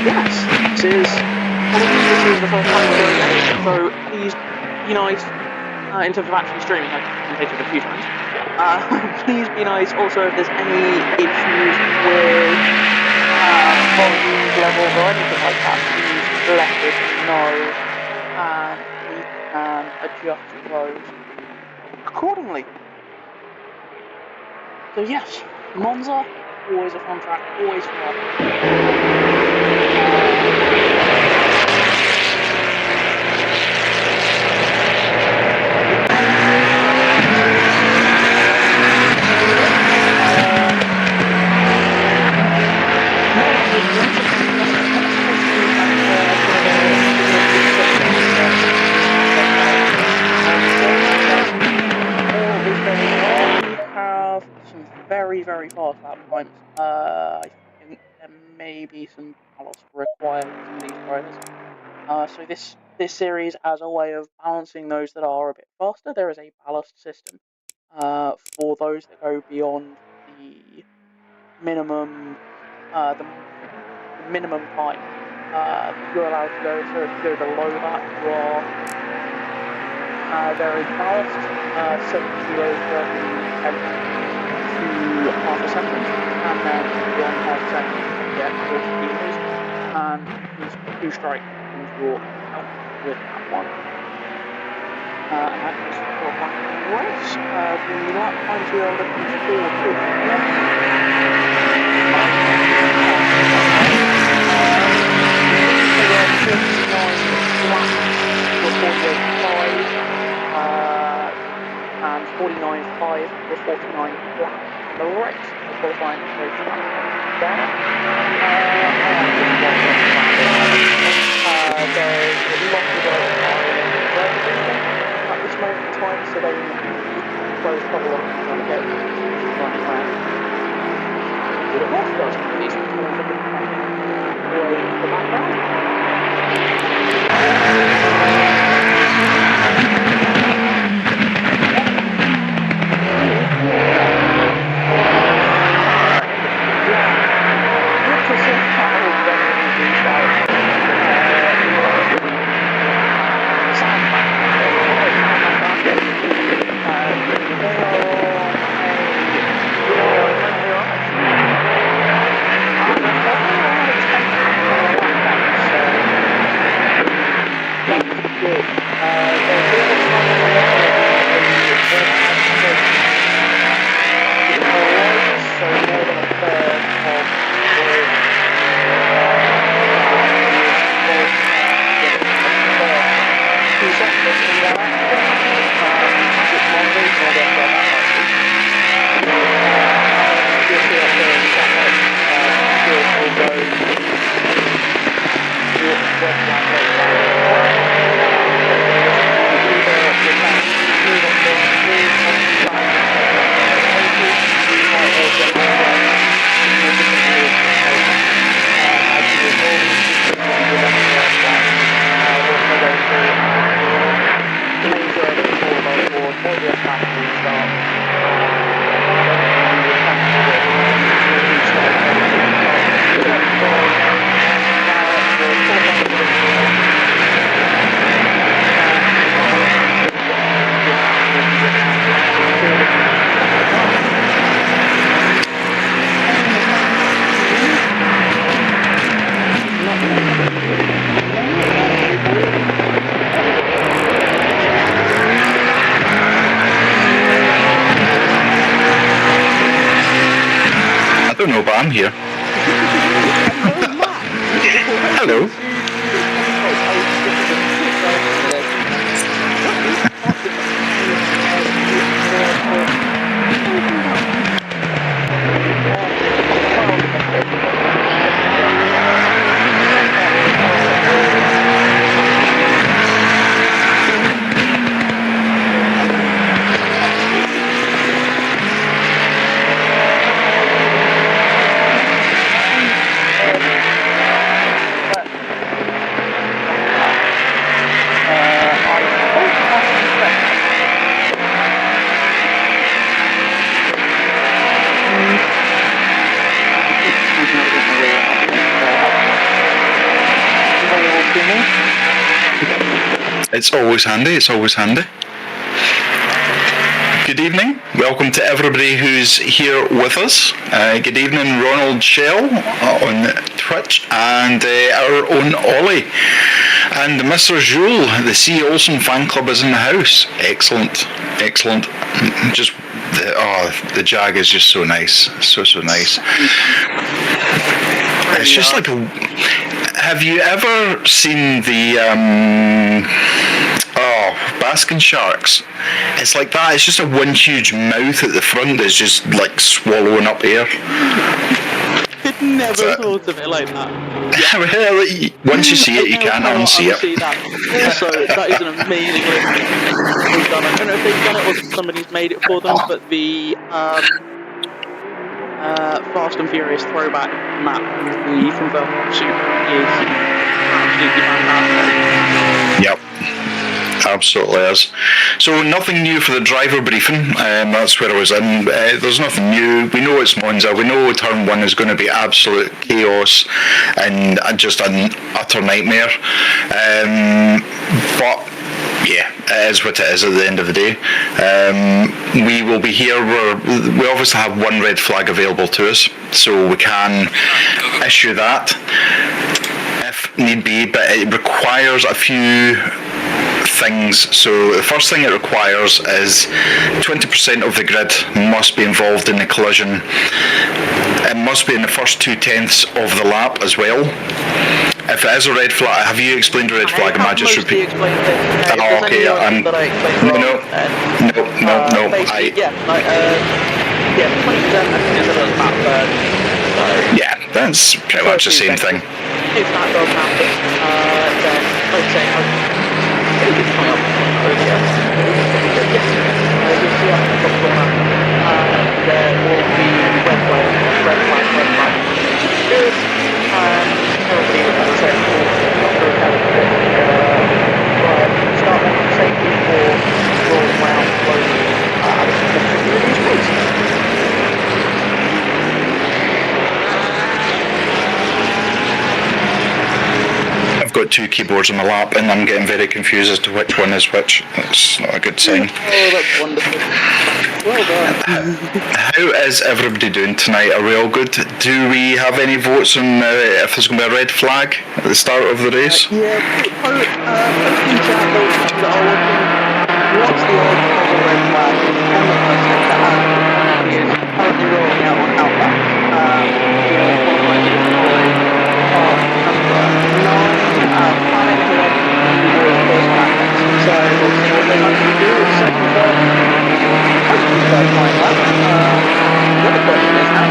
Yes, this is the first time we're doing this, so please be nice in terms of actually streaming. I've commentated a few times. Please be nice. Also, if there's any issues with volumes, levels, or anything like that, please let us know, and we can adjust those accordingly. So yes, Monza, always a fun track, always fun. Some very, very fast lap times. I think there may be some ballast required for some of these drivers. So this series, as a way of balancing those that are a bit faster, there is a ballast system for those that go beyond the minimum minimum time you're allowed to go. So if you go below that, you are there is ballast 7 kilos per every to half a second, and then beyond half a second you get 40 kilos, and these 2 strikes means you're out with that one. And that is for a race. The lap times we are looking for this and 49.5 for 49 flat in the race. The qualifying race there. There's lots of at this moment in time, so they close quite a lot of trying to get run around. It also does these things a little bit way in the background. don't know, but I'm here. Hello. It's always handy. It's always handy. Good evening. Welcome to everybody who's here with us. Good evening, Ronald Shell on Twitch, and our own Ollie. And Mr. Jules, the C. Olsen fan club is in the house. Excellent. Excellent. Just, the Jag is just so nice. So nice. It's just like, have you ever seen the, basking sharks? It's like that. It's just a one huge mouth at the front that's just like swallowing up air. I'd never thought of it like that. Once you see it, you can't unsee it. That. Also, that is an amazing they've done. I don't know if they've done it or if somebody's made it for them, but the Fast and Furious throwback map, the convertible suit, is absolutely fantastic. Yep. Absolutely is. So nothing new for the driver briefing. That's where I was in. There's nothing new. We know it's Monza. We know turn 1 is going to be absolute chaos and just an utter nightmare. But yeah, it is what it is at the end of the day. We will be here. We obviously have one red flag available to us, so we can issue that if need be, but it requires a few things. So the first thing it requires is 20% of the grid must be involved in the collision. It must be in the first 2/10 of the lap as well. If it is a red flag, have you explained the red flag? Am I just repeat? Oh, okay. No. 20% is a little fat bird. So yeah, that's pretty much the same thing. If that does happen, then I'd say I think it's coming up over here. You'll see up in the top corner, there will be red flag. Good. Everybody, as I said, will start making safety for rolling around slowly at a significantly reduced pace. I've got two keyboards on my lap and I'm getting very confused as to which one is which. That's not a good sign. Oh, that's wonderful. Well done. How is everybody doing tonight? Are we all good? Do we have any votes on if there's going to be a red flag at the start of the race? Yeah, what's the odds of a red flag? And the person that is currently rolling out on Outback. So what they like to do is second third time lap. The other question is how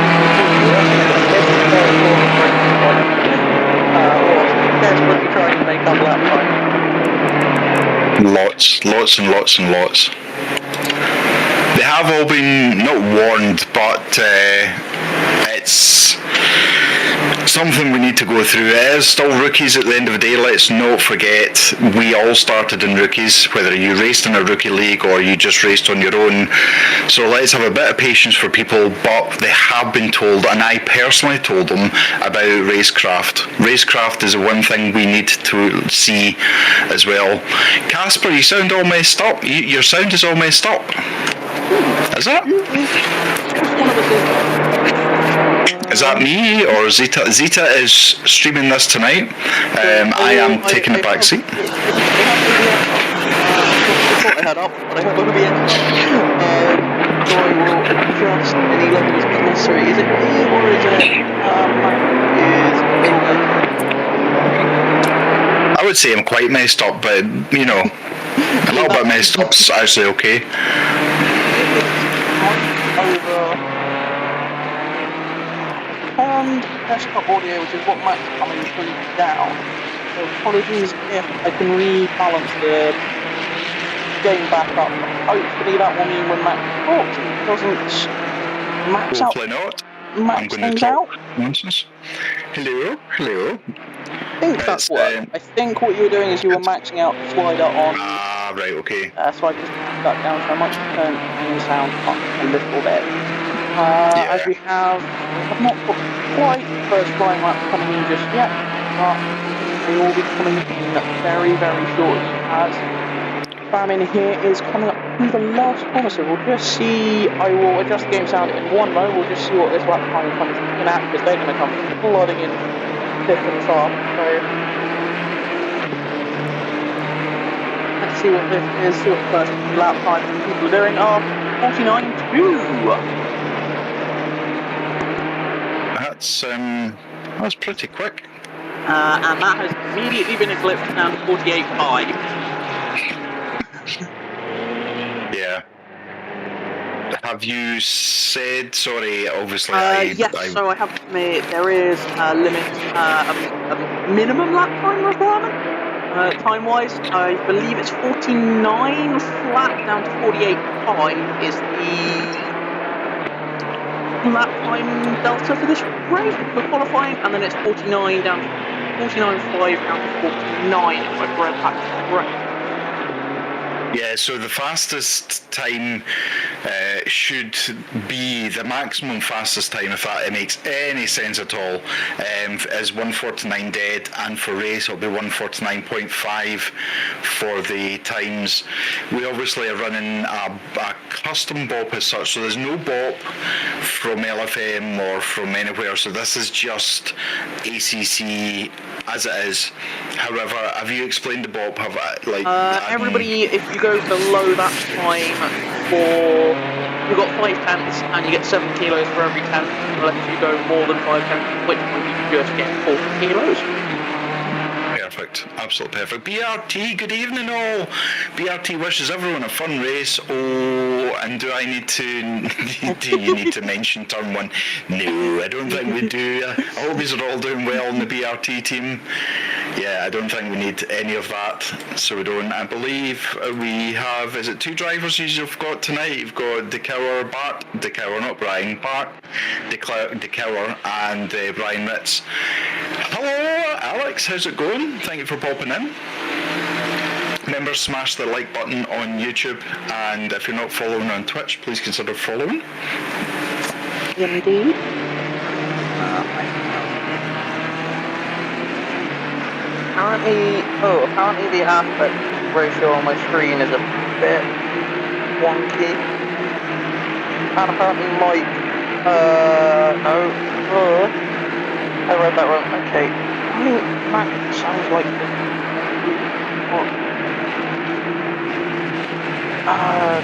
or desperately trying to make up lap time. Lots and lots. They have all been not warned, but it's something we need to go through. It is still rookies at the end of the day. Let's not forget we all started in rookies, whether you raced in a rookie league or you just raced on your own. So let's have a bit of patience for people, but they have been told, and I personally told them about racecraft. Racecraft is the one thing we need to see as well. Casper, you sound all messed up. Your sound is all messed up. Is that? Is that me or Zeta? Zeta is streaming this tonight. I am taking the back seat. I had up, but I have over the end. So I will adjust any levels if necessary. Is it me or is it I would say I'm quite messed up, but you know, a little bit messed up's actually okay. On desktop audio, which is what Matt's coming through down. So apologies if I can rebalance the game back up. Hopefully that will mean when Matt talks it doesn't max out. Hopefully not. Max things out. Nonsense. Hello. I think that's what. I think what you were doing is you were maxing out the slider on. Ah, right, okay. So I just turned that down so much to turn the sound up a little bit. As we have not got quite the first flying lap coming in just yet, but they will be coming in very, very shortly, as Famine here is coming up to the last corner, so we'll just see. I will adjust the game sound in one moment. We'll just see what this lap time comes in at, because they're going to come flooding in thick and fast. So let's see what this is. See what the first lap time people are doing. 49.2. That's pretty quick. And that has immediately been eclipsed down to 48.5. Yeah. Have you said, sorry, obviously yes, so I have to admit there is a limit, a minimum lap time requirement. Time-wise, I believe it's 49 flat down to 48.5 is the lap time delta for this race for qualifying, and then it's 49 down to 49.5 down to 49 if I've read that correctly. Yeah, so the fastest time should be the maximum fastest time, if that makes any sense at all, is 1:49 dead, and for race it'll be 1:49.5 for the times. We obviously are running a custom BOP as such, so there's no BOP from LFM or from anywhere, so this is just ACC as it is. However, have you explained the BOP? Everybody, if you go below that time you've got 5 tenths and you get 7 kilos for every tenth, unless you go more than 5 tenths, at which point you just get 40 kilos. Perfect, absolutely perfect. BRT, good evening all. BRT wishes everyone a fun race. Oh, and do I need to, do you need to mention turn 1? No, I don't think we do. I hope these are all doing well in the BRT team. Yeah, I don't think we need any of that, so we don't. I believe we have, is it 2 drivers you've got tonight? You've got Bart, not Brian, Bart, DeKauer and Brian Ritz. Hello, Alex, how's it going? Thank you for popping in. Remember, smash the like button on YouTube, and if you're not following on Twitch, please consider following. Indeed. Apparently the aspect ratio on my screen is a bit wonky. And apparently Mike, I read that wrong. Okay. I think Mac sounds like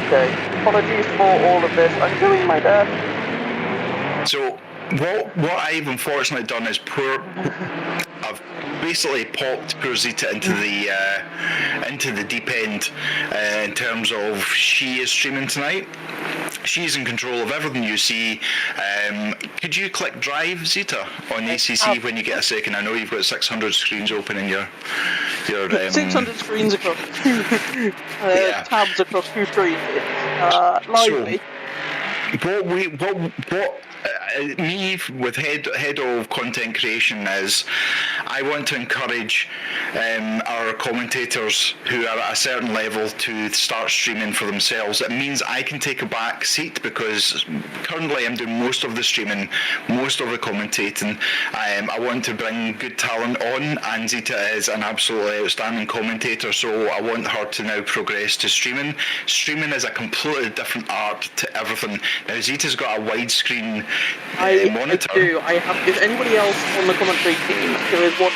okay. Apologies for all of this. I'm doing my best. So what I've unfortunately done is I've basically popped poor Zita into the deep end in terms of she is streaming tonight. She's in control of everything you see. Could you click drive, Zita, on ACC when you get a second? I know you've got 600 screens open in your 600 screens across two tabs across 2 screens. Lively. So, what me with head of content creation is, I want to encourage our commentators who are at a certain level to start streaming for themselves. It means I can take a back seat because currently I'm doing most of the streaming, most of the commentating. I want to bring good talent on, and Zita is an absolutely outstanding commentator, so I want her to now progress to streaming. Streaming is a completely different art to everything. Now Zita's got a widescreen monitor. I do. I have. If anybody else on the commentary team who is watching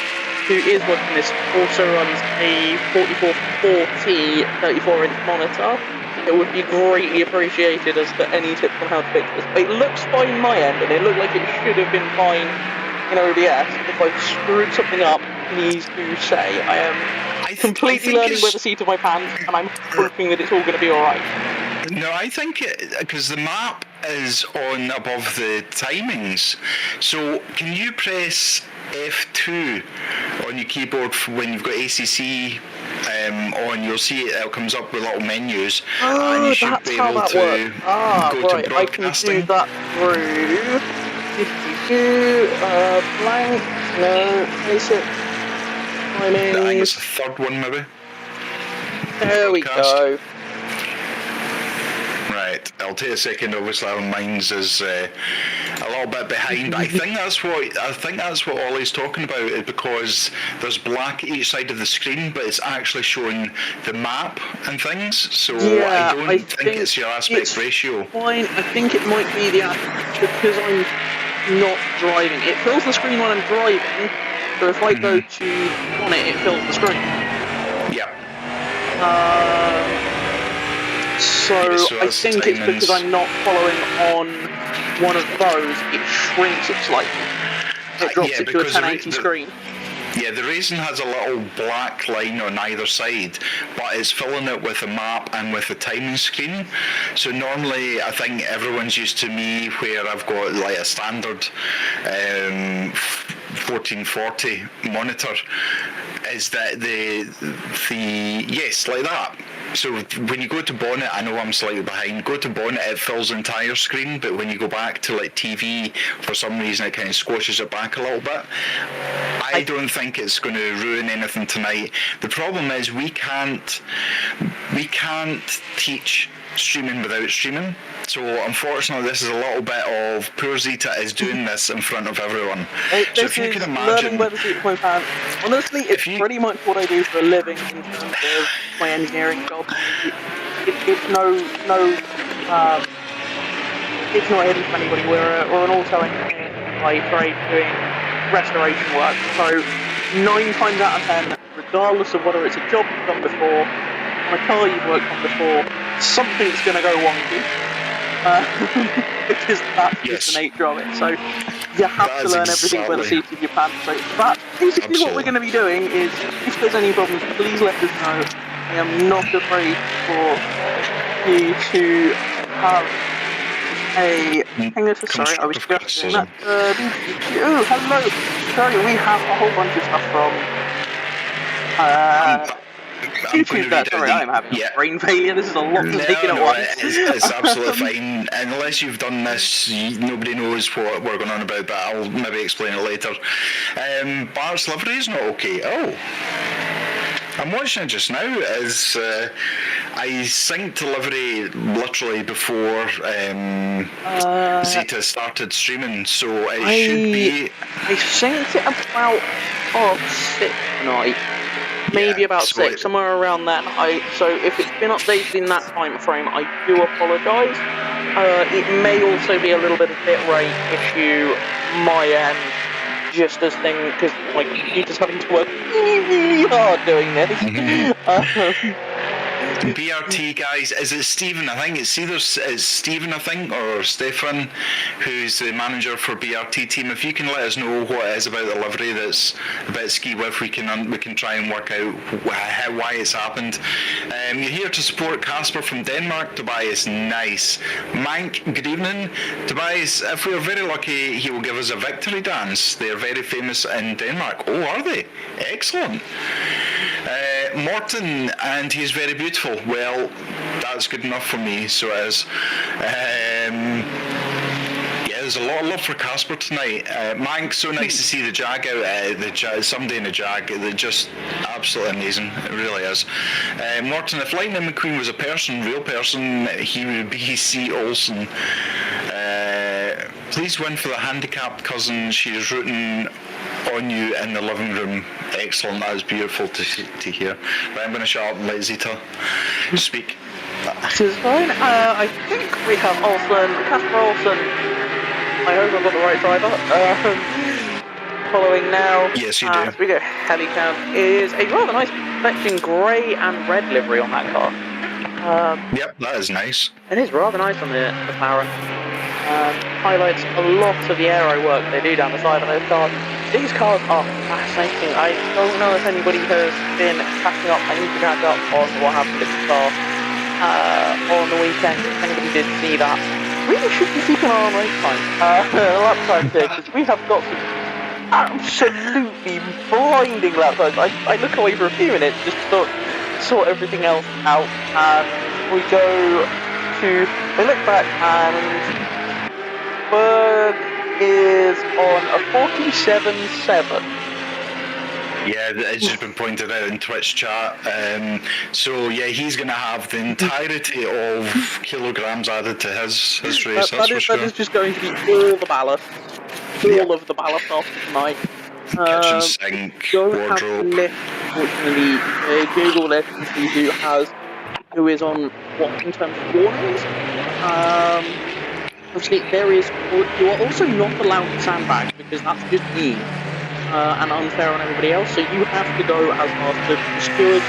this also runs a 4440 34-inch monitor, it would be greatly appreciated as to any tips on how to fix this. It looks fine my end, and it looked like it should have been fine in OBS. If I screwed something up, please do say. I am completely learning by the seat of my pants, and I'm hoping that it's all going to be alright. No, I think because the map is on above the timings, so can you press F2 on your keyboard when you've got ACC on? You'll see it comes up with little menus, and you should be able to go to broadcasting. I can do that through 52 blank. No, basic timing. I think it's the third one, maybe. There we go. Right, I'll take a second. Obviously, our minds is a little little bit behind. I think that's what Ollie's talking about, is because there's black each side of the screen, but it's actually showing the map and things. So Yeah, I don't think it's your aspect ratio. Fine. I think it might be because I'm not driving. It fills the screen when I'm driving, so if I go to on it fills the screen. Yeah. So I think it's because I'm not following on one of those. It shrinks it slightly. It drops it to a 1080 screen. Yeah, the Raisin has a little black line on either side, but it's filling it with a map and with a timing screen. So normally, I think everyone's used to me where I've got like a standard 1440 monitor, is that the yes, like that. So when you go to bonnet, I know I'm slightly behind, go to bonnet, it fills the entire screen, but when you go back to like TV, for some reason it kind of squashes it back a little bit. I don't think it's going to ruin anything tonight. The problem is we can't teach streaming without streaming. So unfortunately, this is a little bit of poor Zeta is doing this in front of everyone. So if you can imagine, learning where the seat of my pants. Honestly, it's pretty much what I do for a living in terms of my engineering job. It's no hidden from anybody. We're an auto engineer by trade doing restoration work. So 9 times out of 10, regardless of whether it's a job you've done before, on a car you've worked on before, something's going to go wonky. Because that's just the nature of it. So you have to learn everything by the seat of your pants. So that's basically what we're going to be doing. Is if there's any problems, please let us know. I am not afraid for you to have a hang on. Sorry, I was just doing that. Oh, hello. Sorry, we have a whole bunch of stuff from. YouTube that. Sorry, I'm having a brain failure. This is a lot to take in at once. It's absolutely fine. Unless you've done this, nobody knows what we're going on about, but I'll maybe explain it later. Bart's livery is not okay. Oh. I'm watching it just now as I synced the livery literally before Zeta started streaming, so it should be... I synced it about 6 tonight. Maybe about 6, somewhere around that. So if it's been updated in that time frame, I do apologise. It may also be a little bit of bitrate issue my end, just as thing, because my computer's having to work really hard doing this. BRT guys, is it Stephen? I think it's either Stephen, I think, or Stefan, who's the manager for BRT team. If you can let us know what it is about the livery that's a bit ski with, we can try and work out why it's happened. You're here to support Casper from Denmark. Tobias, nice. Mank, good evening. Tobias, if we are very lucky, he will give us a victory dance. They are very famous in Denmark. Oh, are they? Excellent. Morton, and he's very beautiful. Well, that's good enough for me, so it is. There's a lot of love for Casper tonight. Mank, so nice to see the Jag out, somebody in the Jag. They're just absolutely amazing. It really is. Morton, if Lightning McQueen was a real person, he would be C. Olsen. Please win for the handicapped cousin. She's rooting on you in the living room. Excellent, that is beautiful to hear. Right, I'm going to shut up and let Zeta speak. This is fine. I think we have Casper Olsen. I hope I've got the right driver. Following now. Yes, you do. As we go, Helicat is a rather nice fetching grey and red livery on that car. Yep, that is nice. It is rather nice on the Pateron. Highlights a lot of the aero work they do down the side of those cars. These cars are fascinating. I don't know if anybody has been catching up. I need to catch up on what happened with the car on the weekend. If anybody did see that, really should be keeping an eye on race time. Lap time too, because we have got some absolutely blinding lap times. I look away for a few minutes just to sort everything else out, and we look back and Berg is on a 47.7. Yeah, it's just been pointed out in Twitch chat. So yeah, he's going to have the entirety of kilograms added to his race. That's for sure. That is just going to be all the ballast, all of the ballast after tonight. Kitchen sink, Don't have wardrobe. the list, unfortunately. Google list and see who is on what in terms of warnings. Obviously, you are also not allowed to sandbag because that's just mean and unfair on everybody else. So you have to go as master. The stewards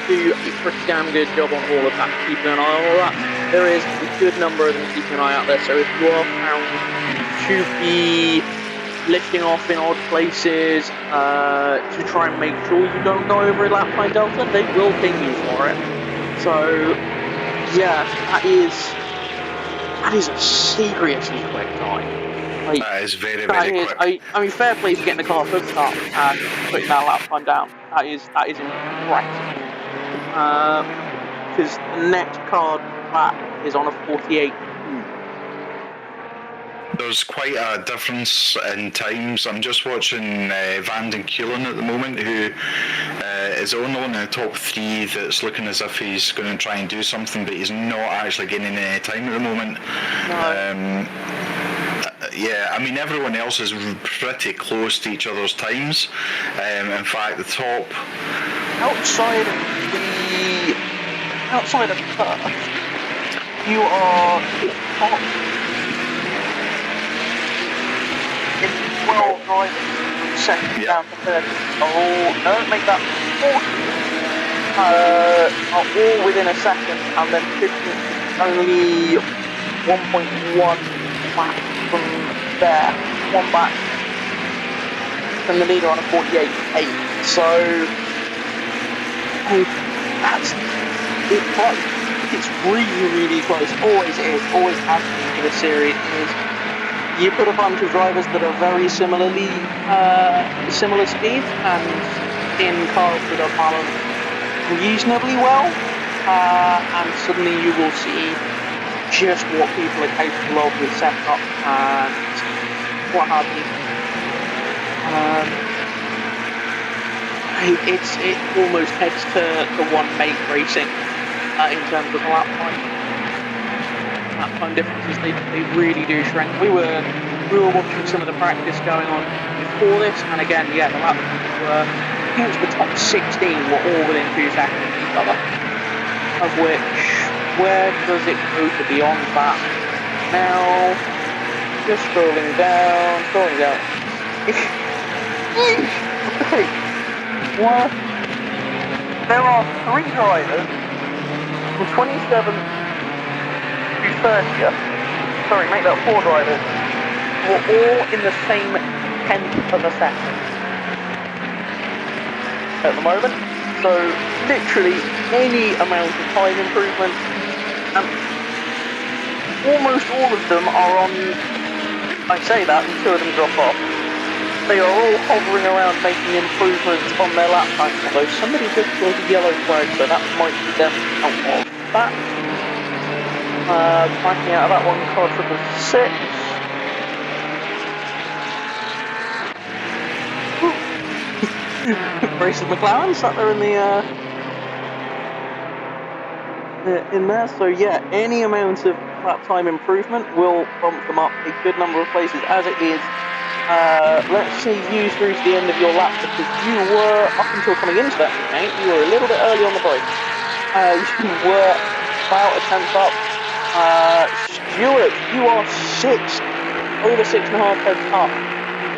do a pretty damn good job on all of that, keeping an eye on all that. There is a good number of them keeping an eye out there. So if you are found to be lifting off in odd places to try and make sure you don't go over a lap time delta, they will ping you for it. So yeah, that is a seriously quick time. Like, That is very, very quick. I mean, fair play for getting the car hooked up and putting that lap time down. That is impressive. Because the next car back is on a 48. There's quite a difference in times. I'm just watching Van den Keulen at the moment, who is only in the top 3 that's looking as if he's going to try and do something, but he's not actually gaining any time at the moment. No. Yeah, I mean, everyone else is pretty close to each other's times. In fact, the top... Outside of Perth, you are top in 12 drivers, second down to 30. Don't make that 40. Are all within a second, and then 50, only 1.1 back from there, one back from the leader on a 48.8. So it's really, really close. Always is, always has been in the series. You put a bunch of drivers that are very similar speed and in cars that are balanced reasonably well, and suddenly you will see just what people are capable of with setup and what have you. It almost heads to one make racing in terms of the lap time differences. They really do shrink. We were watching some of the practice going on before this, and again, yeah, the lap times were, I think it was the top 16 were all within 2 seconds of each other. Of which, where does it go to beyond that? Now, just scrolling down. Okay. Well, there are 3 drivers from 27th to 30th. Sorry, make that 4 drivers. Who are all in the same 10th of a second at the moment. So, literally any amount of time improvement, and almost all of them are on. I say that, and 2 of them drop off. They are all hovering around making improvements on their lap times, although somebody just saw the yellow flag, so that might be them out of that. Backing out of that one, car 666. Brace of McLaren sat there in there, so yeah, any amount of lap time improvement will bump them up a good number of places. As it is, let's see you through to the end of your lap, because you were, up until coming into that game, you were a little bit early on the break. You were about a tenth up. Stuart, you are over 6.5 heads up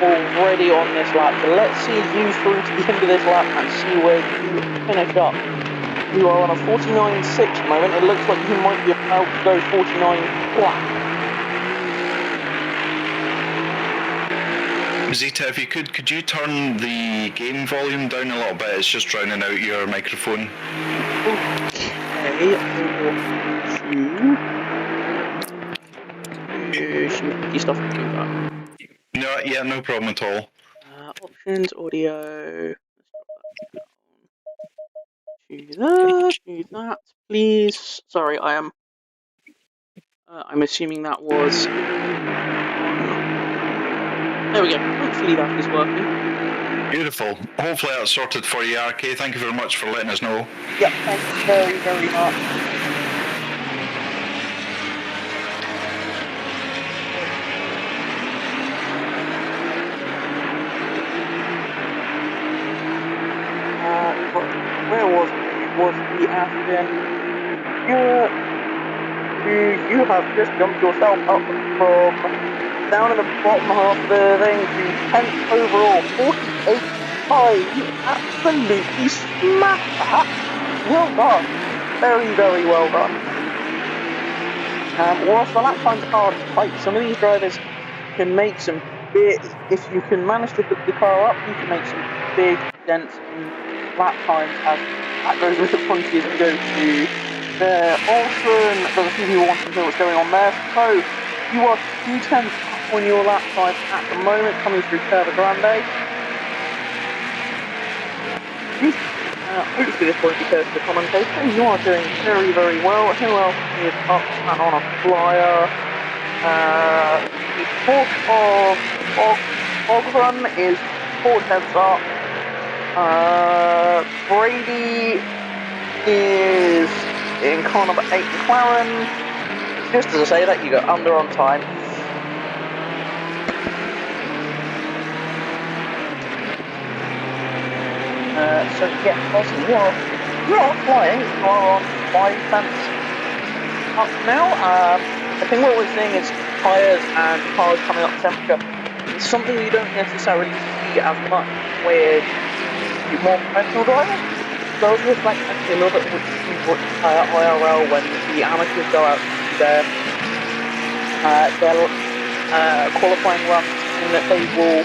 already on this lap. So let's see you through to the end of this lap and see where you finish up. You are on a 49.6 at the moment. It looks like you might be about to go 49 flat. Zeta, if you could you turn the game volume down a little bit? It's just drowning out your microphone. Okay, some tricky stuff to do that. No, yeah, no problem at all. Options, audio. Let's drop that down. Do that, please. Sorry, I'm assuming that was. There we go. Hopefully that is working. Beautiful. Hopefully that's sorted for you, RK. Thank you very much for letting us know. Yep, thank you very, very much. Where was the accident? You have just jumped yourself up from down in the bottom half of the thing to 10th overall, 48.5. You absolutely smashed that. Well done. Very, very well done. Whilst the lap times are tight, some of these drivers can make some big, if you can manage to hook the car up, you can make some big dents in lap times as that goes with the pointies and goes to Olsen. There's a few people wanting to know what's going on there. So you are 2/10 on your lap time at the moment, coming through Curva Grande. Hopefully this won't be cursed to the commentator. You are doing very, very well. Who else is up and on a flyer? The fourth of Pateron is 4/10 up. Brady is in car number 8 McLaren. Just as I say that, you go under on time. So yeah, Austin, you are flying. You are on 5/10 up now. I think what we're seeing is tyres and cars coming up temperature. It's something you don't necessarily see as much with more professional drivers. It does reflect actually a little bit more IRL when the amateurs go out to their qualifying runs, in that they will,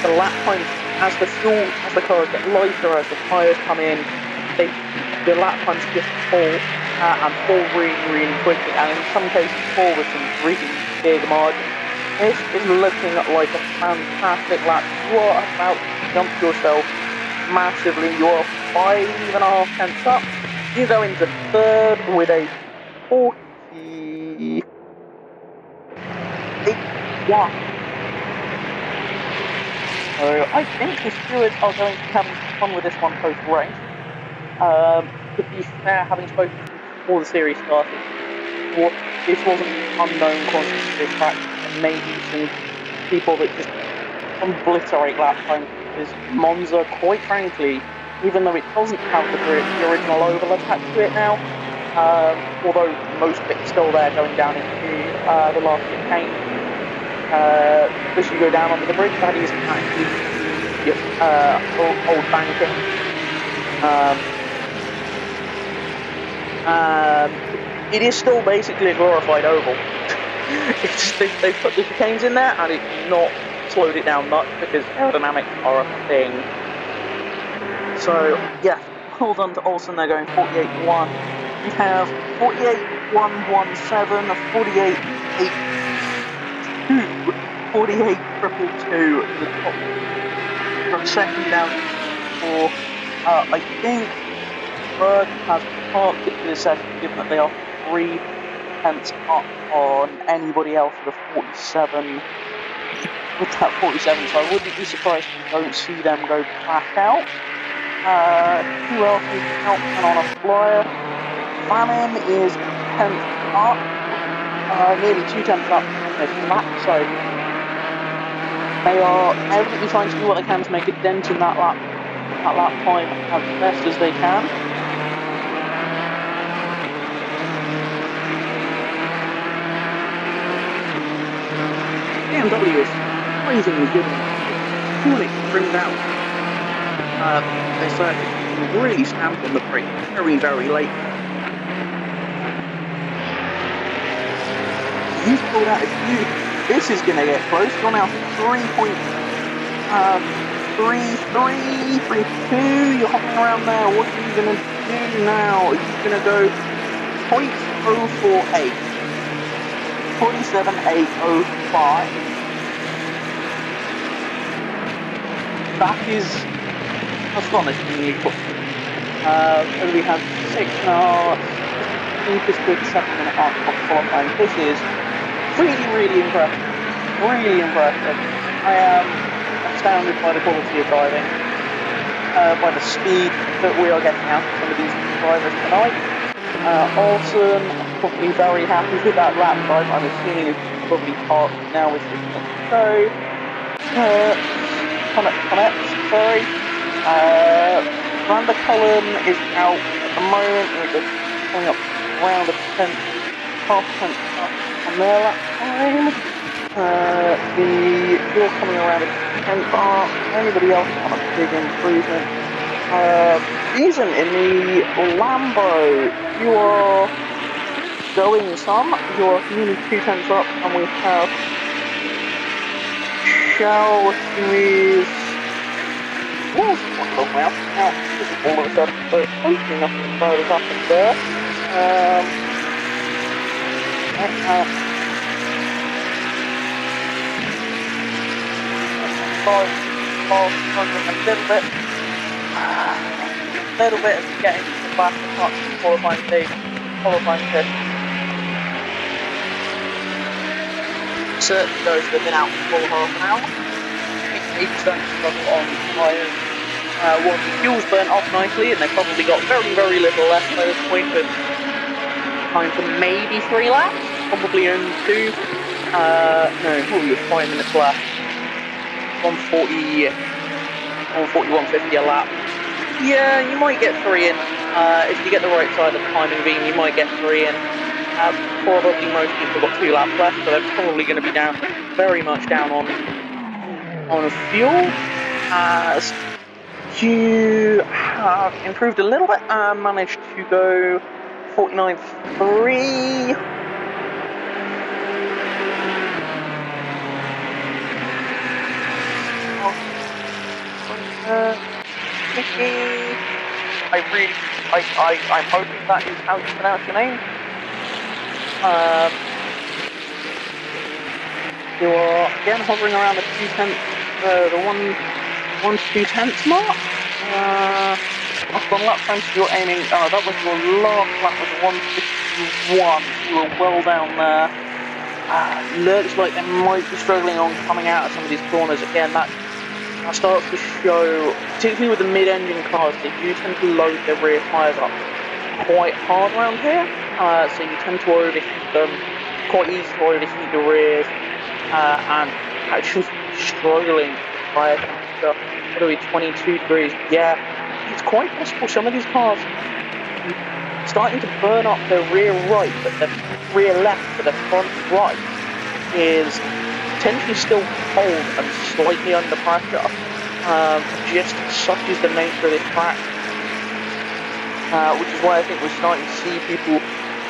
the lap times, as the cars get lighter, as the tyres come in, the lap times just fall and fall really, really quickly, and in some cases fall with some really big margins. This is looking like a fantastic lap. You are about to jump yourself massively. You are 5.5 tenths up. You go into third with a 48.1. So I think the stewards are going to be having fun with this one post-race. To be fair, having spoken to them before the series started, this wasn't unknown quantity to this track, and maybe some people that just obliterate lap times, because Monza, quite frankly, even though it doesn't have the original oval attached to it now, although most of it's still there going down into the last chicane, as you go down onto the bridge, that is actually old banking. It is still basically a glorified oval. It's just they've put the chicanes in there and it's not slowed it down much because aerodynamics are a thing. So yeah, hold on to Olsen, they're going 48.1. We have 48.117, a 48.82, 48.222 in the top. From second down for I think Berg has parked it for this session, given that they are 3/10 up on anybody else with a 47. With that 47, so I wouldn't be surprised if you don't see them go back out. Who else is out and on a flyer? Famine is 10th up, nearly 2/10 up on this lap, so they are evidently trying to do what they can to make a dent in that lap time as best as they can. BMW is amazingly good. When it's trimmed out, they certainly really stamped on the brake very, very late. You've pulled out a few. This is going to get close. You're now 3.33, you're hopping around there. What are you going to do now? Are you going to go 0.048? 47.805. That is astonishingly quick. And we have 6.5, just with 7.5 of qualifying. This is really, really impressive. Really impressive. I am astounded by the quality of driving, by the speed that we are getting out of some of these drivers tonight. Olsen, probably very happy with that lap time. I'm assuming it's probably parked now with this show. Comet, sorry. Randa Cullen is out at the moment. We're just coming up around a tenth, half tenth up on their lap time. You're coming around a tenth arc. Anybody else on a big improvement? Season in the Lambo, you are going some. You are nearly 2 tenths up, and we have Shell, who is long now. Now, this is all of a sudden, so hopefully nothing bad has happened there. A little bit of getting to the back of the qualifying stage, qualifying session. Certainly those that have been out for half an hour. Maybe starting to struggle on tyres. Well, the fuel's burnt off nicely, and they've probably got very, very little left by this point, but time for maybe 3 laps, probably only 2. No, probably 5 minutes left. 140, 150 a lap. Yeah, you might get 3 in. If you get the right side of the timing beam, you might get 3 in. Probably most people have got 2 laps left, so they're probably going to be down, very much down on fuel. You have improved a little bit and managed to go 49.3. I'm hoping that is how you pronounce your name. You are again hovering around the 2 tenths, the 1 to 2 tenths mark. On lap times you're aiming. That was your last lap was 1:51. You were well down there. Looks like they might be struggling on coming out of some of these corners again. That starts to show, particularly with the mid-engine cars, they do tend to load their rear tyres up quite hard around here, so you tend to overheat them, quite easy to overheat the rears, and actually struggling with tire temperature. What are we, 22 degrees? Yeah, it's quite possible some of these cars are starting to burn up their rear right, but their rear left, but their front right is potentially still cold and slightly under pressure, just such is the nature of this track, which is why I think we're starting to see people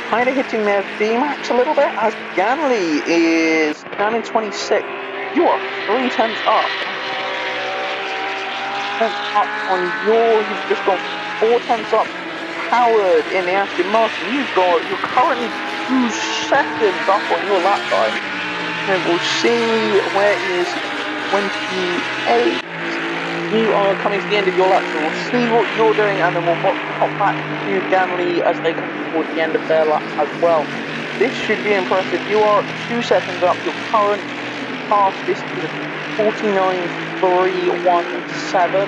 kind of hitting their VMAX a little bit, as Ganley is down in 26. You are 3 tenths up. You've just got 4 tenths up. Howard in the Aston Martin, you're currently 2 seconds up on your lap time. And we'll see where it is 28. You are coming to the end of your lap, so we'll see what you're doing, and then we'll pop back to Ganley as they come towards the end of their lap as well. This should be impressive. You are 2 seconds up. Your current fastest is 49.317.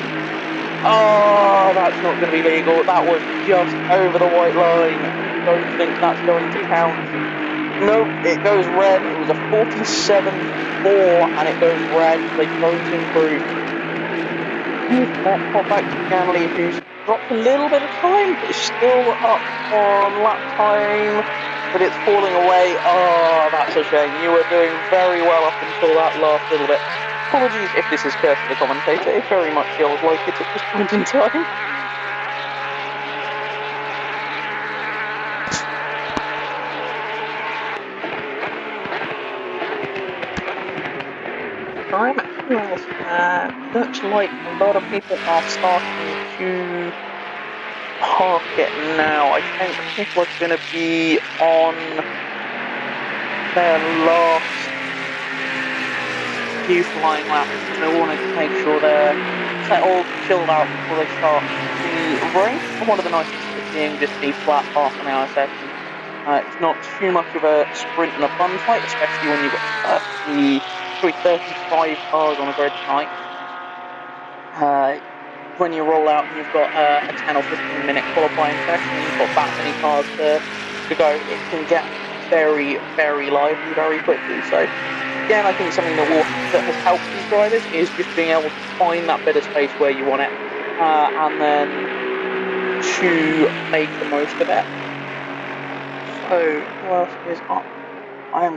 Oh, that's not going to be legal. That was just over the white line. I don't think that's going to count. Nope, it goes red. It was a 47.4 and it goes red. They don't improve. Let's pop back to Ganley, who's dropped a little bit of time, but is still up on lap time, but it's falling away. Oh, that's a shame. You were doing very well up until that last little bit. Apologies if this is cursed to the commentator. It very much feels like it at this point in time. Looks like a lot of people are starting to park it now. I think people are going to be on their last few flying laps. They wanted to make sure they're all chilled out before they start the race. And one of the nice things is being just a flat half an hour session. It's not too much of a sprint and a bun fight, especially when you've got 35 cars on a grid tonight. when you roll out and you've got a 10 or 15-minute qualifying session and you've got that many cars to go, it can get very, very lively very quickly. So again, I think something that has helped these drivers is just being able to find that bit of space where you want it, and then to make the most of it. So who else is up? I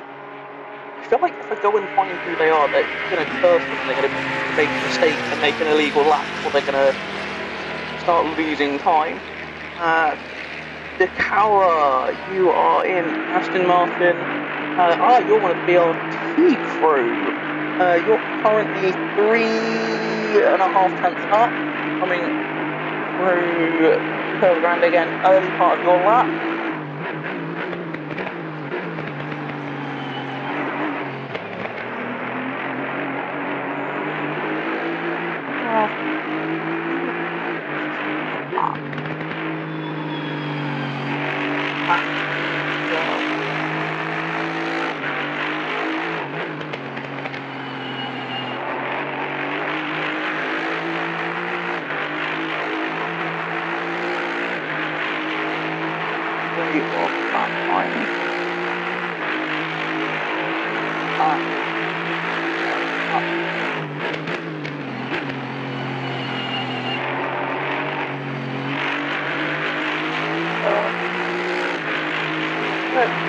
feel like if I go and find who they are, they're going to curse them. They're going to make a mistake and make an illegal lap, or they're going to start losing time. Dakara, you are in Aston Martin. You're one of the BRT crew. You're currently 3.5 tenths up, coming through Curve Grande again, early part of your lap.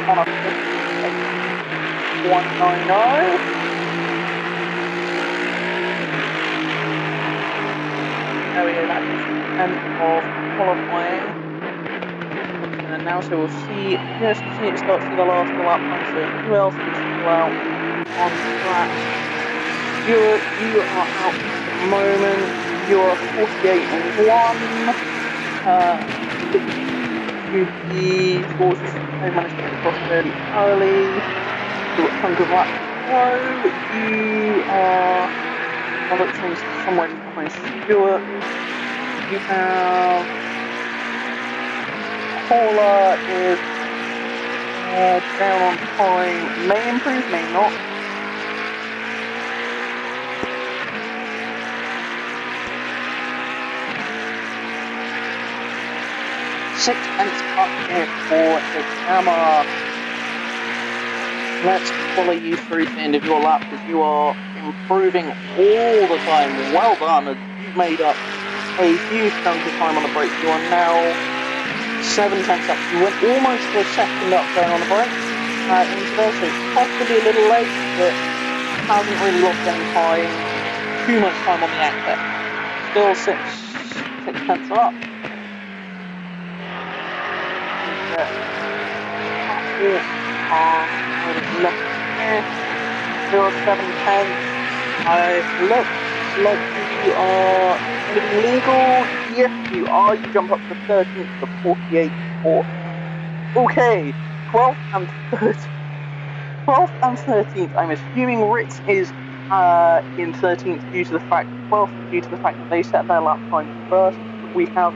On a 190. There we go, that is the end of qualifying. And now, so we'll see, just see it start to see the last of the lap time, so who else is still out on track? You are out at the moment, you are 48 and 1. The forces they managed to get across fairly early. You've got chunk of laps to go. You are, well, looks like somewhere just behind Stewart. You have Paula is down on time. May improve, may not. Six tenths up here for the camera. Let's follow you through to the end of your lap because you are improving all the time. Well done. You've made up a huge chunk of time on the brake. You are now 7 tenths up. You went almost a second up going on the brake into there, so possibly a little late, but hasn't really lost any time. Too much time on the exit. Still 6 tenths up. You're 7 tenths. It looks like you are going to be legal. Yes, you are. You jump up to 13th to 48 4. Okay, 12th and 13th. 12th and 13th. I'm assuming Ritz is in 13th due to the fact, 12th due to the fact that they set their lap time first. But we have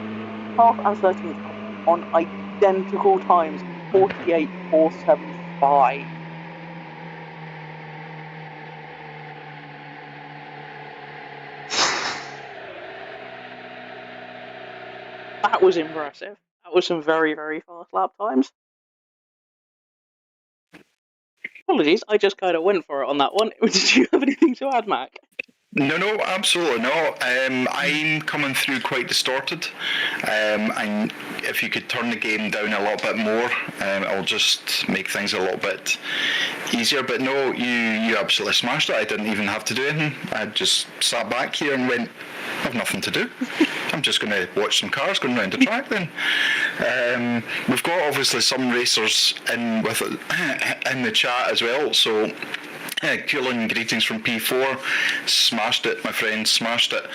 12th and 13th on identical times, 48.475. That was impressive. That was some very, very fast lap times. Apologies, I just kind of went for it on that one. Did you have anything to add, Mac? No, absolutely not. I'm coming through quite distorted. And if you could turn the game down a little bit more, it'll just make things a little bit easier. But no, you absolutely smashed it. I didn't even have to do anything. I just sat back here and went, I've nothing to do. I'm just going to watch some cars going around the track then. We've got obviously some racers in with in the chat as well, so Cullen, greetings from P4. Smashed it, my friend, smashed it.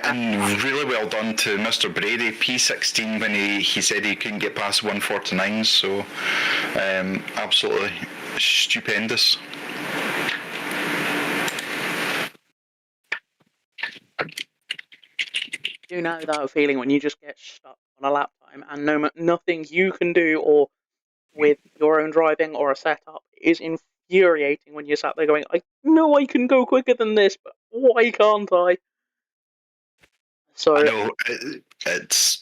And really well done to Mr. Brady, P16, when he said he couldn't get past 149, so absolutely stupendous. You know that feeling when you just get stuck on a lap time and nothing you can do or with your own driving or a setup is infuriating when you're sat there going, I know I can go quicker than this, but why can't I? So I know it's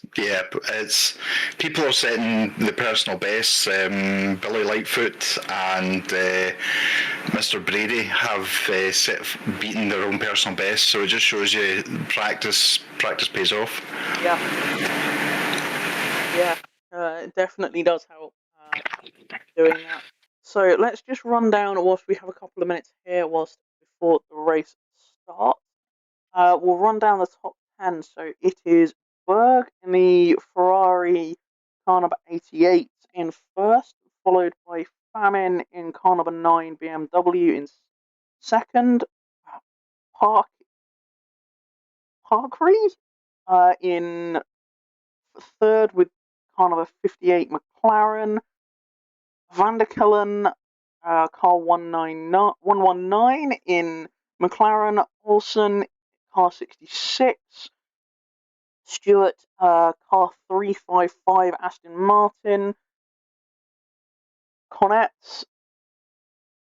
people are setting the personal bests. Billy Lightfoot and Mr. Brady have beaten their own personal bests, so it just shows you practice pays off. Yeah, it definitely does help doing that. So let's just run down whilst we have a couple of minutes here, before the race starts. We'll run down the top 10. So it is Berg in the Ferrari car number 88 in first, followed by Famine in car number 9 BMW in second, Parkry in third with car number 58 McLaren, Van der Kellen car 119 in McLaren, Olsen car 66, Stewart car 355 Aston Martin, Connetts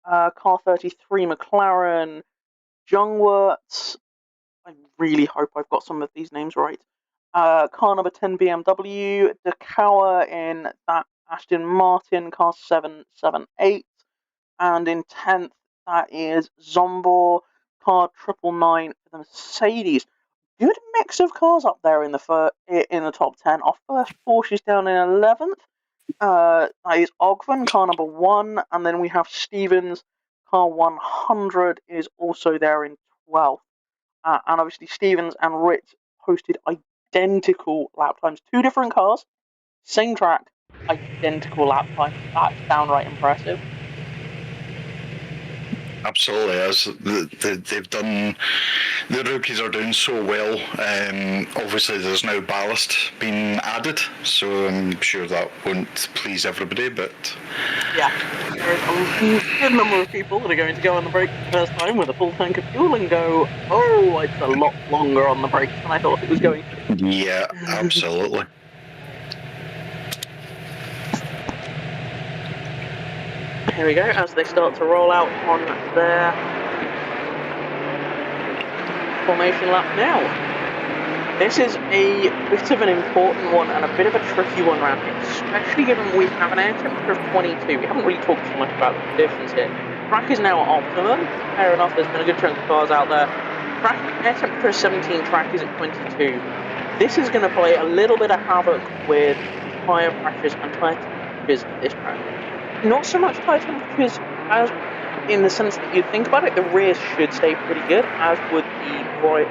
car 33 McLaren, Jungwirth, I really hope I've got some of these names right, car number 10 BMW, De Cauer in that Aston Martin car 778, and in 10th that is Zombor car 999 for the Mercedes. Good mix of cars up there in the top 10. Our first Porsche is down in 11th. That is Ogven, car number 1, and then we have Stevens, car 100 is also there in 12th. And obviously Stevens and Ritz posted identical lap times. Two different cars, same track, identical lap times. That's downright impressive. Absolutely, as they've done, the rookies are doing so well. Obviously, there's now ballast being added, so I'm sure that won't please everybody. But yeah, there's a good number of people that are going to go on the brake for the first time with a full tank of fuel and go, "Oh, it's a lot longer on the brakes than I thought it was going to." Yeah, absolutely. Here we go, as they start to roll out on their formation lap now. This is a bit of an important one and a bit of a tricky one around here, especially given we have an air temperature of 22. We haven't really talked so much about the conditions here. Track is now optimum. Fair enough, there's been a good chunk of cars out there. Air temperature is 17, track is at 22. This is going to play a little bit of havoc with tyre pressures and tyre temperatures at this track. Not so much tyre temperatures as in the sense that you think about it, the rear should stay pretty good, as would the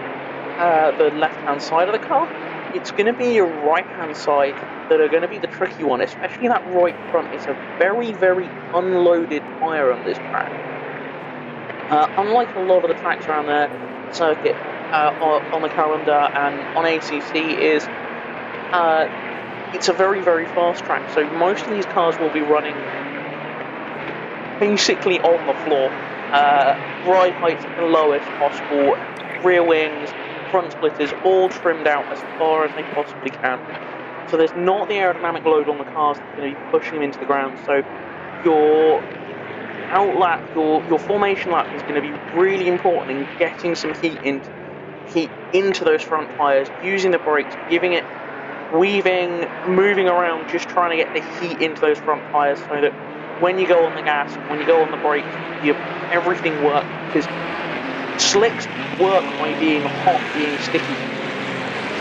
left-hand side of the car. It's going to be your right-hand side that are going to be the tricky one, especially that right front. It's a very, very unloaded tyre on this track. Unlike a lot of the tracks around the circuit on the calendar and on ACC, it's a very, very fast track. So most of these cars will be running basically on the floor. Ride heights at the lowest possible, rear wings, front splitters, all trimmed out as far as they possibly can. So there's not the aerodynamic load on the cars that's going to be pushing them into the ground. So your outlap, your formation lap is going to be really important in getting some heat into those front tyres, using the brakes, giving it, weaving, moving around, just trying to get the heat into those front tyres so that when you go on the gas, when you go on the brakes, everything works, because slicks work by being hot, being sticky.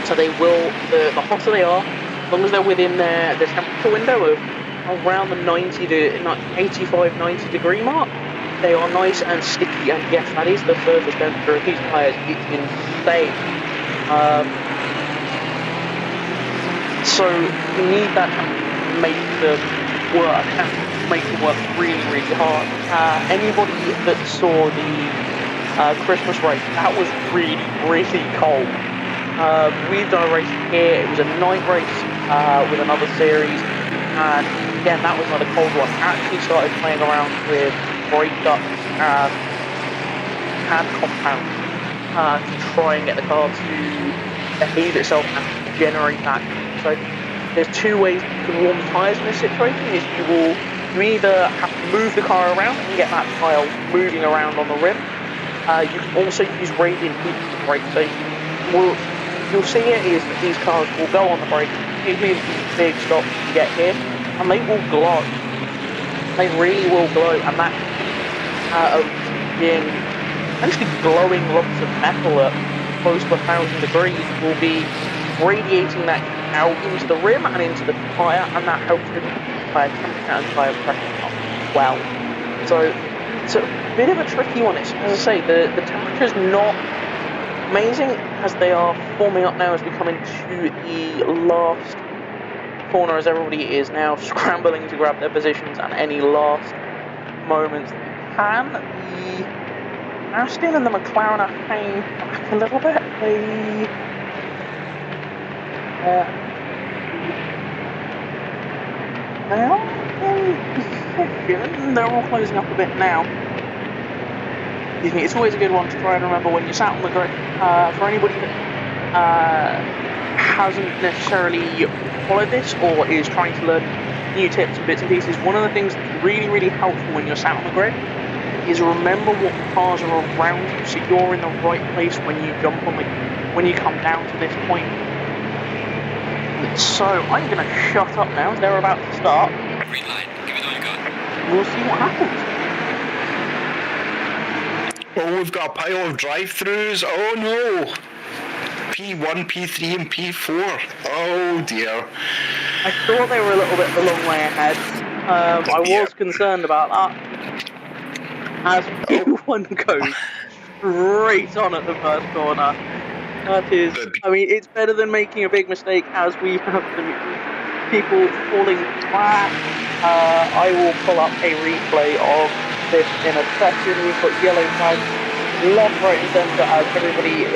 So they will, the hotter they are, as long as they're within their temperature window of around the 85, 90 degree mark, they are nice and sticky. And yes, that is the surface temperature of these tyres. It's insane. So you need that to make them work, and make them work really, really hard. Anybody that saw the Christmas race, that was really, really cold. We've done a race here. It was a night race with another series, and again, that was another cold one. Actually started playing around with brake ducts and pad compound to try and get the car to behave itself and generate that. So there's two ways you can warm the tyres in this situation. You either have to move the car around and get that tyre moving around on the rim. You can also use radiant heat to brake. So you'll see it is that these cars will go on the brake, particularly these big stops you get here, and they will glow. They really will glow, and that of being essentially glowing lumps of metal at close to 1,000 degrees will be radiating that out into the rim and into the tyre, and that helps with tyre temperature and tyre pressure as well. So it's a bit of a tricky one. It's, as I say, the temperature's not amazing as they are forming up now as we come into the last corner, as everybody is now scrambling to grab their positions and any last moments they can. The Aston and the McLaren are hanging back a little bit. They're all closing up a bit now. Excuse me, it's always a good one to try and remember when you're sat on the grid. For anybody that hasn't necessarily followed this or is trying to learn new tips and bits and pieces, one of the things that's really, really helpful when you're sat on the grid is remember what cars are around you, so you're in the right place when you jump on when you come down to this point. So I'm going to shut up now. They're about to start. Green line, give it all you got. We'll see what happens. Oh, we've got a pile of drive-throughs. Oh no! P1, P3, and P4. Oh dear. I thought they were a little bit a long way ahead. I was concerned about that. As P1 goes straight on at the first corner. That is, I mean, it's better than making a big mistake as we have the people falling flat. I will pull up a replay of this in a second. We've got yellow flags left, right and centre as everybody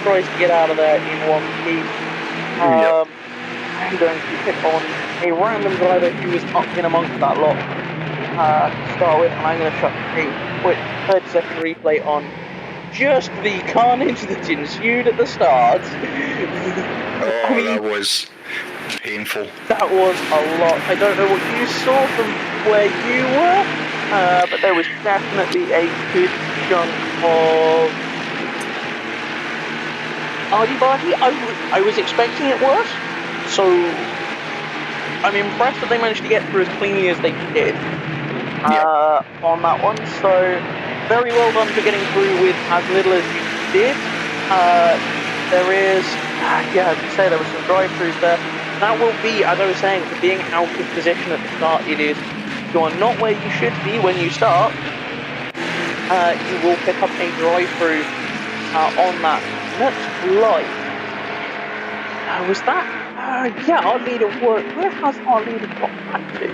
tries to get out of there in one piece. I'm going to pick on a random driver who was up in amongst that lot to start with, and I'm going to chuck a quick 30-second replay on just the carnage that ensued at the start. I mean, that was painful. That was a lot. I don't know what you saw from where you were, but there was definitely a good chunk of argy-bargy. I was expecting it worse, so I'm impressed that they managed to get through as cleanly as they did on that one. So very well done for getting through with as little as you did. There is, as you say, there were some drive-throughs there. That will be, as I was saying, for being out of position at the start, it is, you are not where you should be when you start. You will pick up a drive-through on that. Looks like, was that? Our leader worked. Where has our leader got back to?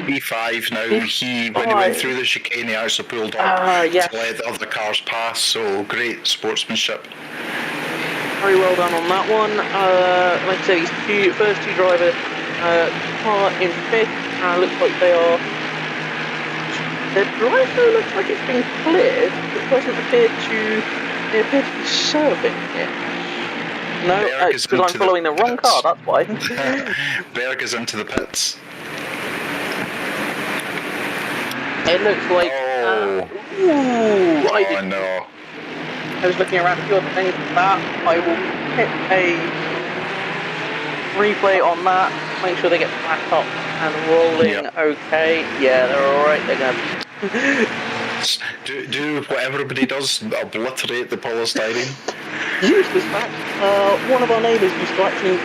B5 now. When he went through the chicane, he actually pulled up to let the other cars pass. So great sportsmanship. Very well done on that one. Like I said, these first two drivers are in fifth. Looks like they are. The drive-through looks like it's been cleared. It doesn't appear to. They appear to be serving it. No, because I'm following the wrong car. That's why. Berg is into the pits. It looks like. No. I was looking around a few other things for that. I will hit a replay on that. Make sure they get back up and rolling. Yep. Okay, yeah, they're alright. They're gonna do what everybody does, obliterate the polystyrene. Use this fact. One of our neighbours used to actually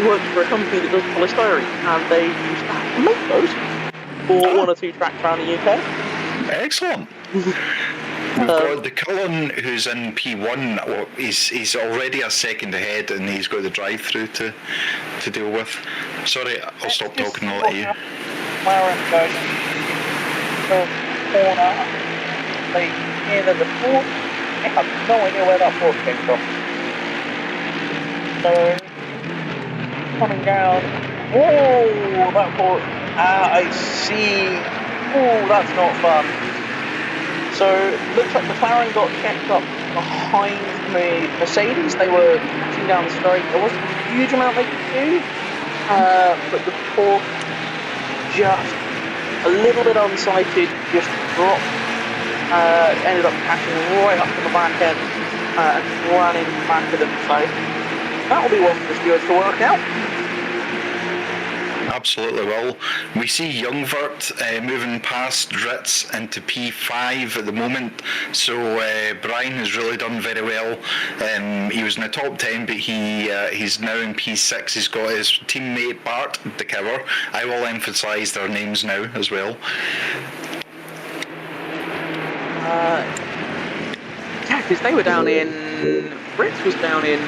work for a company that does polystyrene, and they used to make those for one or two tracks around the UK. Excellent. We've got the Cullen who's in P1. Well, he's already a second ahead, and he's got the drive-through to deal with. Sorry, I'll stop talking and I'll let you. McLaren goes first corner. They hear that the fourth. I have no idea where that fourth came from. So coming down. Whoa, that fourth. I see. Oh, that's not fun. So, looks like McLaren got checked up behind the Mercedes. They were catching down the straight. There wasn't a huge amount they could do, but the Porsche just a little bit unsighted, just dropped, ended up catching right up to the back end and running back of them. So that'll be one for the stewards to work out. Absolutely will. We see Youngvert moving past Ritz into P5 at the moment, so Brian has really done very well. He was in the top 10, but he's now in P6. He's got his teammate Bart the cover. I will emphasise their names now as well. Yeah, because they were down in... Ritz was down in...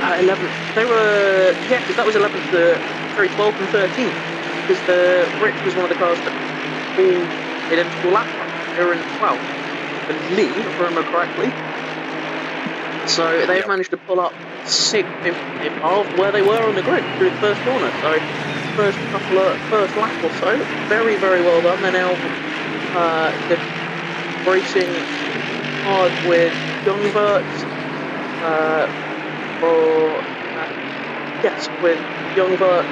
11th. They were... Yeah, because that was 11th, 12th and 13th. Because the Ritz was one of the cars that all identical lap time. They were in 12th, I believe, if I remember correctly. So they've managed to pull up 6 of where they were on the grid through the first corner. So first lap or so, very, very well done. They're now racing hard with Youngvert. With Youngvert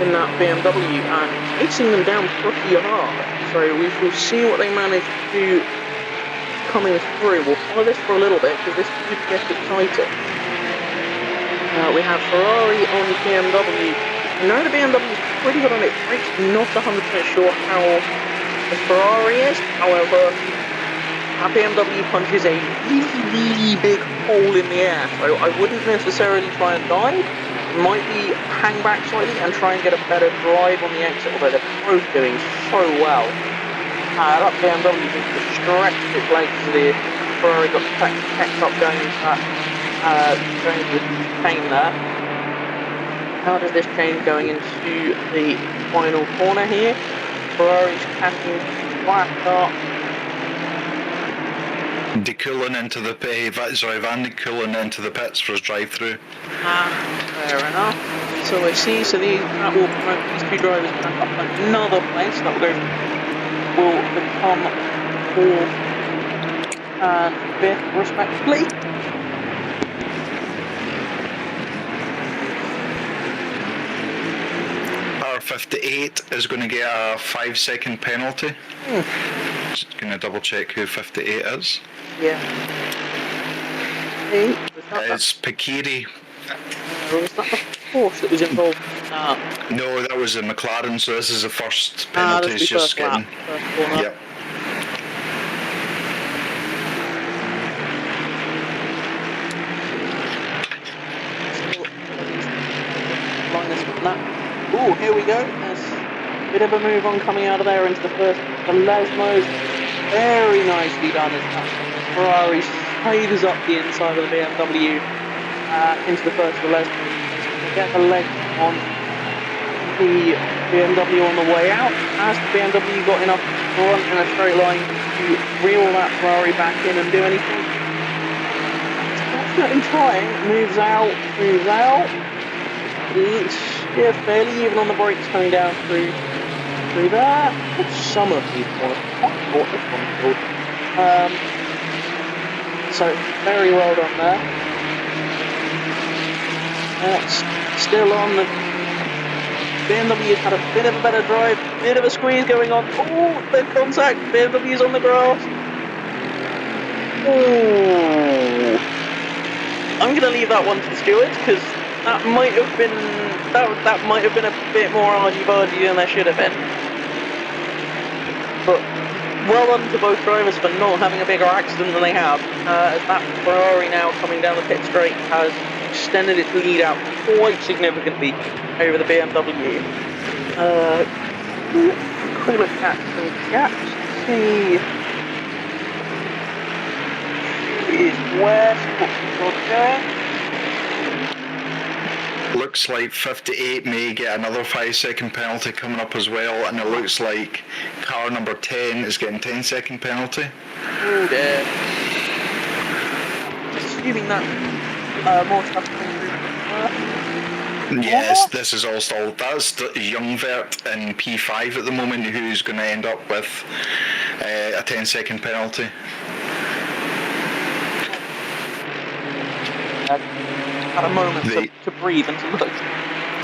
in that BMW and chasing them down pretty hard. So we shall see what they manage to do coming through. We'll follow this for a little bit because this could get exciting. We have Ferrari on BMW. I know the BMW is pretty good on its brakes. Not 100% sure how the Ferrari is. However, that BMW punches a really, really big hole in the air, so I wouldn't necessarily try and dive. Might be hang back slightly and try and get a better drive on the exit, although they're both doing so well. That BMW just stretched its legs as the Ferrari got kept up going into the chain there. How does this change going into the final corner here? Ferrari's catching back up. Van de Keulen into the pits for his drive-through. Fair enough. So I see. So that will promote these two drivers back up another place. That will become 4th and 5th respectively. R58 is going to get a 5-second penalty. Just going to double check who 58 is. Yeah. It's Pikiri. Was that the Porsche that was involved? No, that was a McLaren, so this is the first penalty. This is just getting. first corner. Yep. Oh, here we go. There's a bit of a move on coming out of there into the first. The Lesmos, very nicely done as that Ferrari sliders up the inside of the BMW into the first of the Lesmos. Get the leg on the BMW on the way out. Has the BMW got enough front in a straight line to reel that Ferrari back in and do anything? It's definitely trying. Moves out. It's fairly even on the brakes coming down through there. Some of these corners. What this one's called. So very well done there. That's still on. The BMW has had a bit of a better drive, bit of a squeeze going on. Oh, the contact. BMW's on the grass. Oh, I'm going to leave that one to the stewards because that might have been a bit more argy-bargy than there should have been. But well done to both drivers for not having a bigger accident than they have. As that Ferrari now coming down the pit straight has extended its lead out quite significantly over the BMW. Quick look at some gaps. See. Is West. What's going? Looks like 58 may get another 5-second penalty coming up as well, and it looks like car number 10 is getting 10-second penalty. Oh dear. Assuming that more stuff coming through. Yes, this is all stalled. That's Youngvert in P5 at the moment, who's going to end up with a 10-second penalty. Had a moment to breathe and to look.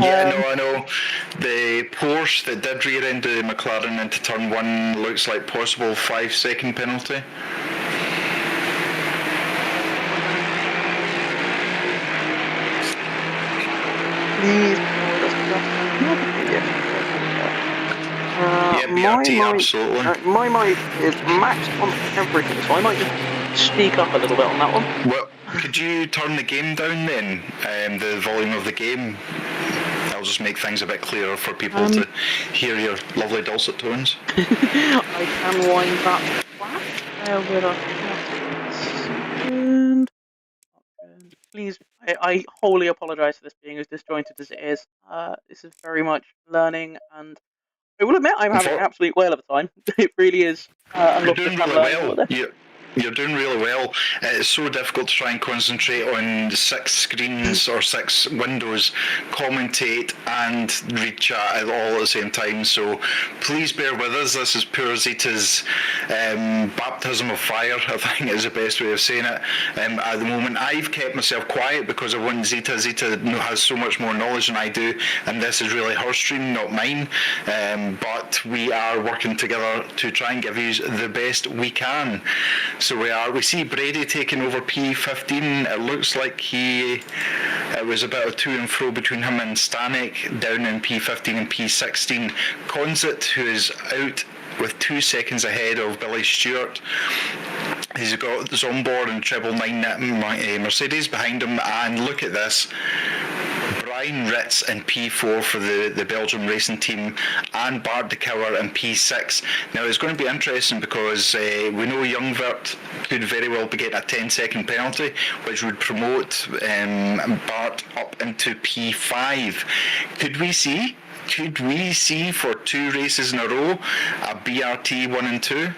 Yeah, no, I know. The Porsche that did rear end the McLaren into turn 1 looks like possible 5-second penalty. Please bear with us. Yes. Yeah, BRT, My mic, absolutely. my mic is maxed on everything, so I might just speak up a little bit on that one. Well, could you turn the game down then? The volume of the game. I'll just make things a bit clearer for people to hear your lovely dulcet tones. I can wind that back. Bear with us just a second. Please, I wholly apologise for this being as disjointed as it is. This is very much learning, and I will admit I'm having an absolute whale of a time. It really is. I You're love doing just kind of really learning all of well. this. You're doing really well. It's so difficult to try and concentrate on 6 screens or 6 windows, commentate and read chat all at the same time. So please bear with us. This is poor Zita's baptism of fire, I think is the best way of saying it. At the moment, I've kept myself quiet because I want Zita. Zita has so much more knowledge than I do, and this is really her stream, not mine. But we are working together to try and give you the best we can. So we see Brady taking over P15. It looks like it was a bit of to and fro between him and Stanek down in P15 and P16. Conzit, who is out with 2 seconds ahead of Billy Stewart. He's got Zombor and Treble 9 Mercedes behind him, and look at this. Brian Ritz in P4 for the Belgium racing team, and Bart de Kouwer in P6. Now it's going to be interesting because we know Youngvert could very well be getting a 10-second penalty, which would promote Bart up into P5. Could we see for 2 races in a row a BRT 1 and 2?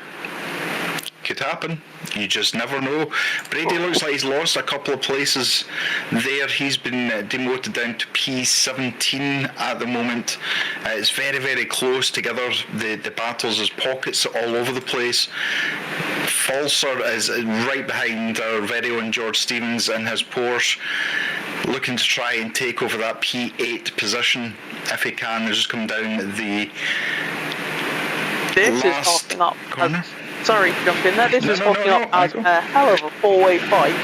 Could happen. You just never know. Brady looks like he's lost a couple of places there. He's been demoted down to P17 at the moment. It's very, very close together. The battles, there's pockets all over the place. Falser is right behind our very own George Stevens in his Porsche, looking to try and take over that P8 position if he can. He's just come down the last corner. Sorry to jump in there. This is hotting up as a hell of a 4-way fight.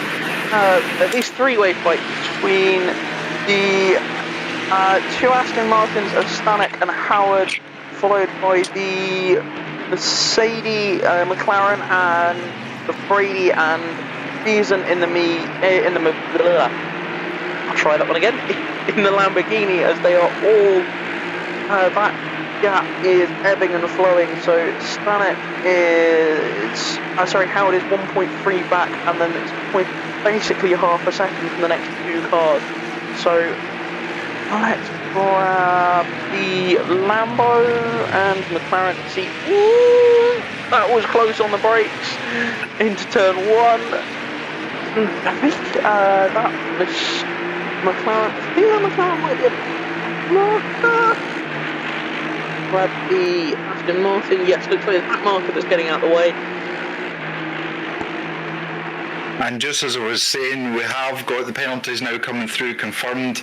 At least 3-way fight between the 2 Aston Martins of Stanek and Howard, followed by the Mercedes, McLaren, and the Brady and Beeson in the I'll try that one again. In the Lamborghini, as they are all that gap is ebbing and flowing. So Stanek is, Howard is 1.3 back, and then it's basically half a second from the next 2 cars. So let's grab the Lambo and McLaren to see. Ooh, that was close on the brakes into turn 1. I think that was McLaren. Yeah, McLaren might be a grab the Aston Martin. Yes, looks like it's that marker that's getting out of the way. And just as I was saying, we have got the penalties now coming through, confirmed.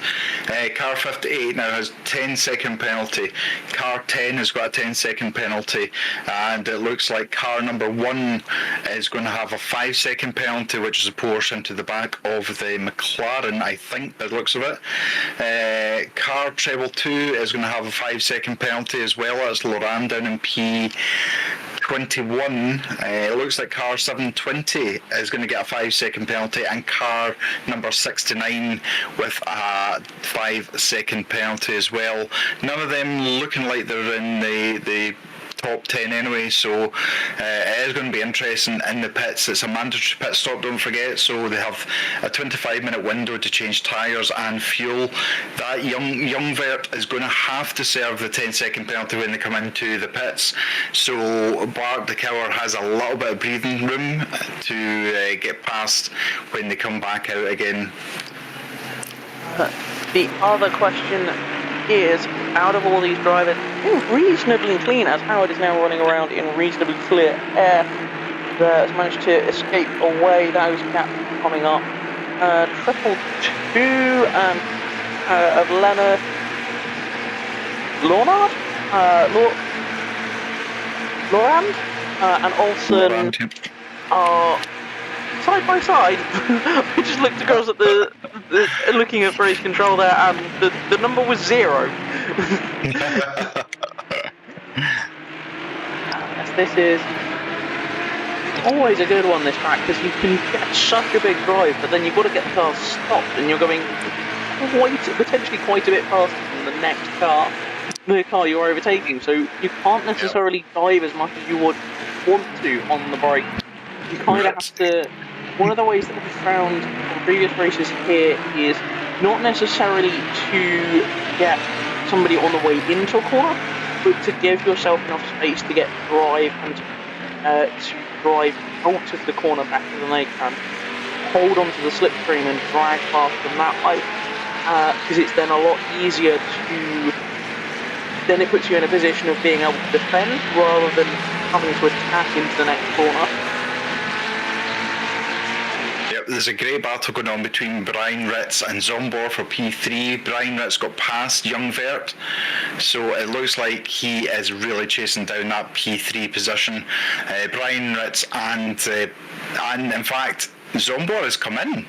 Car 58 now has 10-second penalty. Car 10 has got a 10-second penalty. And it looks like car number 1 is going to have a 5-second penalty, which is a Porsche into the back of the McLaren, I think, by the looks of it. Car treble 2 is going to have a 5-second penalty as well. That's Loran down in P21. It looks like car 720 is going to get a 5-second penalty, and car number 69 with a 5-second penalty as well. None of them looking like they're in the top 10 anyway, so it is going to be interesting in the pits. It's a mandatory pit stop, don't forget, so they have a 25-minute window to change tyres and fuel. That Youngvert is going to have to serve the 10-second penalty when they come into the pits, so Bart de Kouwer has a little bit of breathing room to get past when they come back out again. The other question is, out of all these drivers, reasonably clean, as Howard is now running around in reasonably clear air, has managed to escape away. Those gaps coming up. Triple 2 of Leonard Laurand and Olsen are side by side. I just looked across at looking at race control there, and the number was 0. Yes, this is always a good one, this track, because you can get such a big drive, but then you've got to get the car stopped, and you're going potentially quite a bit faster than the next car, the car you're overtaking, so you can't necessarily dive as much as you would want to on the brake. You kind of have to. One of the ways that I've found on previous races here is not necessarily to get somebody on the way into a corner, but to give yourself enough space to get drive and to drive out of the corner better than they can. Hold onto the slipstream and drag past them that way, because it's then a lot easier to. Then it puts you in a position of being able to defend rather than having to attack into the next corner. There's a great battle going on between Brian Ritz and Zombor for P3. Brian Ritz got past Youngvert, so it looks like he is really chasing down that P3 position. Brian Ritz and in fact Zombor has come in.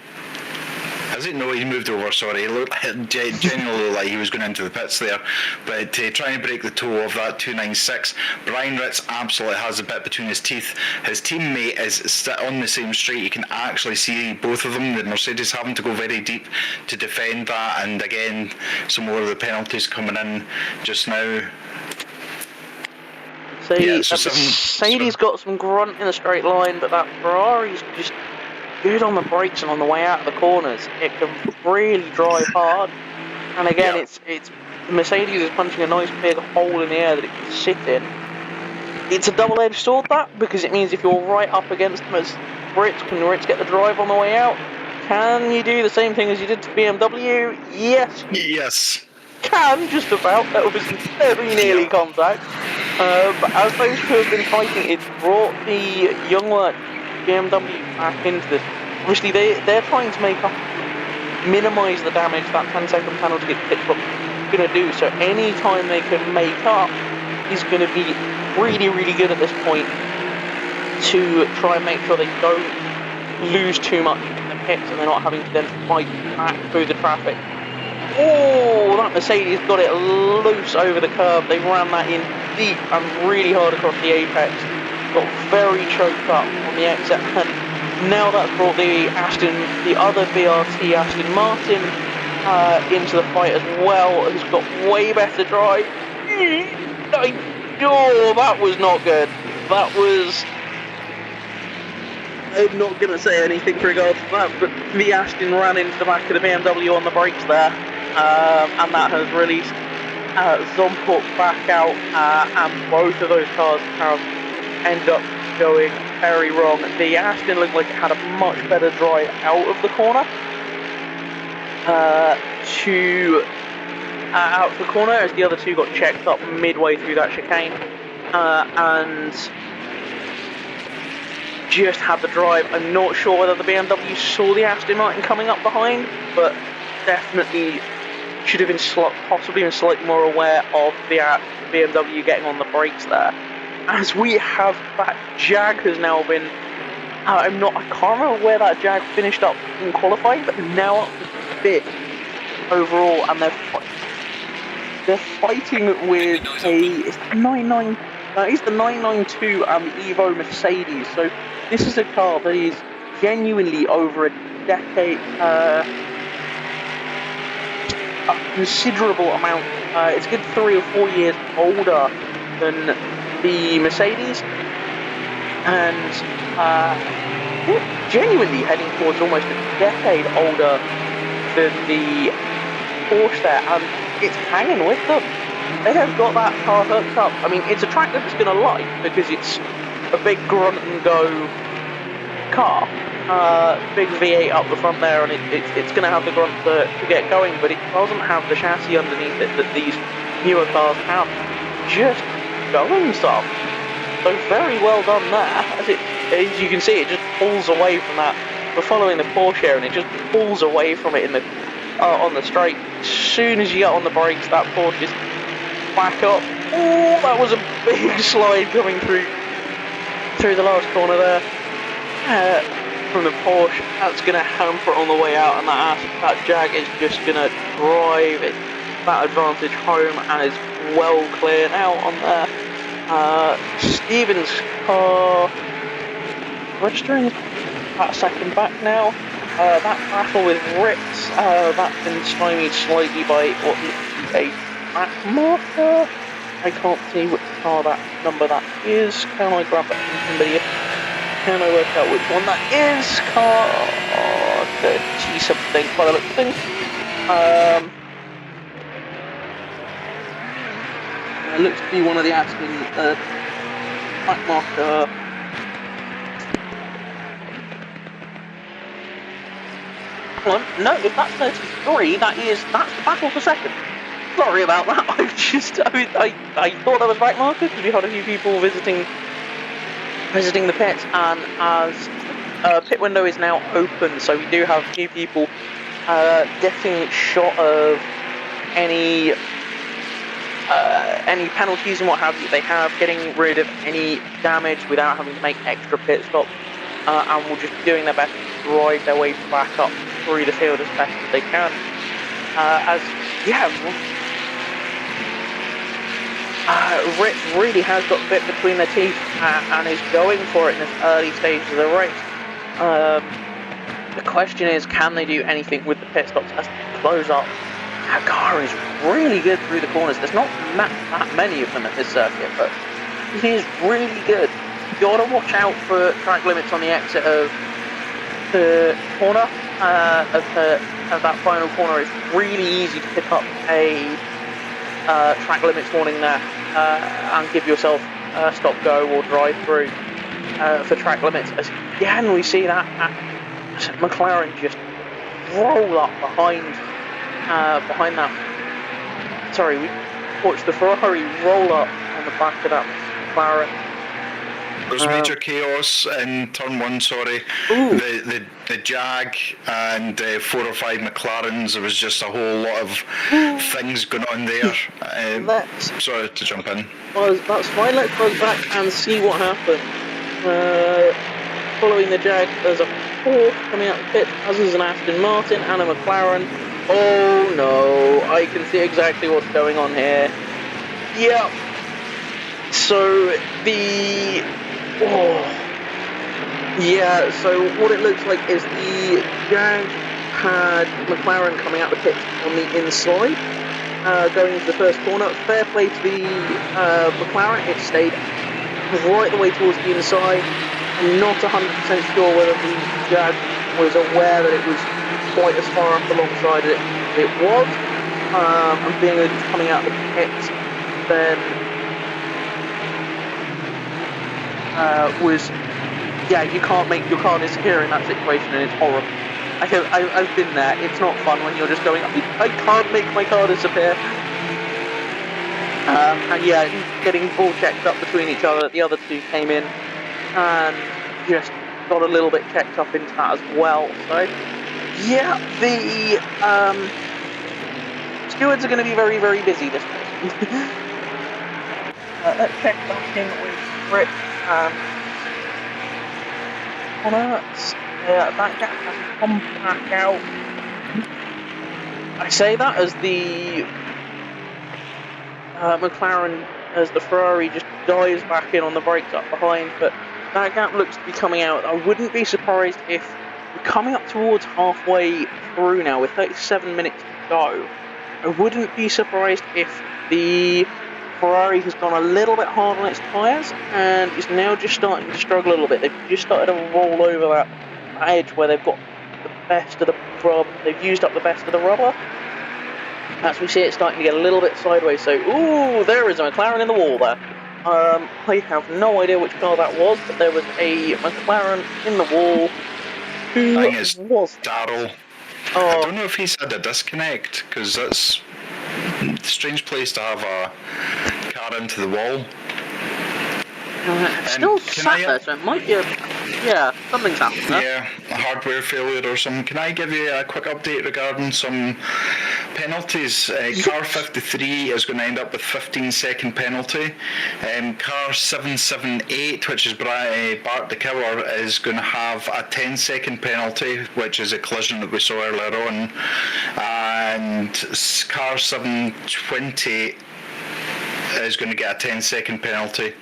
Has it? No, he moved over, sorry. It looked genuinely like he was going into the pits there. But trying to break the toe of that 296, Brian Ritz absolutely has a bit between his teeth. His teammate is on the same straight. You can actually see both of them, the Mercedes having to go very deep to defend that. And again, some more of the penalties coming in just now. Mercedes got some grunt in a straight line, but that Ferrari's just good on the brakes and on the way out of the corners. It can really drive hard, and again, it's Mercedes is punching a nice big hole in the air that it can sit in. It's a double-edged sword, that, because it means if you're right up against them as can Ritz get the drive on the way out? Can you do the same thing as you did to BMW? Yes. Can, just about. That was very nearly contact. But as those two have been fighting, it's brought the Youngvert BMW back into this. Obviously, they're trying to minimise the damage that 10-second penalty at pit stop is going to do. So any time they can make up is going to be really, really good at this point to try and make sure they don't lose too much in the pits and they're not having to then fight back through the traffic. Oh, that Mercedes got it loose over the curb. They ran that in deep and really hard across the apex. Got very choked up on the exit, and now that's brought the other BRT Aston Martin into the fight as well, who's got way better drive. Oh, that was not good. That was... I'm not going to say anything with regards to that, but the Aston ran into the back of the BMW on the brakes there, and that has released Zomport back out, and both of those cars have end up going very wrong. The Aston looked like it had a much better drive out of the corner out of the corner, as the other two got checked up midway through that chicane and just had the drive. I'm not sure whether the BMW saw the Aston Martin coming up behind, but definitely should have been possibly been slightly more aware of the BMW getting on the brakes there. As we have that Jag has now been, I can't remember where that Jag finished up in qualifying, but now up to 5th overall, and they're fighting with it's the 992 and the Evo Mercedes. So this is a car that is genuinely over a decade, a considerable amount. It's a good 3 or 4 years older than the Mercedes, and genuinely heading towards almost a decade older than the Porsche there, and it's hanging with them. They have got that car hooked up. I mean, it's a track that it's going to like, because it's a big grunt and go car, big V8 up the front there, and it's going to have the grunt to get going, but it doesn't have the chassis underneath it that these newer cars have. Just going some. So very well done there. As you can see, it just pulls away from that. We're following the Porsche, and it just pulls away from it in the on the straight. As soon as you get on the brakes, that Porsche just back up. Oh, that was a big slide coming through the last corner there. from the Porsche. That's going to hamper it on the way out, and that Jag is just going to drive that advantage home and is well cleared out on there. Stevens' car registering about a second back now. That battle with Ritz, that's been stymied slightly by what looks to be a track marker. I can't see which car that number that is. Can I grab that from somebody? Can I work out which one that is? Car 30 something by the look of things. It looks to be one of the Aston track marker. No, if that's 33, that's the battle for second. Sorry about that. I thought that was right marker because we had a few people visiting the pits, and as pit window is now open, so we do have a few people getting shot of any penalties and what have you. They have getting rid of any damage without having to make extra pit stops, and will just be doing their best to drive their way back up through the field as best as they can. Ritz really has got a bit between their teeth and is going for it in this early stage of the race. The question is, can they do anything with the pit stops as they close up? That car is really good through the corners. There's not that many of them at this circuit, but it is really good. You got to watch out for track limits on the exit of the corner, of that final corner. It's really easy to pick up a track limits warning there and give yourself a stop, go or drive through for track limits. As again, we see that McLaren just roll up behind that. Sorry, we watched the Ferrari roll up on the back of that McLaren. There's major chaos in turn one, sorry. The Jag and 4 or 5 McLarens, there was just a whole lot of things going on there. Sorry to jump in. That's fine, let's buzz back and see what happened. Following the Jag, there's a Porsche coming out of the pit, as is an Aston Martin and a McLaren. Oh no, I can see exactly what's going on here. Yep. So so what it looks like is the Jag had McLaren coming out the pit on the inside, going into the first corner. Fair play to the McLaren, it stayed right the way towards the inside. I'm not 100% sure whether the Jag was aware that it was quite as far up alongside it was, and being that it's coming out of the pit, then you can't make your car disappear in that situation, and it's horrible. I've been there. It's not fun when you're just going, I can't make my car disappear. And getting all checked up between each other. The other two came in and just got a little bit checked up into that as well. So the stewards are going to be very, very busy this week. Let's check back in with Rick. That gap has come back out. I say that as the McLaren, as the Ferrari just dives back in on the brakes up behind, but that gap looks to be coming out. I wouldn't be surprised if we're coming up towards halfway through now with 37 minutes to go. I wouldn't be surprised if the Ferrari has gone a little bit hard on its tyres and is now just starting to struggle a little bit. They've just started to roll over that edge where they've got the best of the rubber. They've used up the best of the rubber. As we see it starting to get a little bit sideways. So, there is a McLaren in the wall there. I have no idea which car that was, but there was a McLaren in the wall. Who I think it's was Darrell. I don't know if he's had a disconnect, because that's a strange place to have a car into the wall. Still can sat I, there, so it might be a... Yeah, something's happened there. yeah, a hardware failure or something. Can I give you a quick update regarding some penalties? Car 53 is going to end up with 15-second penalty. Car 778, which is Bart the Killer, is going to have a 10-second penalty, which is a collision that we saw earlier on. And car 720 is going to get a 10-second penalty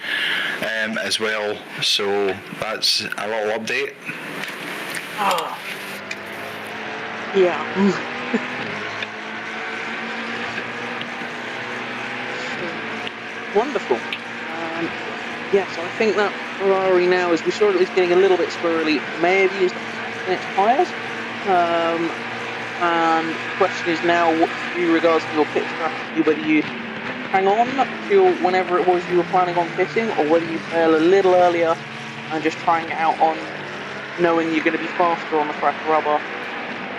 as well. So that's a little update. Yeah. Wonderful. Yes, I think that Ferrari now, as we saw, is getting a little bit squirrely. Maybe is in its tyres. And the question is now, what to do regards to your pit strategy, whether you hang on till whenever it was you were planning on pitting, or whether you fail a little earlier and just trying it out on knowing you're going to be faster on the fresh rubber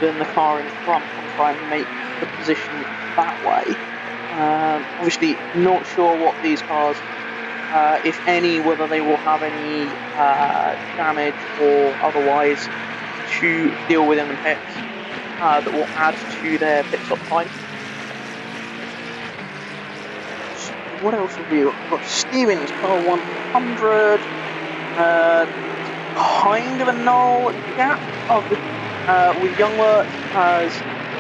than the car in front and try and make the position that way. Obviously, not sure what these cars, if any, whether they will have any damage or otherwise to deal with in the pits that will add to their pit stop time. So what else have we got? We've got Stevens car 100, kind of a null gap with Youngwort, as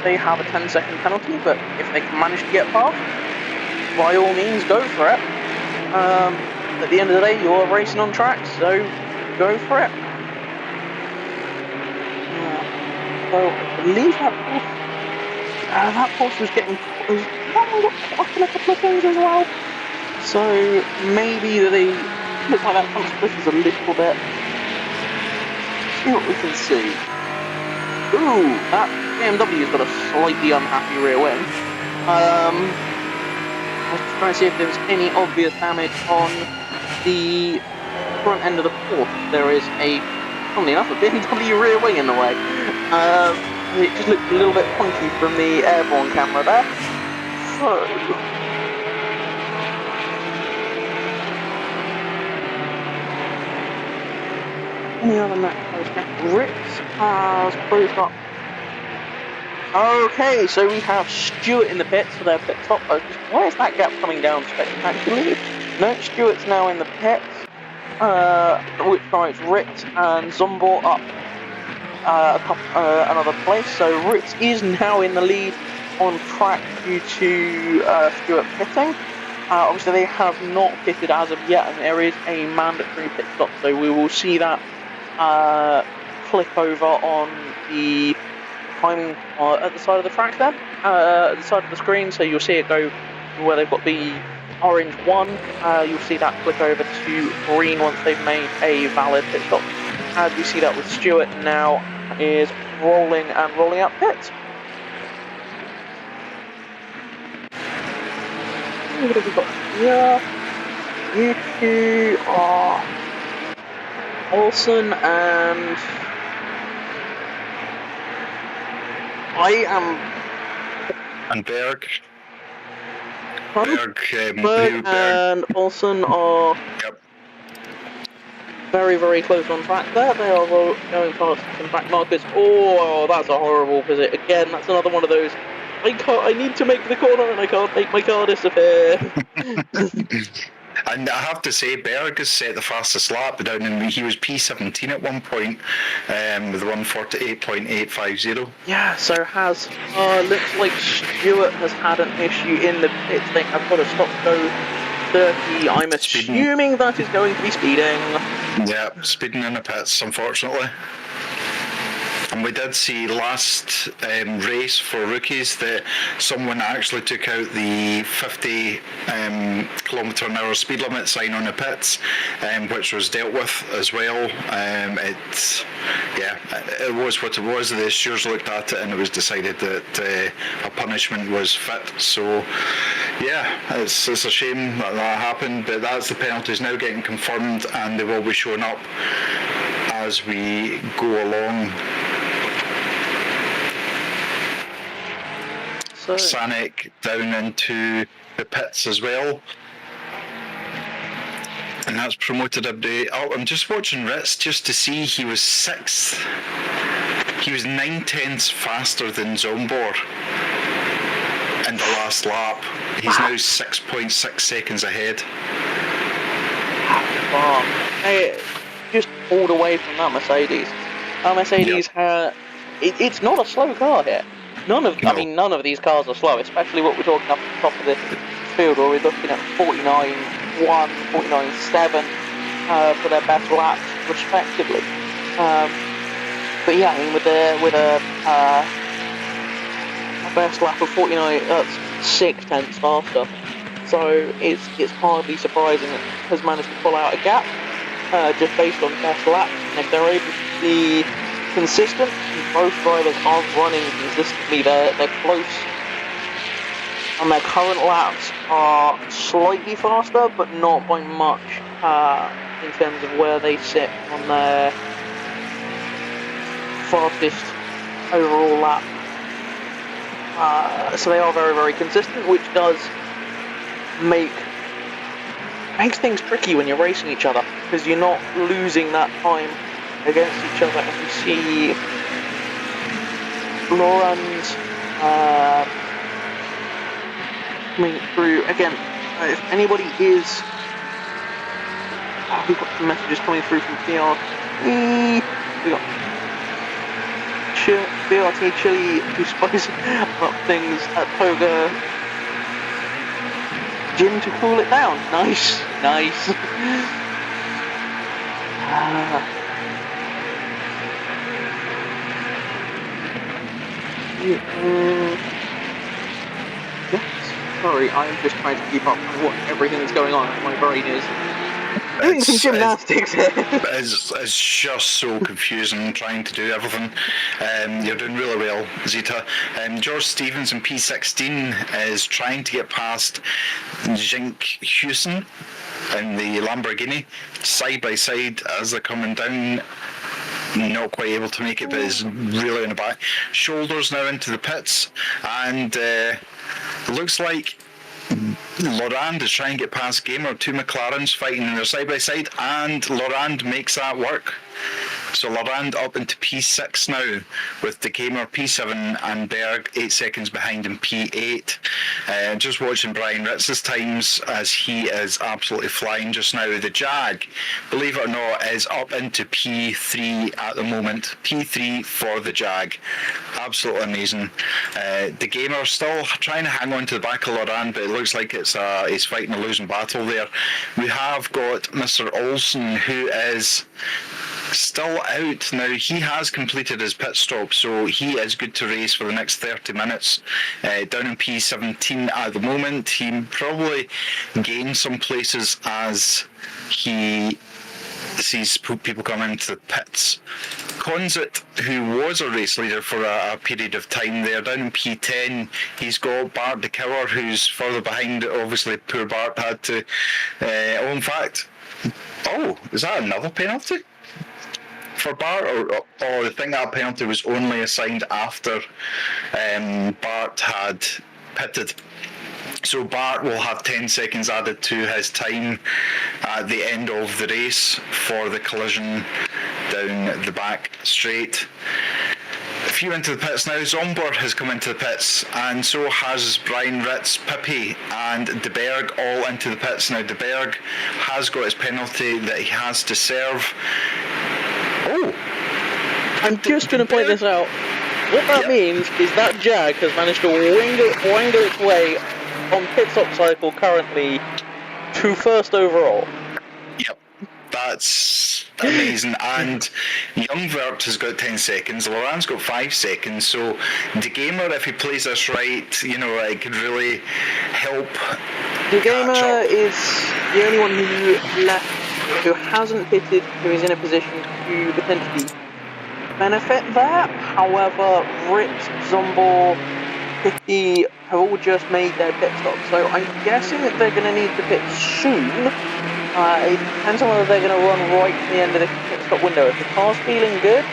they have a 10-second penalty, but if they can manage to get past, by all means go for it. At the end of the day, you're racing on track, so go for it. So I believe that Porsche was getting... that one got caught in a couple of things as well. So maybe they look like that front split is a little bit... See what we can see. Ooh, that BMW's got a slightly unhappy rear wing. I was trying to see if there was any obvious damage on the front end of the Porsche. There is funnily enough, a BMW rear wing in the way. It just looked a little bit funky from the airborne camera there. So... any other match close now? Ritz has closed up. Okay, so we have Stewart in the pits for their pit stop. Why is that gap coming down spectacularly? No, Stewart's now in the pits. Which drives Ritz and Zombor up another place. So Ritz is now in the lead on track due to Stewart pitting. Obviously, they have not pitted as of yet, and there is a mandatory pit stop. So we will see that click over on the timing at the side of the track there, at the side of the screen. So you'll see it go where they've got the orange 1. You'll see that click over to green once they've made a valid pit stop. As we see that with Stewart now is rolling out pits. What have we got here? You two are Olsen and And Berg. Berg and Olsen are very, very close on track there. They are going past some back markers. Oh, that's a horrible position. Again, that's another one of those. I need to make the corner and I can't make my car disappear. And I have to say, Berg has set the fastest lap down, and he was P17 at one point with 148.850. Yeah, so looks like Stewart has had an issue in the pits. They have got a stop-go 30. I'm assuming that is going to be speeding. Yeah, speeding in the pits, unfortunately. And we did see last race for rookies that someone actually took out the 50 km/h speed limit sign on the pits, which was dealt with as well. It was what it was. The stewards looked at it and it was decided that a punishment was fit. So, yeah, it's a shame that happened, but that's the penalties now getting confirmed, and they will be showing up as we go along. Sanic down into the pits as well. And that's promoted update. Oh, I'm just watching Ritz just to see he was 6th. He was 9/10 faster than Zombor in the last lap. He's now 6.6 seconds ahead. Wow. Hey, just pulled away from that Mercedes. Mercedes, it's not a slow car here. None of these cars are slow, especially what we're talking up at the top of the field, where we're looking at 49.1, 49.7 for their best laps, respectively. But yeah, I mean, with a best lap of 49, that's 6/10 faster. So it's hardly surprising that it has managed to pull out a gap just based on best laps. And if they're able to be consistent, and both drivers aren't running consistently, they're close. And their current laps are slightly faster, but not by much in terms of where they sit on their fastest overall lap. So they are very, very consistent, which does makes things tricky when you're racing each other, because you're not losing that time against each other. And you see Laurent coming through again. If anybody is, we've got some messages coming through from BRT. We got BRT Chili, who's spicing up things at Toga Gin to cool it down. Nice. Yes. Sorry, I'm just trying to keep up with what everything that's going on. My brain is doing some gymnastics here. It's just so confusing trying to do everything. You're doing really well, Zeta. George Stevens in P16 is trying to get past Jink Hewson in the Lamborghini, side by side as they're coming down. Not quite able to make it, but is really in the back. Shoulders now into the pits, and looks like Laurent is trying to get past Gamer. Two McLarens fighting in their side by side, and Laurent makes that work. So Laurent up into P6 now, with the Gamer P7 and Berg 8 seconds behind in P8. Just watching Brian Ritz's times as he is absolutely flying just now. The Jag, believe it or not, is up into P3 at the moment. P3 for the Jag. Absolutely amazing. The Gamer still trying to hang on to the back of Laurent, but it looks like he's fighting a losing battle there. We have got Mr. Olsen, who is still out now. He has completed his pit stop, so he is good to race for the next 30 minutes. Down in P17 at the moment. He probably gained some places as he sees people come into the pits. Conzit, who was a race leader for a period of time there, down in P10. He's got Bart de Killer, who's further behind. Obviously, poor Bart had to... in fact... Oh, is that another penalty for Bart, or I think that penalty was only assigned after Bart had pitted. So Bart will have 10 seconds added to his time at the end of the race for the collision down the back straight. A few into the pits now. Zombor has come into the pits, and so has Brian Ritz, Pippi and De Berg all into the pits. Now De Berg has got his penalty that he has to serve. Oh! I'm just going to point this out. What that means is that Jag has managed to wangle its way on pit stop cycle currently to first overall. Yep, that's amazing. And Youngvert has got 10 seconds, Laurent's got 5 seconds, so the Gamer, if he plays this right, it could really help. The Gamer is the only one who hasn't pitted, who is in a position to potentially benefit there. However, Ritz, Zombor, Pippi have all just made their pit stop, so I'm guessing that they're going to need to pit soon. It depends on whether they're going to run right to the end of the pit stop window. If the car's feeling good,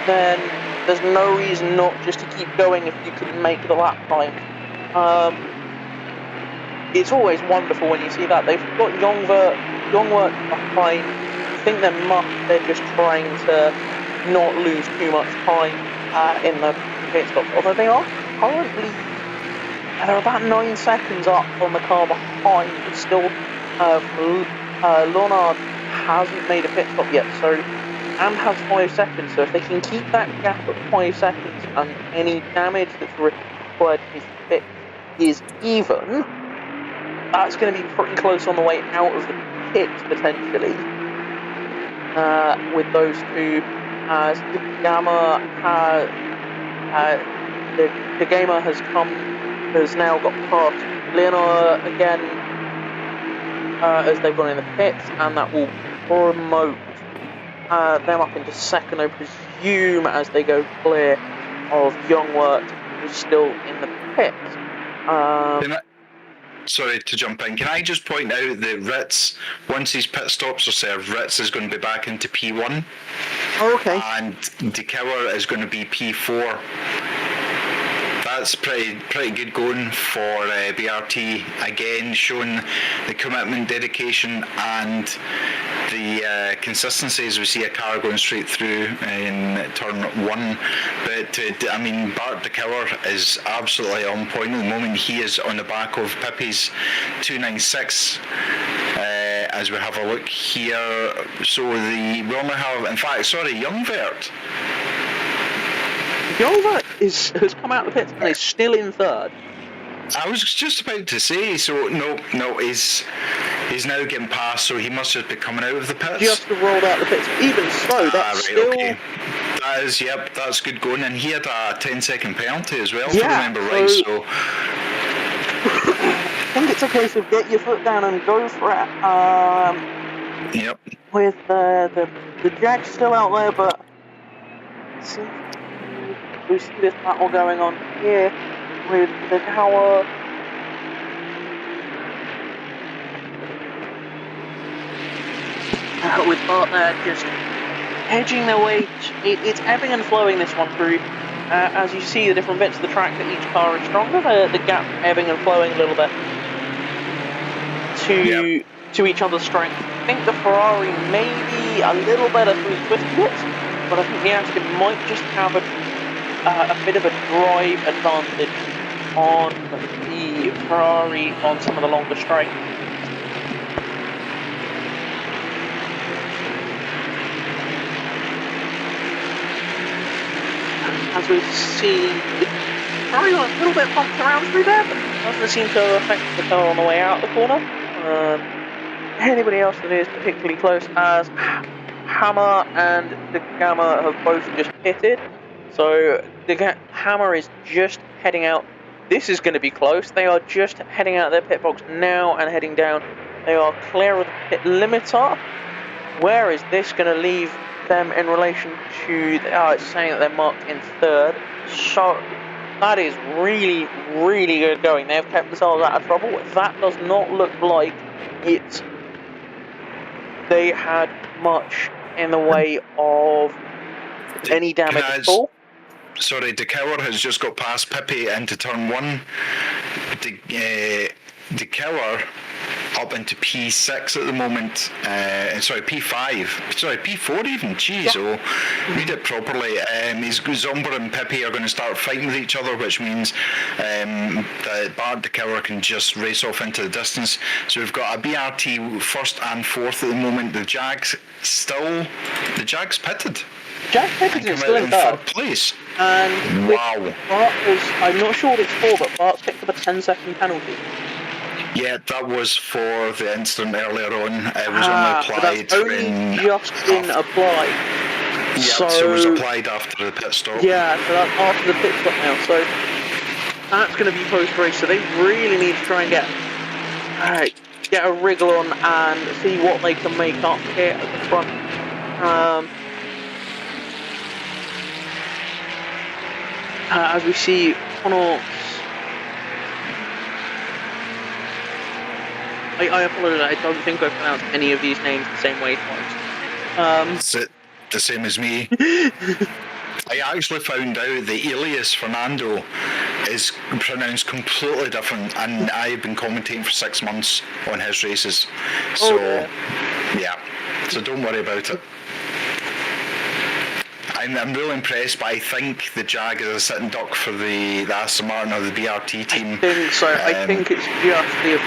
then there's no reason not just to keep going if you can make the lap time. It's always wonderful when you see that. They've got Youngvert Youngwork behind. I think they're just trying to not lose too much time in the pit stops. Although they are currently, they're about 9 seconds up on the car behind. Still, Leonard hasn't made a pit stop yet, so and has 5 seconds. So if they can keep that gap at 5 seconds and any damage that's required to be fixed is even, that's going to be pretty close on the way out of the pit potentially. With those two, as the Gamma the gamer has now got past Leonard again as they've gone in the pits, and that will promote them up into second, I presume, as they go clear of Youngwork, who's still in the pits. Sorry to jump in. Can I just point out that Ritz, once these pit stops are served, Ritz is going to be back into P1. Oh, okay. And DeKauer is going to be P4. That's pretty good going for BRT. Again, showing the commitment, dedication, and the consistency as we see a car going straight through in turn 1. But I mean, Bart DeKauer is absolutely on point at the moment. He is on the back of Pippi's 296. As we have a look here, so we only have, in fact, sorry, Youngvert. Youngvert has come out of the pits and is still in third. I was just about to say, so no, he's now getting past, so he must just be coming out of the pits. Just rolled out the pits. Even so, that's still... Okay. That is, yep, that's good going. And he had a 10-second penalty as well, if I remember right, so... I think it's a case of get your foot down and go for it. Yep. With the Jag still out there, but... We see this battle going on here with the tower. With Bart there just edging their way. It's ebbing and flowing this one through. As you see the different bits of the track that each car is stronger, the gap ebbing and flowing a little bit to each other's strength. I think the Ferrari may be a little better through Swift bits, but I think the Aston might just have a bit of a drive advantage on the Ferrari on some of the longer straights. As we see, Ferrari got a little bit bumped around through there, but doesn't seem to affect the car on the way out of the corner. Anybody else that is particularly close, as Hammer and the Gamma have both just pitted. So the Hammer is just heading out. This is going to be close. They are just heading out of their pit box now and heading down. They are clear of the pit limiter. Where is this going to leave them in relation to... it's saying that they're marked in third. So that is really, really good going. They've kept themselves out of trouble. That does not look like they had much in the way of any damage at all. Sorry, DeKauer has just got past Pippi into turn 1. DeKauer up into P6 at the moment. Sorry, P5. Sorry, P4 even. Jeez, read it properly. Zomber and Pippi are going to start fighting with each other, which means that Bart DeKauer can just race off into the distance. So we've got a BRT first and fourth at the moment. The Jag's pitted. Jack Pettigrew is still in third place. And wow. Bart I'm not sure what it's for, but Bart's picked up a 10-second penalty. Yeah, that was for the incident earlier on. It was only applied. That's only just been applied. Yeah, so it was applied after the pit stop. Yeah, so that's after the pit stop now. So that's going to be post-race. So they really need to try and get a wriggle on and see what they can make up here at the front. As we see Connor... I apologize, I don't think I pronounced any of these names the same way twice. The same as me. I actually found out that Elias Fernando is pronounced completely different, and I've been commentating for 6 months on his races. So, yeah. So don't worry about it. I'm really impressed, but I think the Jag is a sitting duck for the Aston Martin or the BRT team. I think so. I think it's just the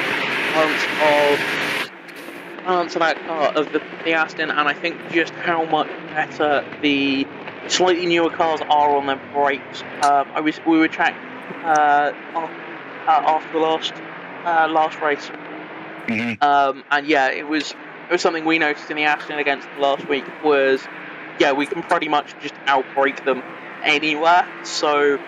balance of that car, of the Aston, and I think just how much better the slightly newer cars are on their brakes. We were chatting after the last race, and yeah, it was something we noticed in the Aston against them last week was, yeah, we can pretty much just outbrake them anywhere, so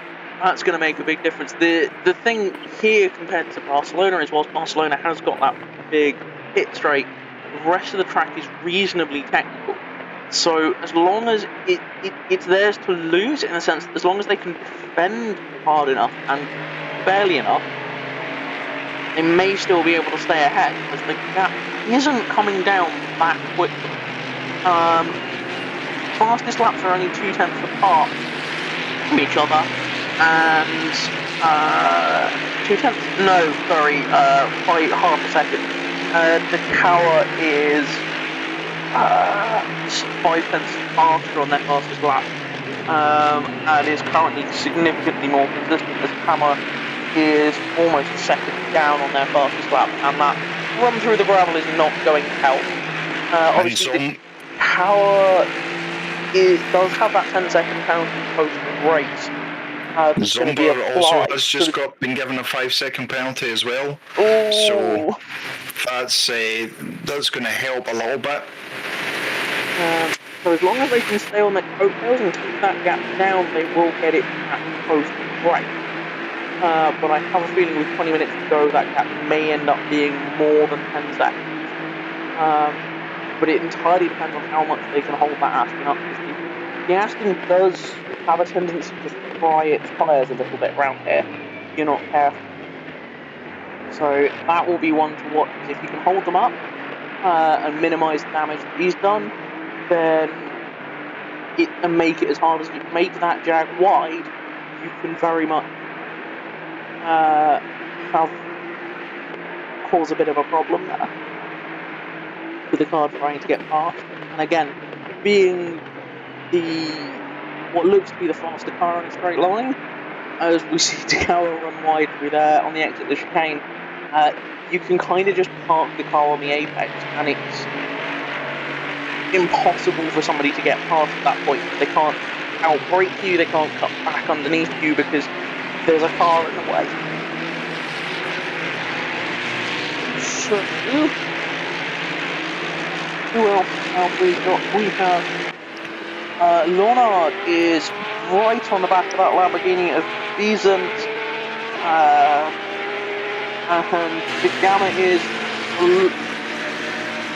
that's going to make a big difference. The thing here compared to Barcelona is, whilst Barcelona has got that big pit straight, the rest of the track is reasonably technical. So as long as it's theirs to lose, in a sense, as long as they can defend hard enough and barely enough, they may still be able to stay ahead, because the gap isn't coming down that quickly. Fastest laps are only 0.2 apart from each other, and 0.2? No, sorry, by half a second. The Tower is 0.5 faster on their fastest lap, and is currently significantly more consistent, as Hammer is almost a second down on their fastest lap, and that run through the gravel is not going to help. Obviously, the Tower does have that 10-second penalty post race. Zomber also has just been given a 5-second penalty as well. Ooh. So that's going to help a little bit. So as long as they can stay on their coattails and keep that gap down, they will get it at post break. But I have a feeling with 20 minutes to go, that gap may end up being more than 10 seconds. But it entirely depends on how much they can hold that Aston up. The Aston does have a tendency to fry its tyres a little bit around here, if you're not careful. So that will be one to watch, because if you can hold them up and minimise the damage that he's done, then and make it as hard as you can make that Jag wide, you can very much cause a bit of a problem there with the car trying to get past. And again, being what looks to be the faster car in a straight line, as we see Takao run wide through there on the exit of the chicane, you can kind of just park the car on the apex, and it's impossible for somebody to get past at that point. They can't outbrake you, they can't cut back underneath you because there's a car in the way. So, who else have we got? We have Leonard is right on the back of that Lamborghini of Bezant, and the Gamma is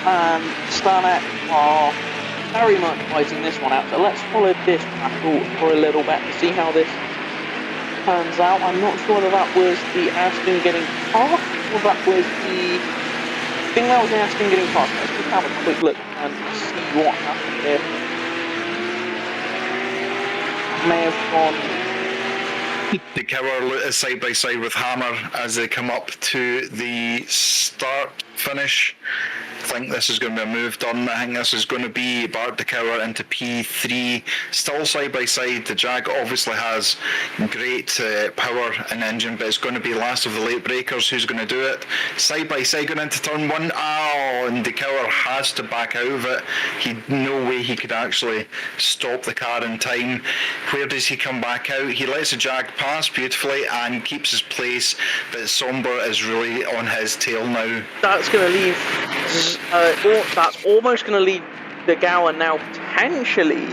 and Stanek are very much fighting this one out. So let's follow this battle for a little bit to see how this turns out. I'm not sure whether that was the Aston getting past, or that was the... I think that was the Aston getting past. Let's just have a quick look and see what happened here. May have gone... The Cower is side by side with Hammer as they come up to the start finish. I think this is going to be a move done. I think this is going to be Bart Cower into P3, still side by side. The Jag obviously has great power in the engine, but it's going to be last of the late breakers who's going to do it. Side by side going into turn one. And the Cower has to back out of it. No way he could actually stop the car in time. Where does he come back out? He lets the Jag pass beautifully and keeps his place, but Somber is really on his tail now. That's going to leave... that's almost going to leave the Gower now potentially,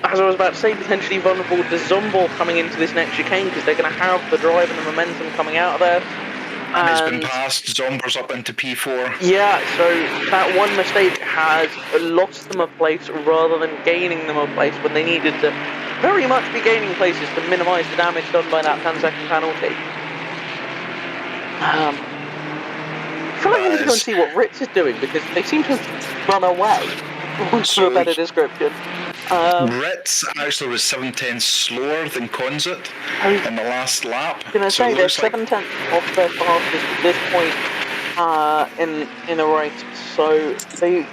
as I was about to say, potentially vulnerable to Zombor coming into this next chicane, because they're going to have the drive and the momentum coming out of there. And it's been passed, Zombor's up into P4. Yeah, so that one mistake has lost them a place rather than gaining them a place when they needed to very much be gaining places to minimise the damage done by that 10-second penalty. I feel like I need to go and see what Ritz is doing, because they seem to have run away, for a better description. Ritz actually was 7/10 slower than Consett I in the last lap. was going to say it they're looks like 7/10 off their fastest at this point in the race, so they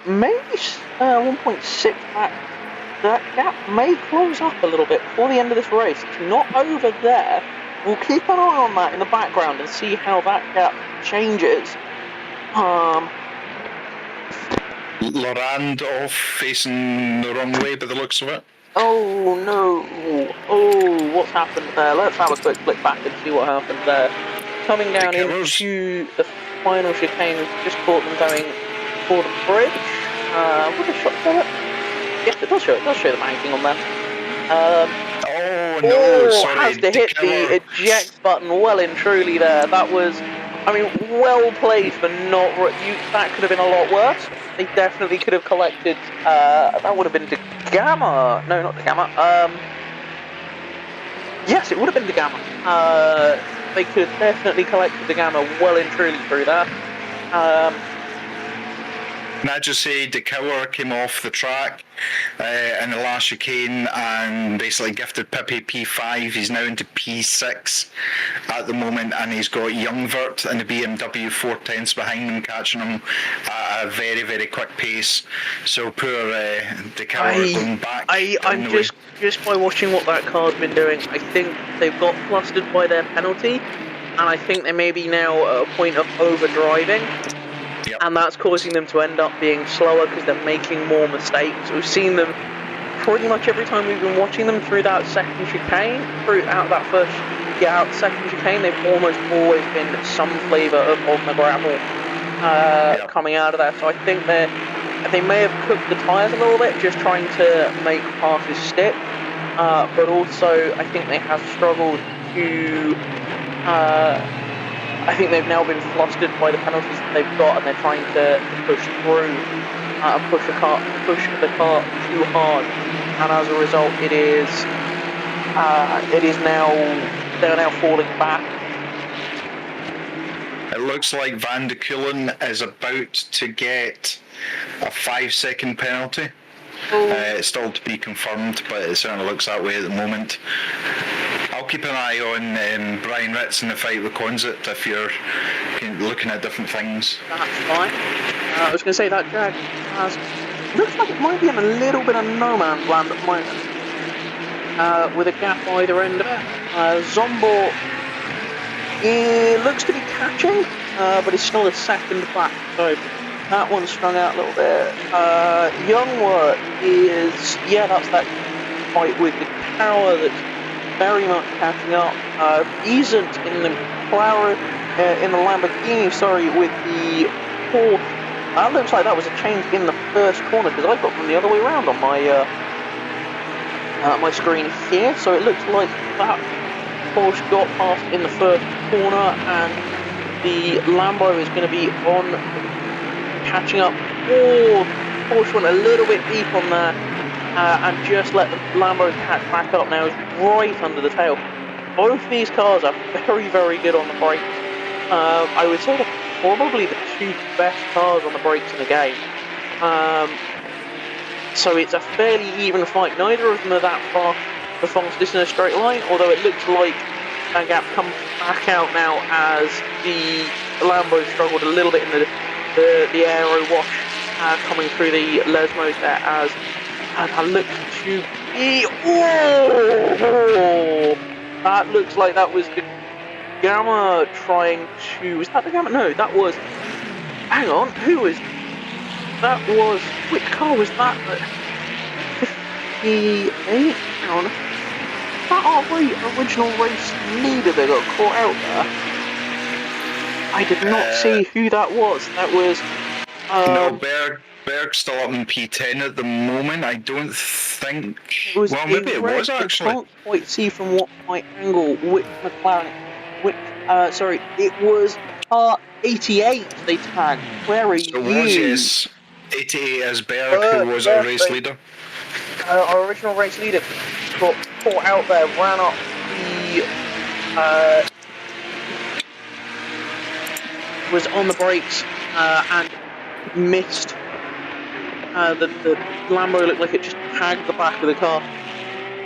maybe 1.6 back. That gap may close up a little bit before the end of this race. It's not over there. We'll keep an eye on that in the background and see how that gap changes. Lorand off facing the wrong way by the looks of it. Oh no! Oh, what's happened there? Let's have a quick flick back and see what happened there. Coming down into the final chicane, we've just caught them going for the bridge. Would a shot show it? Yes, it does show. It does show the banking on there. Oh no! Sorry, has to hit the eject button well and truly there. That was, I mean, well played for not. That could have been a lot worse. They definitely could have collected. That would have been De Gamma. No, not De Gamma. Yes, it would have been De Gamma. They could have definitely collected De Gamma well and truly through that. Can I just say, De Cower came off the track in the last chicane and basically gifted Pippy P5. He's now into P6 at the moment, and he's got Youngvert and the BMW 410s behind him, catching him at a very, very quick pace. So poor De Cower going back. I'm just by watching what that car's been doing, I think they've got flustered by their penalty, and I think they may be now at a point of overdriving. Yep. And that's causing them to end up being slower because they're making more mistakes. We've seen them pretty much every time we've been watching them through that second chicane, second chicane, they've almost always been some flavour of the gravel coming out of there. So I think they may have cooked the tyres a little bit, just trying to make passes stick. But also, I think they have struggled to. I think they've now been flustered by the penalties that they've got, and they're trying to push through and push the car too hard, and as a result, they're now falling back. It looks like Van de Keulen is about to get a 5-second penalty. It's still to be confirmed, but it certainly looks that way at the moment. I'll keep an eye on Brian Ritz in the fight with Consett if you're looking at different things. That's fine. I was going to say that drag looks like it might be in a little bit of no man's land at the moment, with a gap either end of it. Zombo looks to be catching, but it's still a second back, so that one's strung out a little bit. Youngwork is, that's that fight with the tower that's very much catching up. Isn't in the Lamborghini, with the Porsche. That looks like that was a change in the first corner, because I've got them the other way around on my my screen here. So it looks like that Porsche got past in the first corner, and the Lambo is going to be on catching up. Porsche went a little bit deep on there. And just let the Lambo catch back up now. Is right under the tail. Both these cars are very, very good on the brakes. I would say they're probably the two best cars on the brakes in the game. So it's a fairly even fight. Neither of them are that the fastest in a straight line, although it looks like that gap comes back out now as the Lambo struggled a little bit in the aero wash coming through the Lesmos there as. And that looks to be. That looks like that was the Gamma trying to. Was that the Gamma? No, that was. Hang on, who was. That was. Which car was that? 58? Hang on. That our original race leader that got caught out there? I did not see who that was. That was. No, Berg's still up in P10 at the moment. I don't think. Maybe it was actually. I can't quite see from what my angle which McLaren. It was 88 they tagged. Where are you? It was, yes. 88 as Berg, who was our race leader. Our original race leader got caught out there, ran up the. Was on the brakes and missed the Lambo looked like it just tagged the back of the car.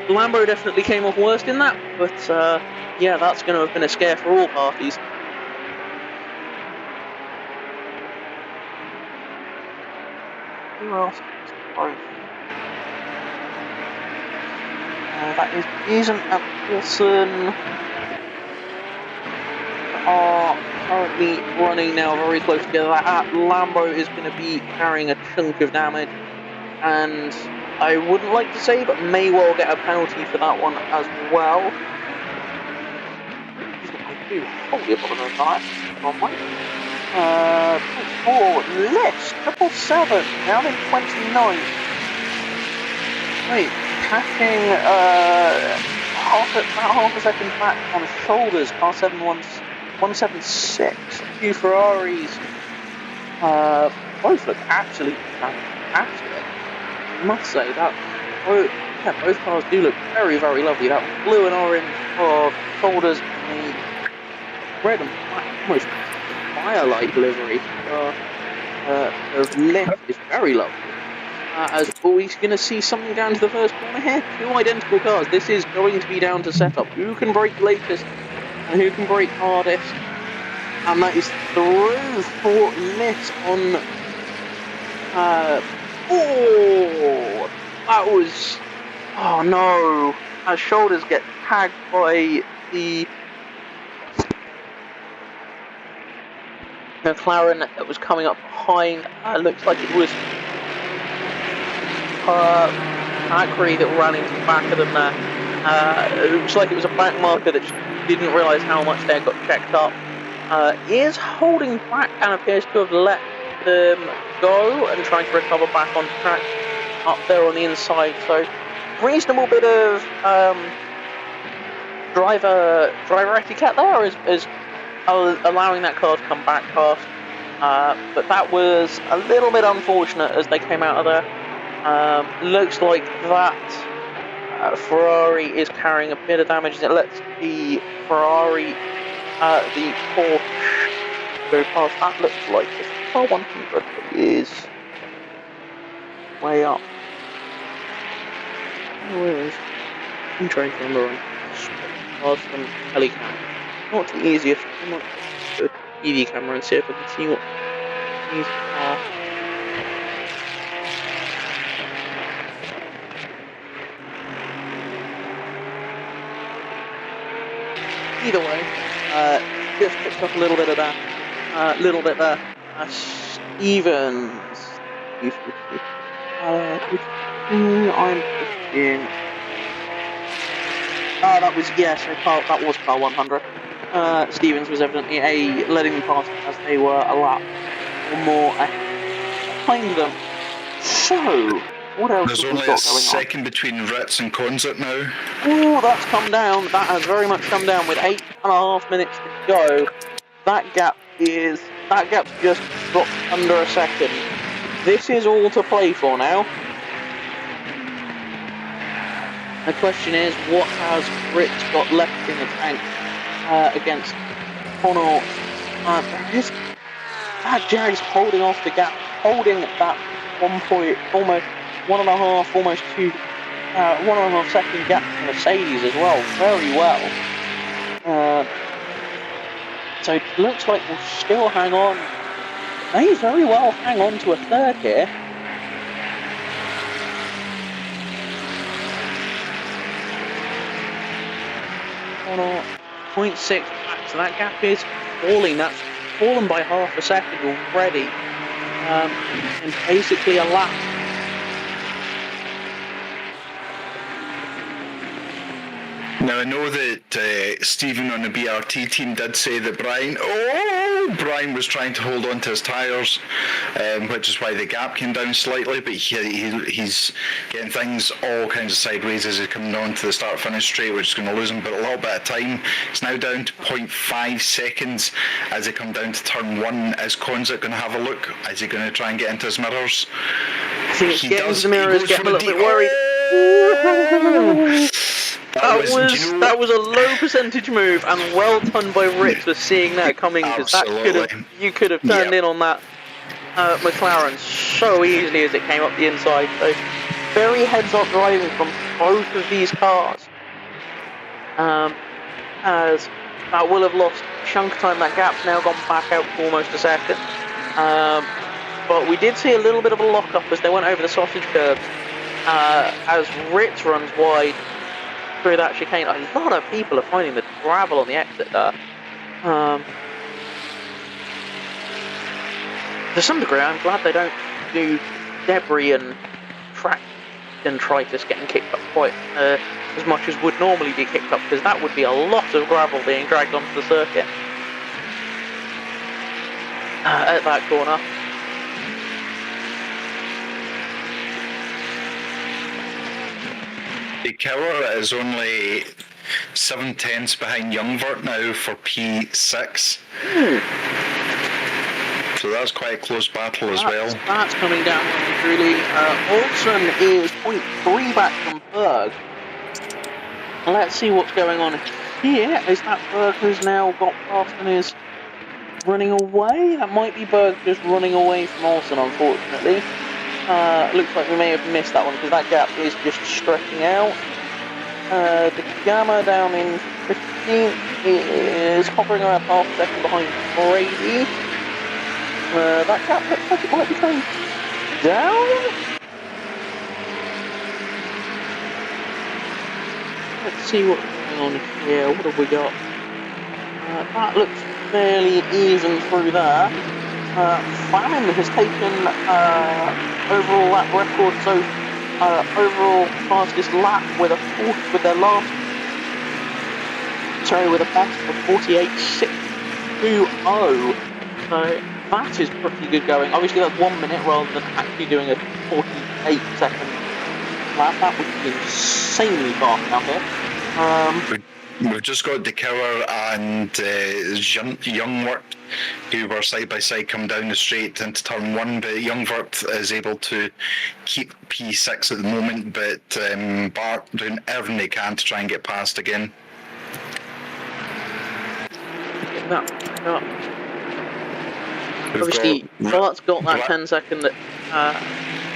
The Lambo definitely came off worst in that, but yeah, that's going to have been a scare for all parties. Who else? That isn't at Wilson. Are currently running now very close together. That Lambo is going to be carrying a chunk of damage, and I wouldn't like to say, but may well get a penalty for that one as well. I do wholly apologise for that. Wrong way. For Liss, 777, now in 29th. Wait, catching half a second back on shoulders, car 176. Two Ferraris. Both look actually fantastic. I must say that. Both cars do look very, very lovely. That blue and orange of shoulders and the red and black, almost firelight livery of Liss is very lovely. As always, going to see something down to the first corner here. Two identical cars. This is going to be down to setup. Who can brake latest and who can brake hardest? And that is through for Liss on. That was. Oh no! Our shoulders get tagged by the McLaren that was coming up behind. Looks like it was Acri that ran into the back of them there. It looks like it was a back marker that just didn't realise how much they got checked up. Is holding back and appears to have let them go and trying to recover back on track up there on the inside. So reasonable bit of driver etiquette there is allowing that car to come back past. But that was a little bit unfortunate as they came out of there. Looks like that Ferrari is carrying a bit of damage. It lets the Ferrari, the Porsche go past. That looks like this car 100 is way up. Where is? I'm trying to remember on cars from Helicam. Not the easiest. I might go to the EV camera and see if I can see what these are. Either way, just picked up a little bit of that, there. Stevens. I'm pushing. That was, yes, that was car 100. Stevens was evidently letting them pass as they were a lap or more behind them. So, what else There's have we only got a going on? second between Ritz and Consett now. Oh, that's come down. That has very much come down with 8.5 minutes to go. That gap's just dropped under a second. This is all to play for now. The question is, what has Ritz got left in the tank against Connor? That Jag's holding off the gap, holding that 1.5 second gap to Mercedes as well, very well. So it looks like we'll still hang on. May very well hang on to a third here. On 0.6 back, so that gap is falling. That's fallen by half a second already, and basically a lap. Now I know that Stephen on the BRT team did say that Brian was trying to hold on to his tyres, which is why the gap came down slightly, but he's getting things all kinds of sideways as he's coming on to the start-finish straight, which is going to lose him but a little bit of time. It's now down to 0.5 seconds as they come down to turn 1. Is Consett going to have a look? Is he going to try and get into his mirrors? I think it's getting into the mirrors, getting a little bit worried. That was a low percentage move, and well done by Ritz for seeing that coming, because you could have turned in on that. McLaren so easily as it came up the inside. So very heads-up driving from both of these cars. As that will have lost a chunk of time. That gap's now gone back out for almost a second. But we did see a little bit of a lock-up as they went over the sausage curbs. As Ritz runs wide through that chicane. A lot of people are finding the gravel on the exit there. To some degree, I'm glad they don't do debris and track dendritis getting kicked up quite as much as would normally be kicked up, because that would be a lot of gravel being dragged onto the circuit at that corner. The Keller is only 7/10 behind Youngvert now for P6. So that's quite a close battle as well. That's coming down really. Olsen is 0.3 back from Berg. Let's see what's going on here. Is that Berg who's now got past and is running away? That might be Berg just running away from Olsen, unfortunately. Looks like we may have missed that one because that gap is just stretching out. The Gamma down in 15th is hovering around half a second behind Brady. That gap looks like it might be going down. Let's see what's going on here. What have we got? That looks fairly even through there. Famine has taken overall lap record, so overall fastest lap with a best of 48.620. So that is pretty good going. Obviously that's 1 minute rather than actually doing a 48-second lap. That would be insanely fast down here. We've just got De Kouwer and Youngvert, who were side by side, come down the straight into turn 1, but Youngvert is able to keep P6 at the moment, but Bart doing everything they can to try and get past again. Get that up. Obviously, Bart's got that 10-second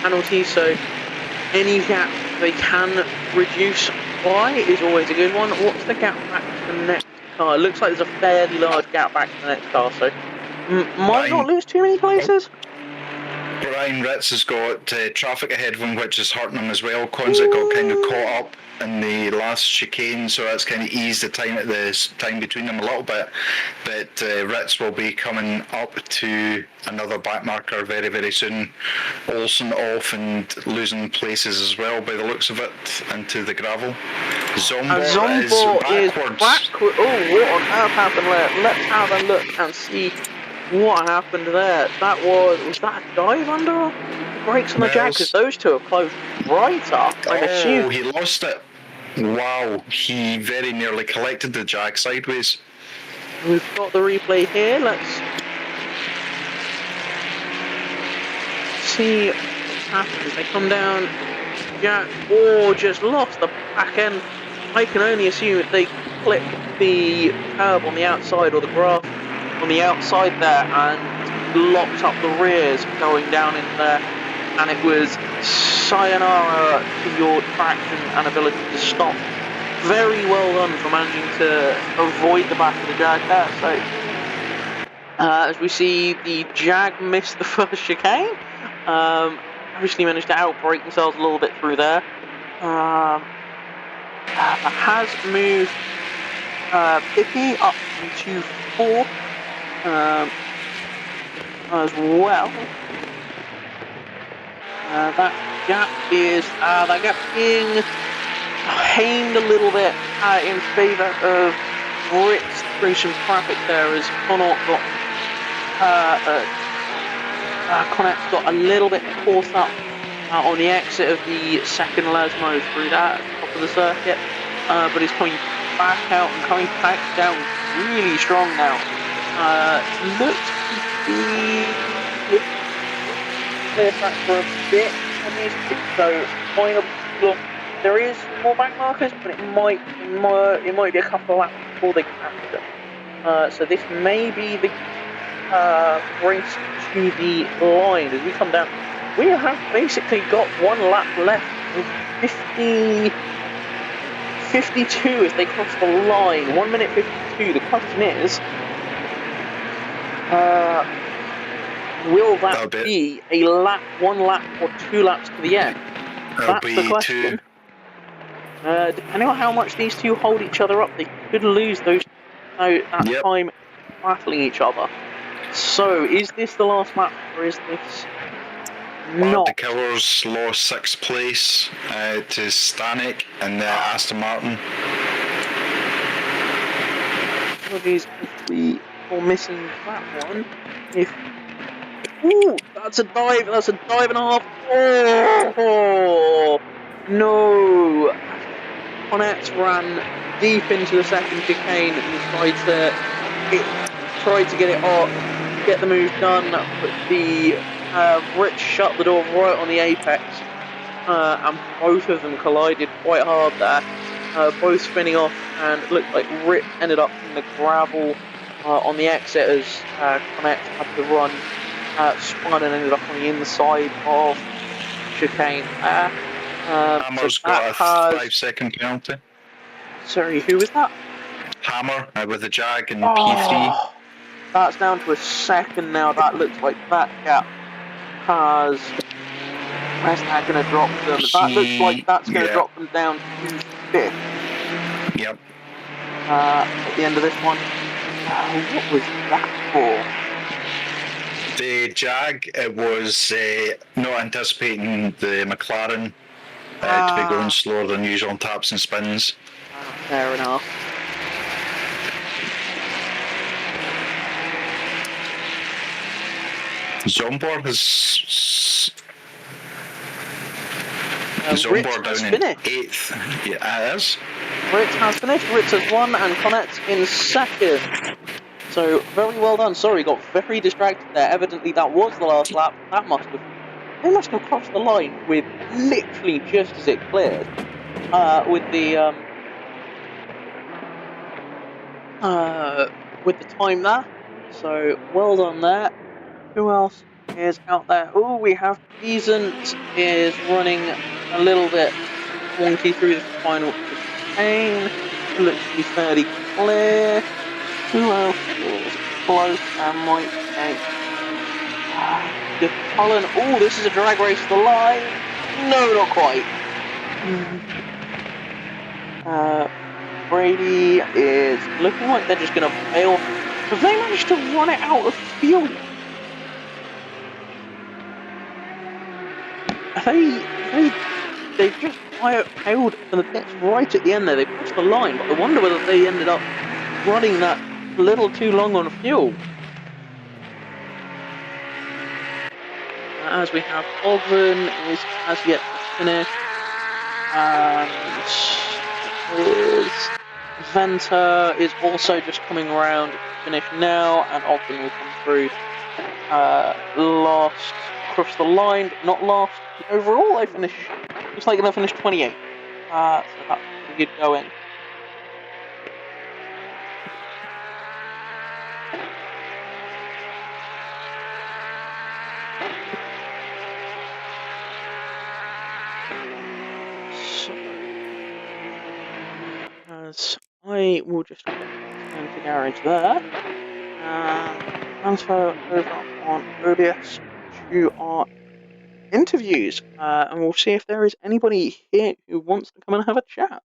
penalty, so any gap they can reduce by is always a good one. What's the gap back to the next car? It looks like there's a fairly large gap back to the next car, so might not lose too many places. Brian Ritz has got traffic ahead of him, which is hurting him as well. Konzik got kind of caught up in the last chicane, so that's kind of eased the time between them a little bit. But Ritz will be coming up to another back marker very, very soon. Olsen off and losing places as well by the looks of it into the gravel. Zombor is backwards. Oh, what on earth happened there? Let's have a look and see what happened there. Was that a dive under the brakes on the Jag? Because those two have closed right up, I assume. He lost it. Wow, he very nearly collected the Jag sideways. We've got the replay here. Let's see what happens. They come down. Jag just lost the back end. I can only assume if they clipped the curb on the outside or the graph on the outside there and locked up the rears going down in there, and it was sayonara to your traction and ability to stop. Very well done for managing to avoid the back of the Jag there. So as we see, the Jag missed the first chicane, obviously managed to outbrake themselves a little bit through there. Has moved Pippi up into 4th as well. That gap being aimed a little bit in favour of Ritz through some traffic there, as Connacht's got a little bit caught up on the exit of the second Lesmo through that top of the circuit, but he's coming back out and coming back down really strong now. Looks to be clear back for a bit on these two, so final look. There is more back markers, but it might be a couple of laps before they catch them. So this may be the race to the line as we come down. We have basically got 1 lap left of 52 if they cross the line. 1 minute 52. The question is, will that be a lap, 1 lap, or 2 laps to the end? That's the question. Depending on how much these two hold each other up, they could lose that time battling each other. So, is this the last lap, or is this not? The Killers lost 6th place to Stanek and Aston Martin. Apologies for missing that one. Ooh, that's a dive and a half. Oh no! Onetz ran deep into the second chicane and tried to get it off, get the move done, but the Rich shut the door right on the apex, and both of them collided quite hard there, both spinning off, and it looked like Rich ended up in the gravel on the exit as Onetz had to run, spun and ended up on the inside of chicane there. Hammer's got a 5-second penalty. Sorry, who was that? Hammer with the Jag and P3. That's down to a second now. That looks like that gap has. Where's that going to drop them? That looks like that's going to drop them down to 5th. Yep. At the end of this one. What was that for? The Jag, it was not anticipating the McLaren to be going slower than usual on taps and spins. Fair enough. Zombor has Ritz down in finished. 8th. Yeah, it is. Ritz has finished. Ritz has won, and Onetz in 2nd. So very well done. Sorry, got very distracted there. Evidently, that was the last lap. They must have crossed the line with literally just as it cleared. With the time there. So well done there. Who else is out there? Oh, we have Peasant is running a little bit wonky through the final chicane. It looks to be fairly clear. Who else is close and might take Cullen? Oh, this is a drag race to the line. No, not quite. Brady is looking like they're just going to bail. Have they managed to run it out of fuel? They just failed for the pits right at the end there. They pushed the line, but I wonder whether they ended up running that a little too long on fuel. As we have Ogden is as yet to finish, and Venter is also just coming around to finish now, and Ogden will come through last across the line, but not last. Overall, they finish. Looks like they'll finish 28. So that's pretty good going. As I will just turn to garage there and transfer over on OBS to our interviews, and we'll see if there is anybody here who wants to come and have a chat.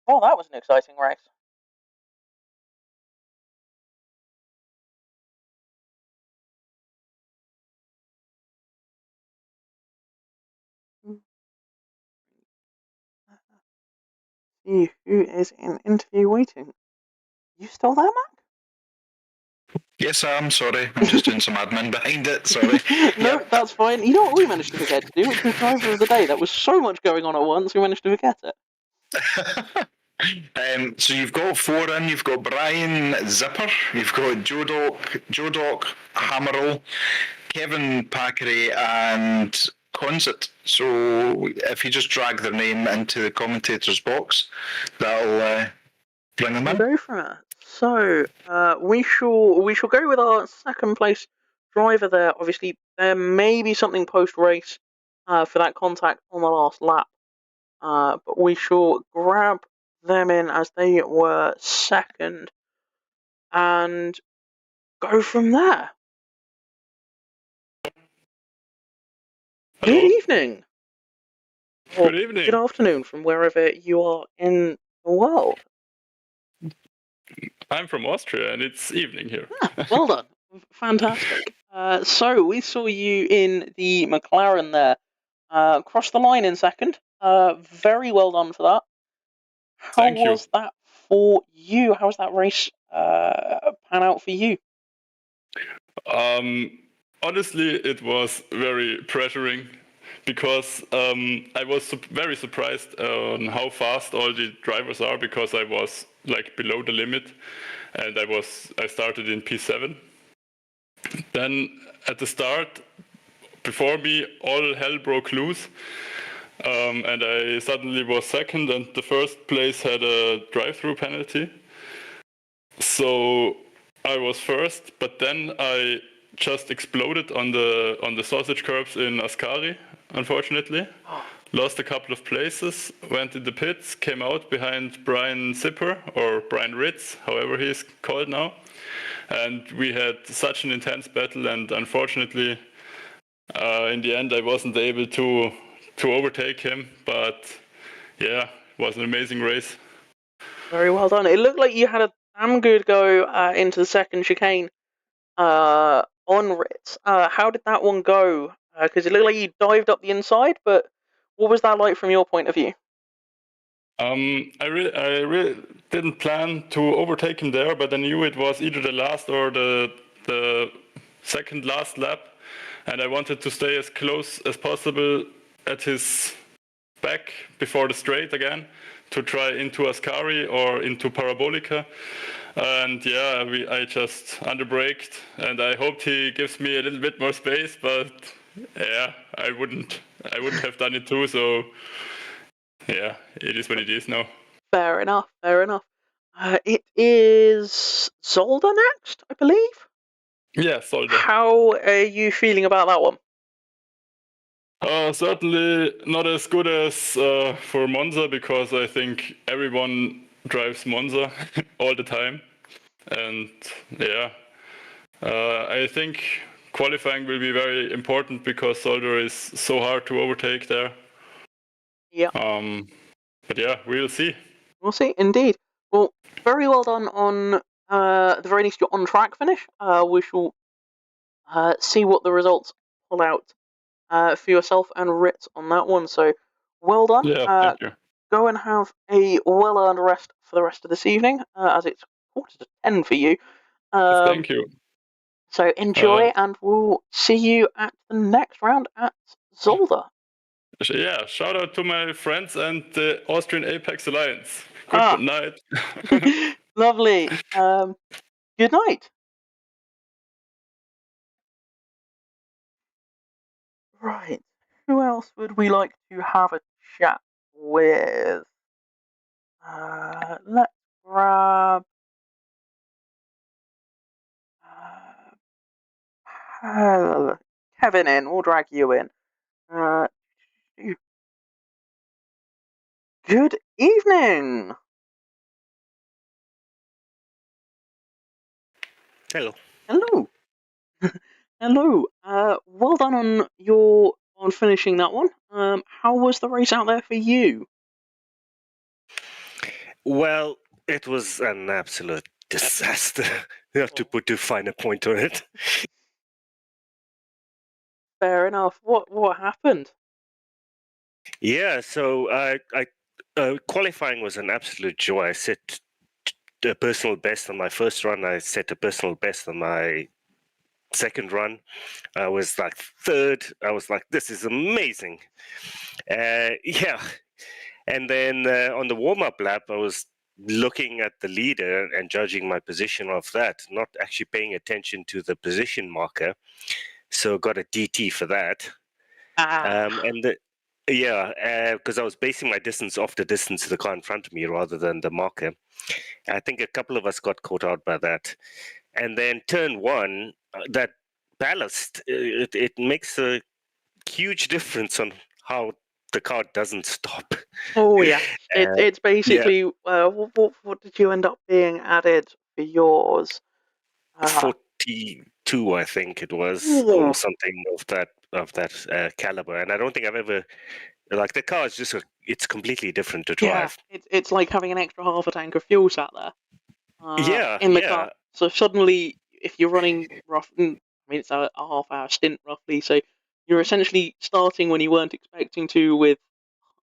Oh, that was an exciting race. See who is in interview waiting. You still there, Mac? Yes, I'm sorry. I'm just doing some admin behind it. Sorry. No, that's fine. You know what we managed to forget to do, which was driver of the day. That was so much going on at once, we managed to forget it. So you've got 4 in. You've got Brian Zipper. You've got Joe Doc, Hammerall, Kevin Packery and Consit. So if you just drag their name into the commentator's box, that'll bring them in. We'll go from it. So we shall go with our second place driver there. Obviously, there may be something post race for that contact on the last lap, but we shall grab them in as they were second and go from there. Hello. Good evening. Or Good evening. good afternoon from wherever you are in the world. I'm from Austria and it's evening here. Well done. Fantastic. So we saw you in the McLaren there. Crossed the line in second. Very well done for that. How Thank you. was that for you? How was that race pan out for you? Honestly, it was very pressuring because I was very surprised on how fast all the drivers are because I was like below the limit and I started in P7. Then at the start, before me, all hell broke loose. And I suddenly was second, and the first place had a drive-through penalty. So I was first, but then I just exploded on the sausage curbs in Ascari, unfortunately. Lost a couple of places, went in the pits, came out behind Brian Zipper, or Brian Ritz, however he is called now. And we had such an intense battle, and unfortunately, in the end, I wasn't able to overtake him. But yeah, it was an amazing race. Very well done. It looked like you had a damn good go into the second chicane on Ritz. How did that one go? Because it looked like you dived up the inside, but what was that like from your point of view? I really didn't plan to overtake him there, but I knew it was either the last or the second last lap, and I wanted to stay as close as possible at his back before the straight again to try into Ascari or into Parabolica. And yeah, I just underbraked, and I hoped he gives me a little bit more space, but yeah, I wouldn't have done it too. So yeah, it is what it is now. Fair enough. Fair enough. It is Zolder next, I believe. Yeah, Solder. How are you feeling about that one? Certainly not as good as for Monza, because I think everyone drives Monza all the time. And yeah, I think qualifying will be very important because Solder is so hard to overtake there. Yeah. But yeah, we'll see. We'll see, indeed. Well, very well done on the very least your on-track finish. We shall see what the results pull out for yourself and Ritz on that one. So, well done. Yeah, thank you. Go and have a well-earned rest for the rest of this evening, as it's 9:45 for you. Thank you. So enjoy, and we'll see you at the next round at Zolder. Yeah, shout out to my friends and the Austrian Apex Alliance. Good night. Lovely. Good night. Right. Who else would we like to have a chat with? Let's grab Kevin in. We'll drag you in. Good evening. Hello. Hello. Hello. Well done on finishing that one. How was the race out there for you? Well, it was an absolute disaster. Not to put too fine a point on it. Fair enough. What happened? Yeah, so qualifying was an absolute joy. I set a personal best on my first run. I set a personal best on my second run. I was like third. I was like, this is amazing. Yeah. And then on the warm-up lap, I was looking at the leader and judging my position off that, not actually paying attention to the position marker. so got a DT for that. Ah. Because I was basing my distance off the distance of the car in front of me rather than the marker. I think a couple of us got caught out by that. And then turn one, that ballast, it makes a huge difference on how the car doesn't stop. Oh yeah, it's yeah, basically what did you end up being added for yours? 42, I think it was, Ooh. or something of that caliber. And I don't think I've ever, like, the car is just it's completely different to Yeah, drive. it's like having an extra half a tank of fuel sat there Yeah, in the car. yeah. So suddenly, if you're running I mean it's a half-hour stint roughly, so you're essentially starting when you weren't expecting to with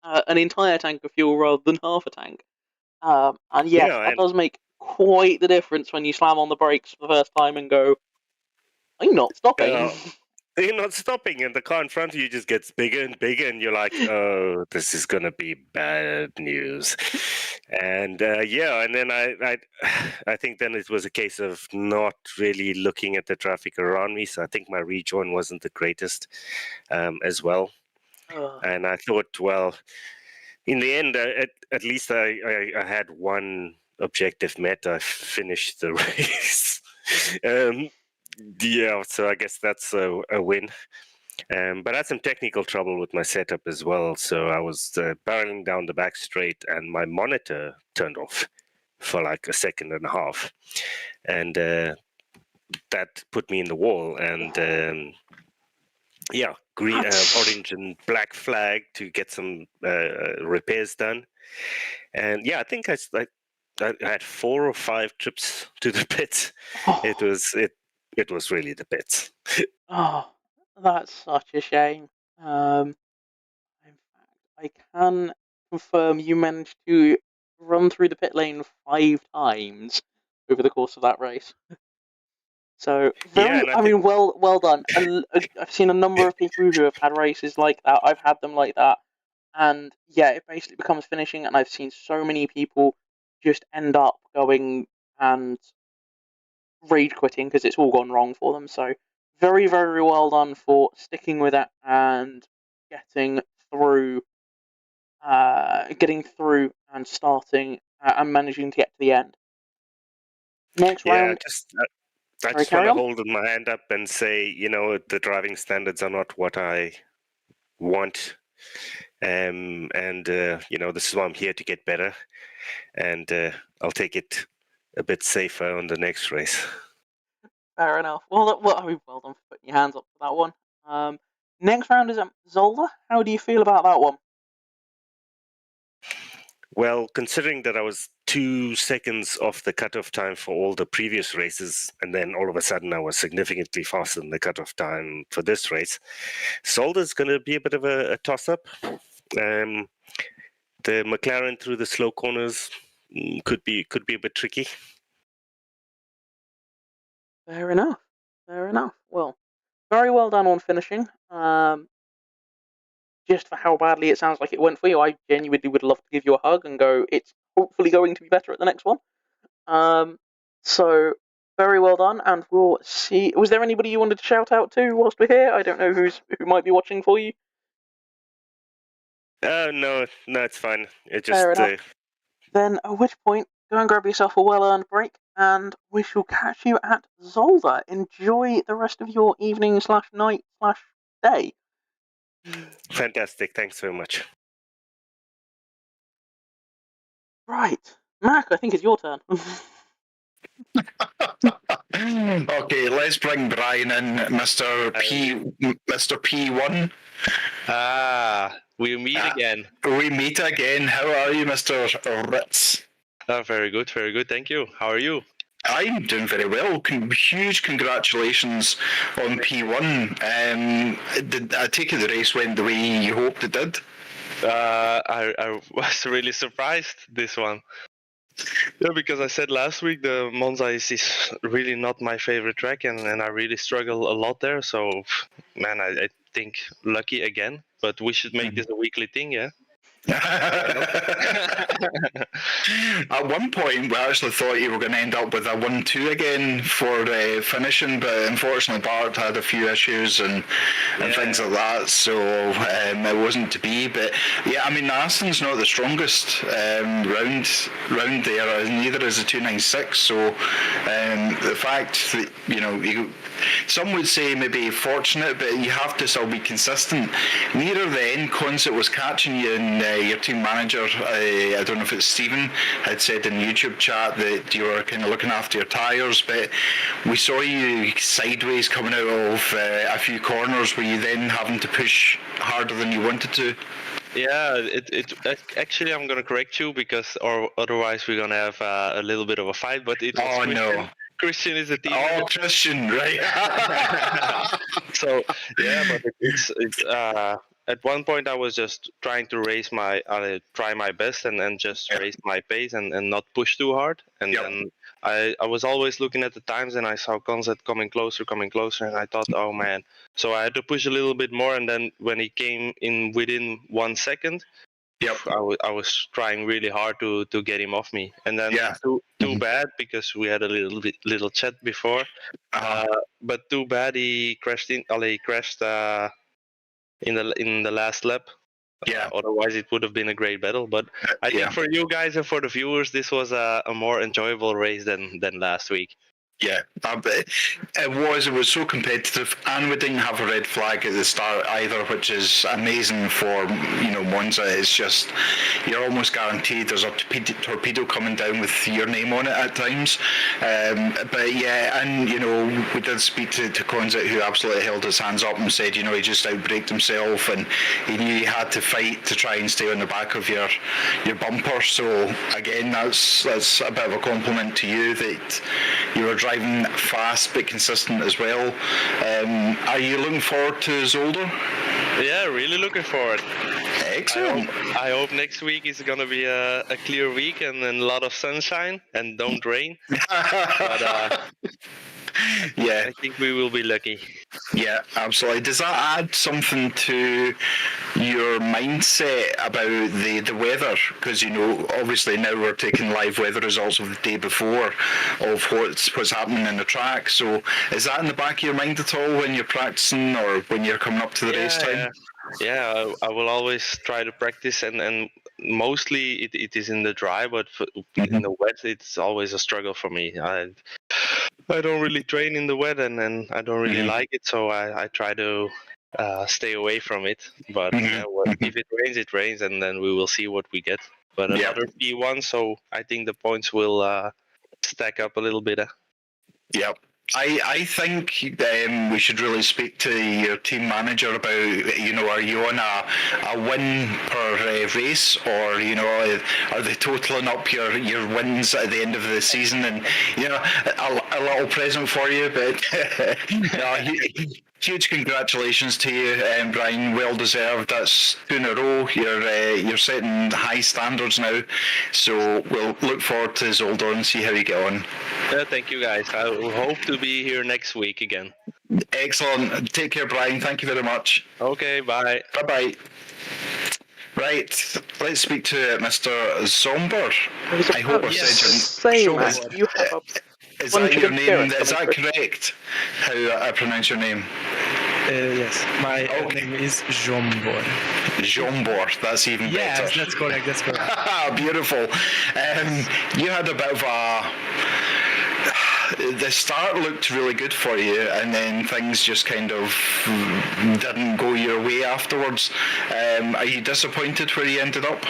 an entire tank of fuel rather than half a tank. And yes, Yeah, that does make quite the difference when you slam on the brakes for the first time and go, I'm not stopping. you're not stopping, and the car in front of you just gets bigger and bigger, and you're like, "Oh, this is gonna be bad news." And and then I think then it was a case of not really looking at the traffic around me. So I think my rejoin wasn't the greatest as well. And I thought, well, in the end, at least I had one objective met. I finished the race. So I guess that's a win. But I had some technical trouble with my setup as well. So I was barreling down the back straight, and my monitor turned off for like a second and a half, and that put me in the wall. And green, orange, and black flag to get some repairs done. And I think I had 4 or 5 trips to the pits. It was really the pits. Oh, that's such a shame. In fact, I can confirm you managed to run through the pit lane 5 times over the course of that race. So Yeah, and I I think mean, well done. I've seen a number of people who have had races like that. I've had them like that, and yeah, it basically becomes finishing. And I've seen so many people just end up going and rage quitting because it's all gone wrong for them. So very, very well done for sticking with it and getting through, and starting and managing to get to the end. Next round, I sorry, just want carry to on. hold my hand up and say, the driving standards are not what I want. This is why I'm here to get better. And I'll take it a bit safer on the next race. Fair enough. Well, I mean, well done for putting your hands up for that one. Next round is Zolda. How do you feel about that one? Well, considering that I was 2 seconds off the cutoff time for all the previous races, and then all of a sudden I was significantly faster than the cutoff time for this race, Zolder's going to be a bit of a toss-up. The McLaren through the slow corners could be a bit tricky. Fair enough. Fair enough. Well, very well done on finishing. Just for how badly it sounds like it went for you, I genuinely would love to give you a hug and go, it's hopefully going to be better at the next one. So very well done, and we'll see. Was there anybody you wanted to shout out to whilst we're here? I don't know who might be watching for you. No, it's fine. It Fair just enough. Then at which point, go and grab yourself a well-earned break, and we shall catch you at Zolder. Enjoy the rest of your evening / night / day. fantastic. Thanks very much. Right, Mac, I think it's your turn. Okay, let's bring Brian in, Mr. P1. We meet again. We meet again. How are you, Mr. Ritz? Very good, thank you. How are you? I'm doing very well. Huge congratulations on P1. I take it the race went the way you hoped it did? I was really surprised this one. Yeah, because I said last week the Monza is really not my favorite track, and I really struggle a lot there. So, man, I think lucky again. But we should make this a weekly thing, yeah? At one point, we actually thought you were going to end up with a 1-2 again for finishing, but unfortunately, Bart had a few issues and things like that, so it wasn't to be. But yeah, I mean, the Aston's not the strongest round there, neither is the 296. So the fact that some would say maybe fortunate, but you have to still be consistent. Near the end, Consett was catching you, and your team manager, I don't know if it's Stephen, had said in the YouTube chat that you were kind of looking after your tyres, but we saw you sideways coming out of a few corners. Were you then having to push harder than you wanted to? Yeah, it actually, I'm gonna correct you or otherwise we're gonna have a little bit of a fight. But it was Christian. No. Christian is a team. Oh, Christian, right? So yeah, but it's at one point I was just trying to try my best and just raise my pace and not push too hard. And then I was always looking at the times, and I saw Consett coming closer, and I thought, oh man. So I had to push a little bit more, and then when he came in within 1 second, I was trying really hard to get him off me, and then too bad, because we had a little chat before. But too bad he crashed in the last lap. Otherwise it would have been a great battle. But I think for you guys and for the viewers, this was a more enjoyable race than last week. Yeah, it was so competitive, and we didn't have a red flag at the start either, which is amazing for Monza. It's just you're almost guaranteed there's a torpedo coming down with your name on it at times. But yeah, and we did speak to Consett, who absolutely held his hands up and said he just outbraked himself, and he knew he had to fight to try and stay on the back of your bumper. So again, that's a bit of a compliment to you that you were driving fast but consistent as well. Are you looking forward to Zolder? Yeah, really looking forward. Excellent. I hope next week is going to be a clear week and a lot of sunshine and don't rain. But I think we will be lucky. Yeah, absolutely. Does that add something to your mindset about the weather? Because obviously now we're taking live weather results of the day before of what's happening in the track. So is that in the back of your mind at all when you're practicing or when you're coming up to the race time? Yeah, I will always try to practice, and mostly it is in the dry, but in the wet it's always a struggle for me. I don't really train in the wet, and I don't really like it, so I try to stay away from it. But if it rains, and then we will see what we get. But another P1, so I think the points will stack up a little bit. Yep. I think we should really speak to your team manager about, are you on a win per race, or, are they totaling up your wins at the end of the season? And, a little present for you, but huge congratulations to you, Brian. Well deserved. That's 2 in a row. You're setting high standards now, so we'll look forward to Zolder and see how you get on. Thank you, guys. I hope to be here next week again. Excellent. Take care, Brian. Thank you very much. Okay, bye. Bye-bye. Right, let's speak to Mr. Zomber. I hope I said your name. Is that your name? Is that correct? How I pronounce your name? Yes, my name is Jombor. Jombor, that's even better. Yes, that's correct. Beautiful. You had a bit of the start looked really good for you, and then things just kind of didn't go your way afterwards. Are you disappointed where you ended up?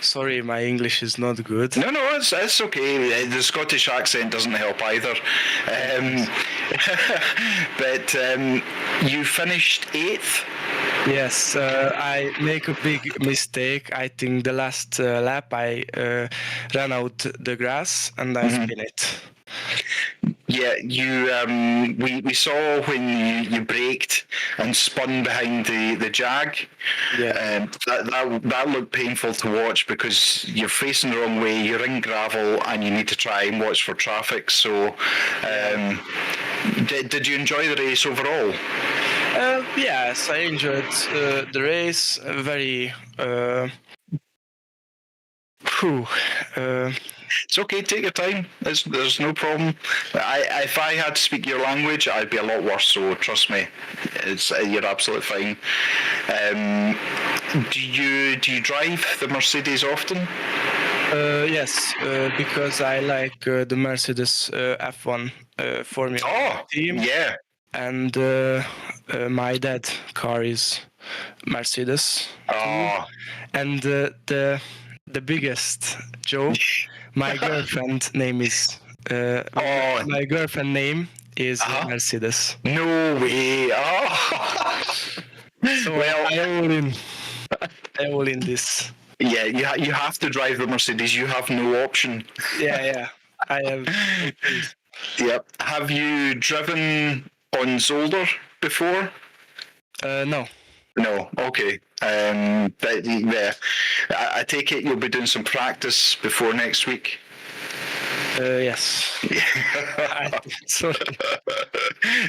Sorry, my English is not good. No, it's okay. The Scottish accent doesn't help either. But you finished 8th? Yes, I make a big mistake. I think the last lap I ran out the grass and I spin it. Yeah, we saw when you braked and spun behind the Jag. Yeah. That looked painful to watch because you're facing the wrong way, you're in gravel, and you need to try and watch for traffic. So, did you enjoy the race overall? Yes, I enjoyed the race. Very. Whew, It's okay, take your time. There's no problem. If I had to speak your language, I'd be a lot worse. So trust me, you're absolutely fine. Do you drive the Mercedes often? yes, because I like the Mercedes F1 Formula team. Yeah. And my dad car is Mercedes. Oh. And the biggest joke, my girlfriend name is my girlfriend name is Mercedes. No way. Oh. So well, I all in this. Yeah, you have to drive the Mercedes. You have no option. Yeah, I have. Yep. Have you driven on Zolder before? No. No. Okay. But yeah, I take it you'll be doing some practice before next week. Yes. Sorry.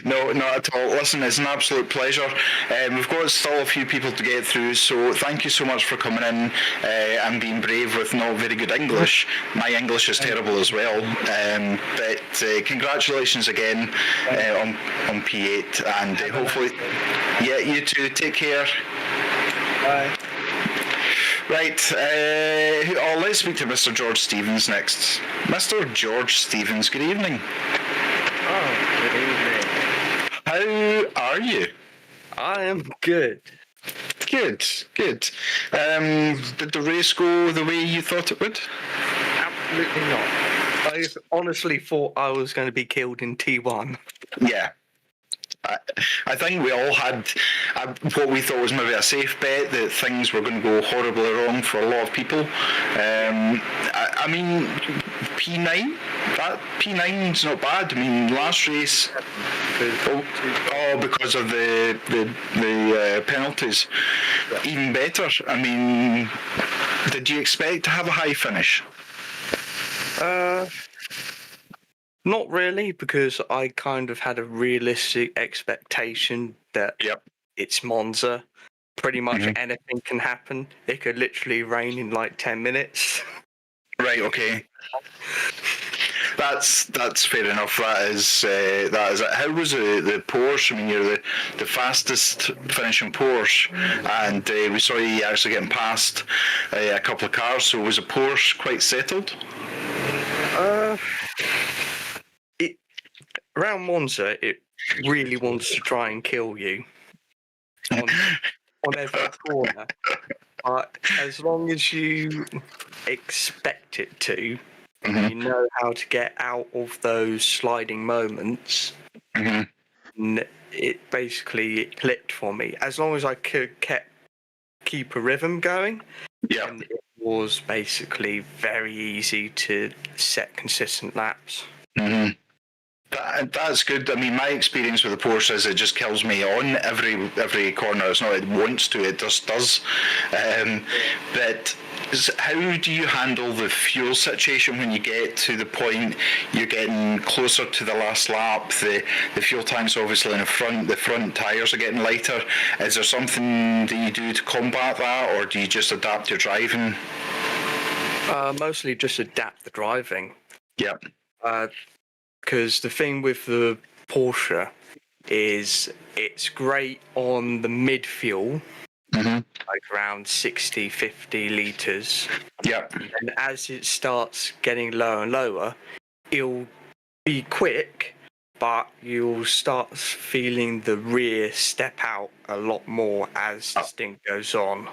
No, not at all. Listen, it's an absolute pleasure. We've got still a few people to get through, so thank you so much for coming in and being brave with not very good English. My English is terrible as well. But congratulations again on P8, and hopefully, yeah, you too. Take care. Bye. Right, let's speak to Mr. George Stevens next. Mr. George Stevens, good evening. Oh, good evening. How are you? I am good. Good. Did the race go the way you thought it would? Absolutely not. I honestly thought I was going to be killed in T1. Yeah. I think we all had what we thought was maybe a safe bet that things were going to go horribly wrong for a lot of people. I mean, P9? That P9's not bad. I mean, last race... because of the penalties. Yeah. Even better. I mean, did you expect to have a high finish? Not really, because I kind of had a realistic expectation that it's Monza. Pretty much anything can happen. It could literally rain in like 10 minutes. Right, okay. That's fair enough. That is it. How was the Porsche? I mean, you're the fastest finishing Porsche, and we saw you actually getting past a couple of cars. So was the Porsche quite settled? Around Monza, it really wants to try and kill you on every corner. But as long as you expect it to, you know how to get out of those sliding moments, it basically clicked for me. As long as I could keep a rhythm going, and it was basically very easy to set consistent laps. That's good. I mean, my experience with the Porsche is it just kills me on every corner. It's not it wants to, it just does. But how do you handle the fuel situation when you get to the point you're getting closer to the last lap? The fuel tank's obviously in the front tyres are getting lighter. Is there something that you do to combat that, or do you just adapt your driving? Mostly just adapt the driving. Yep. Because the thing with the Porsche is it's great on the mid-fuel, like around 60, 50 litres. Yep. And as it starts getting lower and lower, it'll be quick, but you'll start feeling the rear step out a lot more as this thing goes on.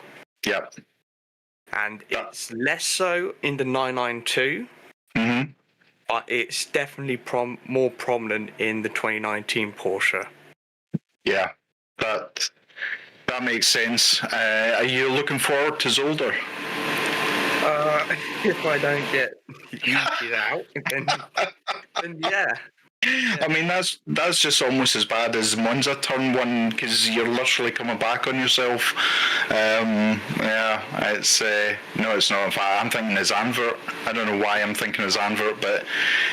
Yep. And it's less so in the 992. But it's definitely more prominent in the 2019 Porsche. Yeah, that makes sense. Are you looking forward to Zolder? If I don't get yeeted out, then yeah. I mean, that's just almost as bad as Monza turn one because you're literally coming back on yourself. Yeah, it's no, it's not. In fact, I'm thinking of Zandvoort. I don't know why I'm thinking of Zandvoort, but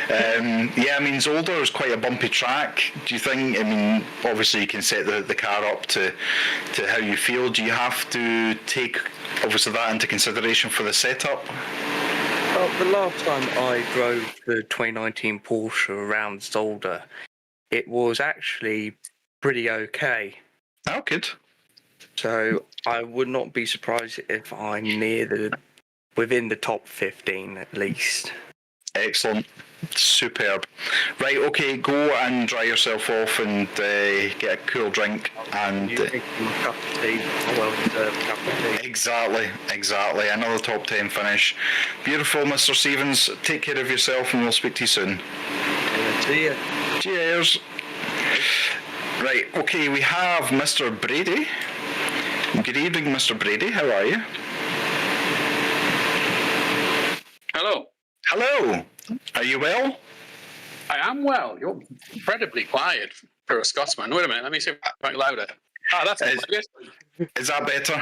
yeah, I mean, Zolder is quite a bumpy track. Do you think? I mean, obviously you can set the car up to how you feel. Do you have to take obviously that into consideration for the setup? Well, the last time I drove the 2019 Porsche around Zolder, it was actually pretty okay. Oh, good. So I would not be surprised if I'm within the top 15 at least. Excellent. Superb. Right, okay, go and dry yourself off and get a cool drink. And You think my cup of tea, a well-deserved cup of tea. Exactly. Another top 10 finish. Beautiful, Mr. Stevens. Take care of yourself and we'll speak to you soon. See ya. Cheers. Right, okay, we have Mr. Brady. Good evening, Mr. Brady. How are you? Hello. Hello. Are you well? I am well. You're incredibly quiet for a Scotsman. Wait a minute. Let me see if I can louder. That's Is that better?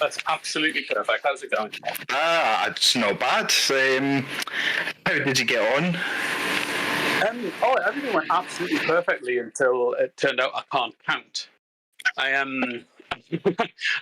That's absolutely perfect. How's it going? It's not bad. How did you get on? Everything went absolutely perfectly until it turned out I can't count. I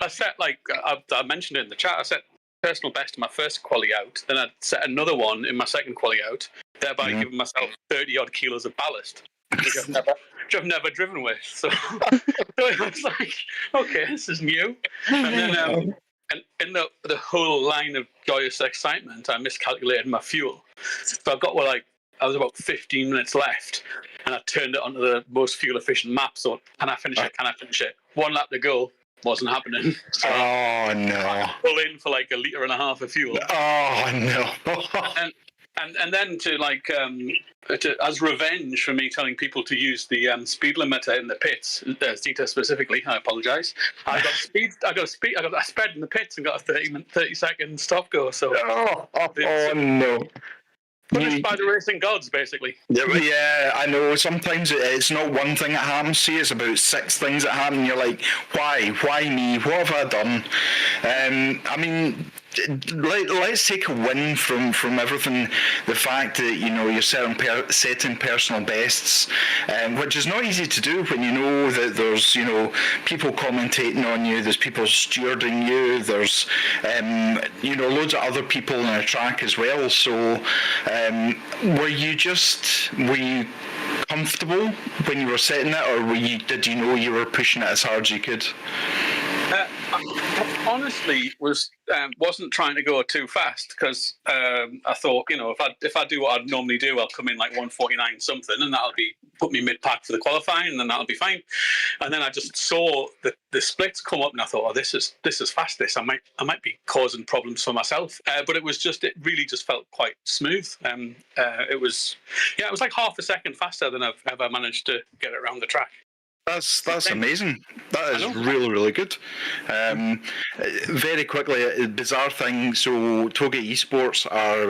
set I mentioned it in the chat. I set personal best in my first quali out, then I set another one in my second quali out, thereby giving myself 30 odd kilos of ballast, which I've never driven with. So it was like, okay, this is new. And then and in the whole line of joyous excitement, I miscalculated my fuel. So I got I was about 15 minutes left, and I turned it onto the most fuel efficient map. So can I finish it? Can I finish it? 1 lap to go. Wasn't happening. So oh no! Pull in for like 1.5 liters of fuel. Oh no! and then as revenge for me telling people to use the speed limiter in the pits, Zeta specifically, I apologise. I got a sped in the pits and got a 30-second stop go. So no! Punished by the racing gods, basically. Yeah, I know. Sometimes it's not one thing that happens to you, it's about 6 things that happen. And you're like, why? Why me? What have I done? I mean, let's take a win from everything. The fact that, you're setting personal bests, which is not easy to do when you know that there's, people commentating on you, there's people stewarding you, there's, loads of other people on the track as well. So, were you comfortable when you were setting it, or did you know you were pushing it as hard as you could? I honestly wasn't trying to go too fast because I thought, if I do what I'd normally do, I'll come in like 149 something, and that'll put me mid pack for the qualifying, and then that'll be fine. And then I just saw the splits come up, and I thought, this is fast. I might be causing problems for myself. But it really just felt quite smooth. It was like half a second faster than I've ever managed to get it around the track. That's amazing. That is really, really good. Very quickly, a bizarre thing. So Toga Esports are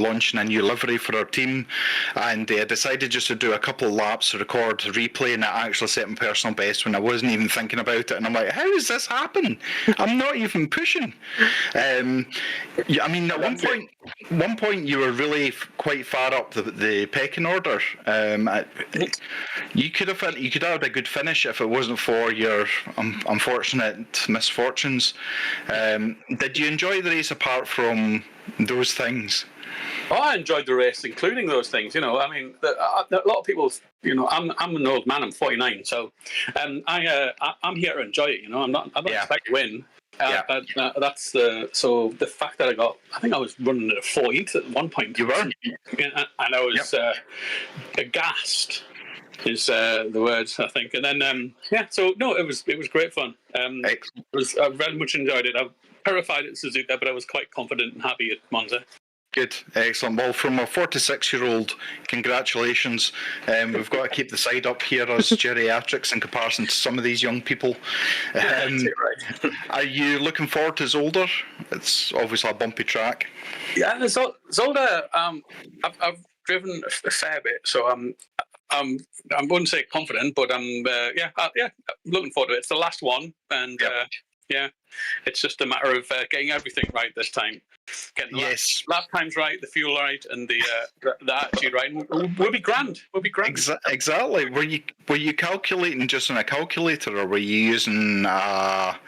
launching a new livery for our team, and they decided just to do a couple of laps to record replay, and I actually set my personal best when I wasn't even thinking about it. And I'm like, how does this happen? I'm not even pushing. I mean, at one point you were really quite far up the pecking order. You could have had a good finish if it wasn't for your unfortunate misfortunes. Did you enjoy the race apart from those things? Oh, I enjoyed the race, including those things. I mean, a lot of people. I'm an old man. I'm 49, so I'm here to enjoy it. I'm not expecting to win. That's the fact that I think I was running at 14th at one point. You were, and I was aghast. Is the words, I think, and then so no, it was great fun. I very much enjoyed it. I'm terrified at Suzuka, but I was quite confident and happy at Monza. Good, excellent. Well, from a 46-year-old, congratulations. We've got to keep the side up here as geriatrics in comparison to some of these young people. Right. Are you looking forward to Zolder? It's obviously a bumpy track. Yeah, Zolder. I've driven a fair bit, so I wouldn't say confident, but I'm looking forward to it. It's the last one, and it's just a matter of getting everything right this time. Getting the lap times right, the fuel right, and the attitude right. We'll be grand. We'll be grand. Exactly. Were you calculating just on a calculator, or were you using a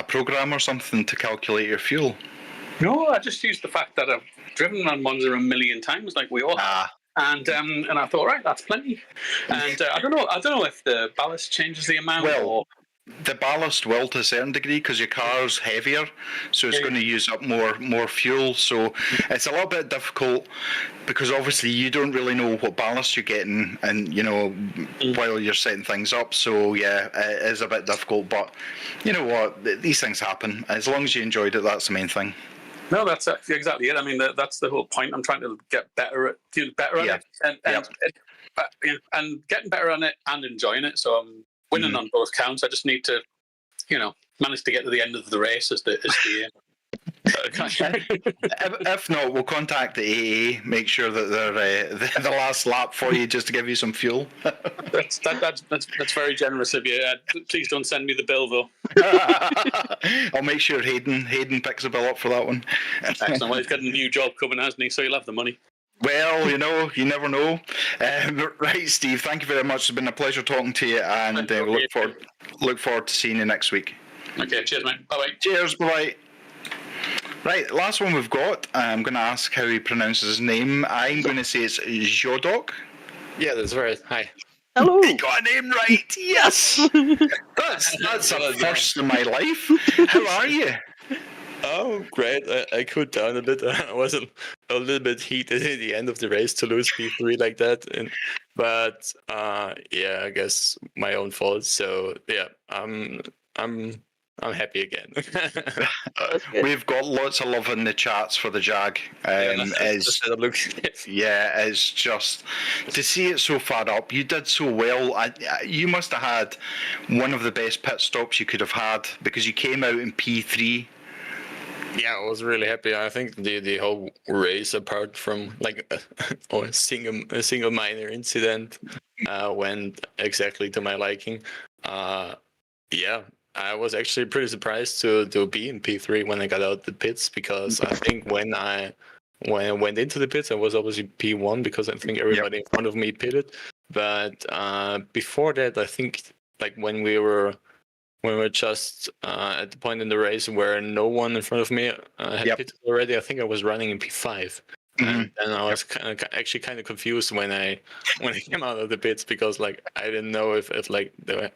program or something to calculate your fuel? No, I just used the fact that I've driven on Monza a million times, like we all have. And I thought, right, that's plenty. And I don't know if the ballast changes the amount. Or... The ballast will to a certain degree because your car's heavier, so it's going to use up more fuel. So it's a little bit difficult because obviously you don't really know what ballast you're getting, and while you're setting things up. So yeah, it is a bit difficult. But you know what? These things happen. As long as you enjoyed it, that's the main thing. No, that's exactly it. I mean, that's the whole point. I'm trying to get better at it, and getting better on it and enjoying it. So I'm winning on both counts. I just need to, manage to get to the end of the race as the If not, we'll contact the AA, make sure that they're the last lap for you, just to give you some fuel. That's very generous of you. Please don't send me the bill, though. I'll make sure Hayden picks a bill up for that one. Excellent. Well, he's got a new job coming, hasn't he? So he'll have the money. Well, you never know. Right, Steve, thank you very much. It's been a pleasure talking to you, and look forward to seeing you next week. Okay, cheers, mate. Bye-bye. Cheers, bye-bye. Right, last one we've got. I'm going to ask how he pronounces his name. I'm going to say it's Jodok. Yeah, that's right. Hi. Hello. He got a name right. Yes. That's a first in my life. How are you? Oh, great. I cooled down a bit. I was a little bit heated at the end of the race to lose P3 like that. But I guess my own fault. So yeah, I'm happy again. We've got lots of love in the chats for the Jag. It's just to see it so far up. You did so well. You must have had one of the best pit stops you could have had because you came out in P3. Yeah, I was really happy. I think the whole race, apart from like a single minor incident, went exactly to my liking. I was actually pretty surprised to be in P3 when I got out the pits, because I think when I went into the pits, I was obviously P1 because I think everybody in front of me pitted. But before that, I think like when we were just at the point in the race where no one in front of me had pitted already, I think I was running in P5. And I was actually kind of confused when I came out of the pits, because like I didn't know if like there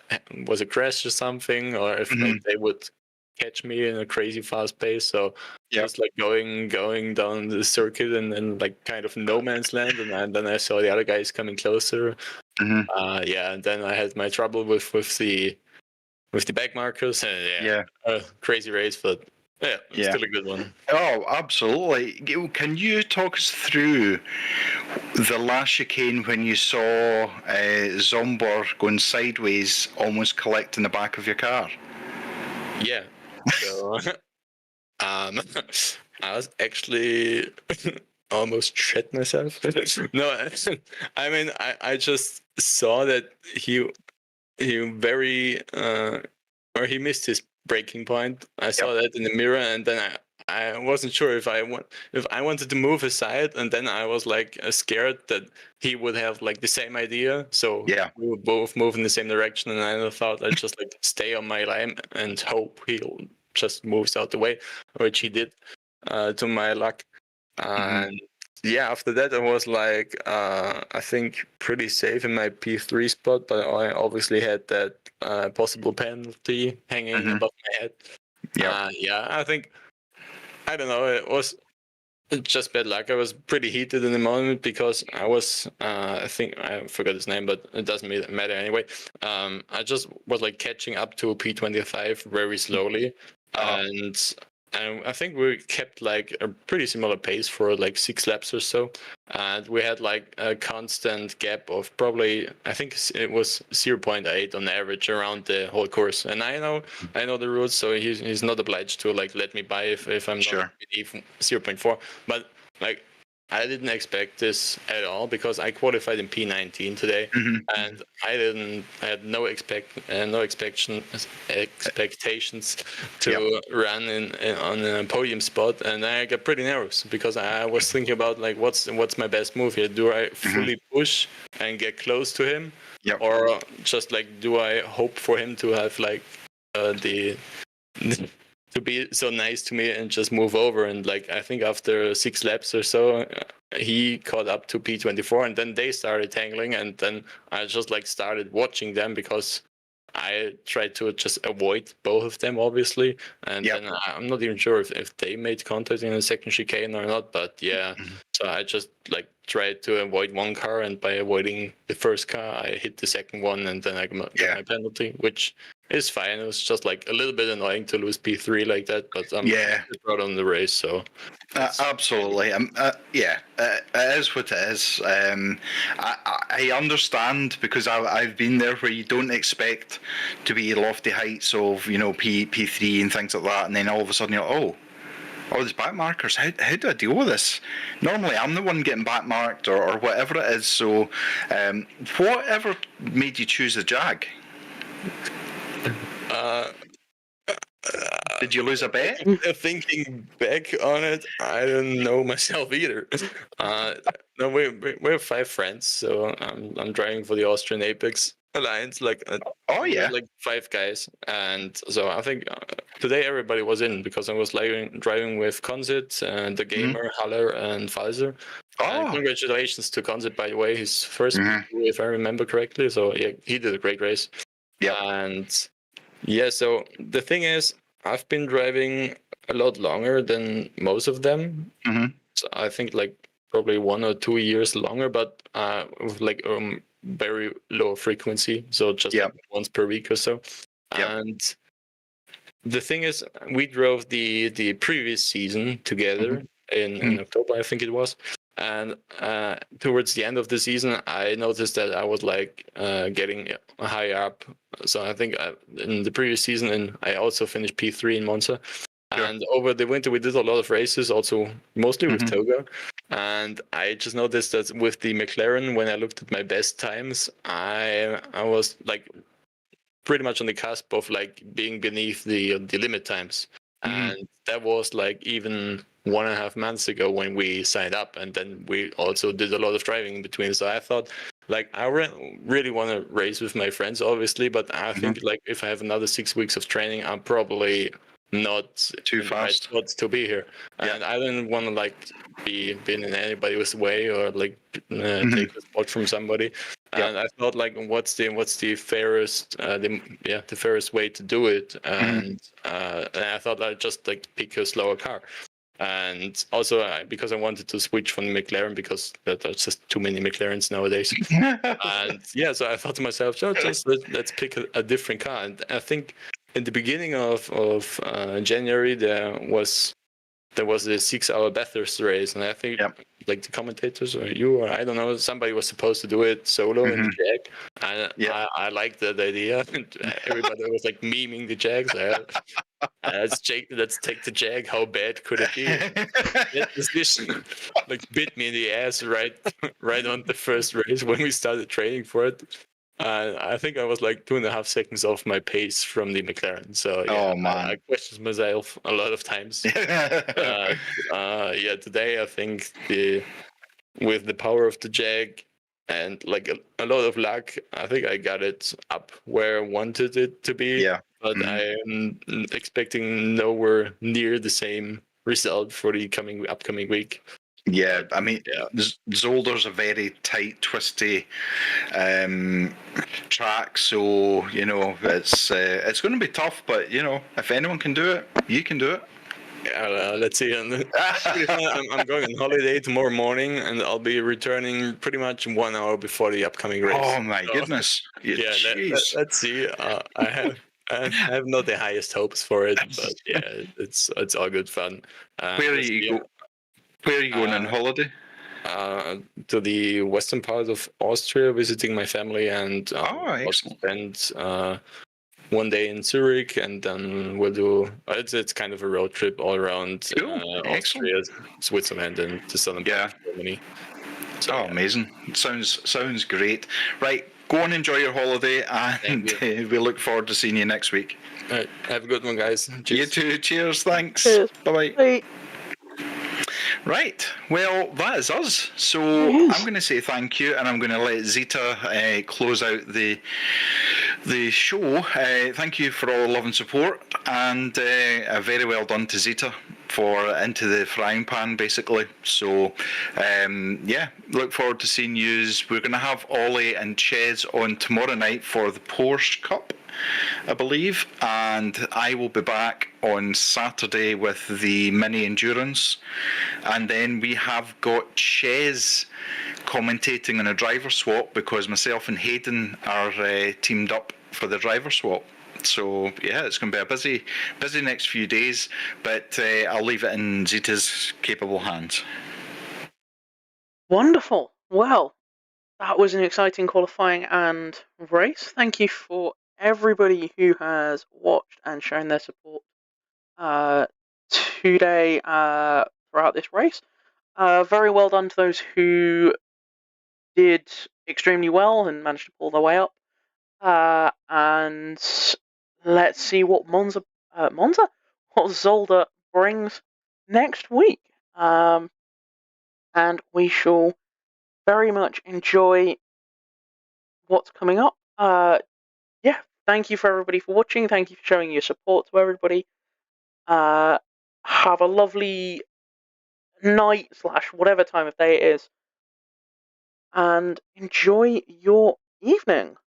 was a crash or something, or if like, they would catch me in a crazy fast pace. So just like going down the circuit and then like kind of no man's land, and then I saw the other guys coming closer. And then I had my trouble with the back markers. Crazy race, but. Yeah, still a good one. Oh, absolutely. Can you talk us through the last chicane when you saw Zombor going sideways, almost collecting the back of your car? Yeah. So, I was actually almost shit myself. No, I mean, I just saw that he missed his breaking point. I saw that in the mirror, and then I wasn't sure if I wanted to move aside, and then I was like scared that he would have like the same idea. So we would both move in the same direction, and I thought I'd just like stay on my line and hope he'll just moves out the way, which he did, to my luck. And after that I was like I think pretty safe in my P3 spot, but I obviously had that possible penalty hanging above my head. I think, I don't know, it was just bad luck. I was pretty heated in the moment because I was I think I forgot his name, but it doesn't matter anyway. I just was like catching up to P25 very slowly, and I think we kept like a pretty similar pace for like 6 laps or so. And we had like a constant gap of probably, I think it was 0.8 on average around the whole course. And I know the rules, so he's not obliged to like let me by if I'm not beneath 0.4. But like I didn't expect this at all because I qualified in P19 today, and I had no expectations to run on a podium spot, and I got pretty nervous because I was thinking about like what's my best move here? Do I fully push and get close to him, or just like do I hope for him to have like the to be so nice to me and just move over? And like I think after 6 laps or so, he caught up to P24, and then they started tangling, and then I just like started watching them because I tried to just avoid both of them, obviously. And then I'm not even sure if they made contact in the second chicane or not, but yeah. So I just like tried to avoid one car, and by avoiding the first car, I hit the second one, and then I got my penalty, which is fine. It was just like a little bit annoying to lose P3 like that, but I'm proud on the race. So absolutely, it is what it is. I understand because I've been there where you don't expect to be lofty heights of P3 and things like that, and then all of a sudden you're there's back markers. How do I deal with this? Normally I'm the one getting back marked or whatever it is. So whatever made you choose the Jag? Did you lose a bet? Thinking back on it, I don't know myself either. No, we're 5 friends, so I'm driving for the Austrian Apex Alliance, like like 5 guys, and so I think today everybody was in because I was like driving with Konzit and the Gamer, Haller, and Falzer. And congratulations to Konzit, by the way, his first P2, if I remember correctly. So yeah, he did a great race. And yeah, so the thing is, I've been driving a lot longer than most of them. So I think like probably 1 or 2 years longer, but with like very low frequency, so just once per week or so. And the thing is, we drove the previous season together in October, I think it was. And towards the end of the season, I noticed that I was like getting higher up. So I think in the previous season, and I also finished P3 in Monza. And over the winter, we did a lot of races, also mostly with Toga. And I just noticed that with the McLaren, when I looked at my best times, I was like pretty much on the cusp of like being beneath the limit times. And that was like even 1.5 months ago when we signed up, and then we also did a lot of driving in between. So I thought, like, I really want to race with my friends, obviously, but I think like if I have another 6 weeks of training, I'm probably not too fast to be here. And I didn't want to like be in anybody's way or like take a spot from somebody. And I thought like, what's the fairest the fairest way to do it? And I thought I'd just like pick a slower car. And also because I wanted to switch from the McLaren because there's just too many McLarens nowadays. And yeah, so I thought to myself, let's pick a different car. And I think in the beginning of January there was a 6-hour Bathurst race, and I think like the commentators or you or I don't know, somebody was supposed to do it solo in the Jag. And I liked that idea. Everybody was like memeing the Jags. Let's take the Jag. How bad could it be? That decision like bit me in the ass right on the first race when we started training for it. I think I was like 2.5 seconds off my pace from the McLaren. So I questioned myself a lot of times. Today I think with the power of the Jag and like a lot of luck, I think I got it up where I wanted it to be. But I am expecting nowhere near the same result for the upcoming week. Yeah, I mean, Zolder's a very tight, twisty track, so it's going to be tough. But if anyone can do it, you can do it. Let's see. I'm going on holiday tomorrow morning, and I'll be returning pretty much 1 hour before the upcoming race. Oh my goodness! Let's see. I have not the highest hopes for it, but yeah, it's all good fun. Where are you going on holiday? To the western part of Austria, visiting my family, and also spend one day in Zurich, and then we'll do. It's kind of a road trip all around Austria, Switzerland, and the southern part of Germany. So, amazing! Sounds great. Right, go and enjoy your holiday, and we look forward to seeing you next week. All right, have a good one, guys. Cheers. You too. Cheers. Thanks. Cheers. Bye-bye. Bye. Right, well, that is us. So I'm going to say thank you, and I'm going to let Zita close out the show. Thank you for all the love and support, and very well done to Zita for Into the Frying Pan, basically. So, look forward to seeing you. We're going to have Ollie and Ches on tomorrow night for the Porsche Cup, I believe, and I will be back on Saturday with the Mini Endurance, and then we have got Ches commentating on a driver swap because myself and Hayden are teamed up for the driver swap. So yeah, it's going to be a busy next few days, but I'll leave it in Zita's capable hands. Wonderful. Well, that was an exciting qualifying and race. Thank you for everybody who has watched and shown their support today throughout this race. Very well done to those who did extremely well and managed to pull their way up. And let's see what what Zolder brings next week. And we shall very much enjoy what's coming up. Thank you for everybody for watching. Thank you for showing your support to everybody. Have a lovely night / whatever time of day it is, and enjoy your evening.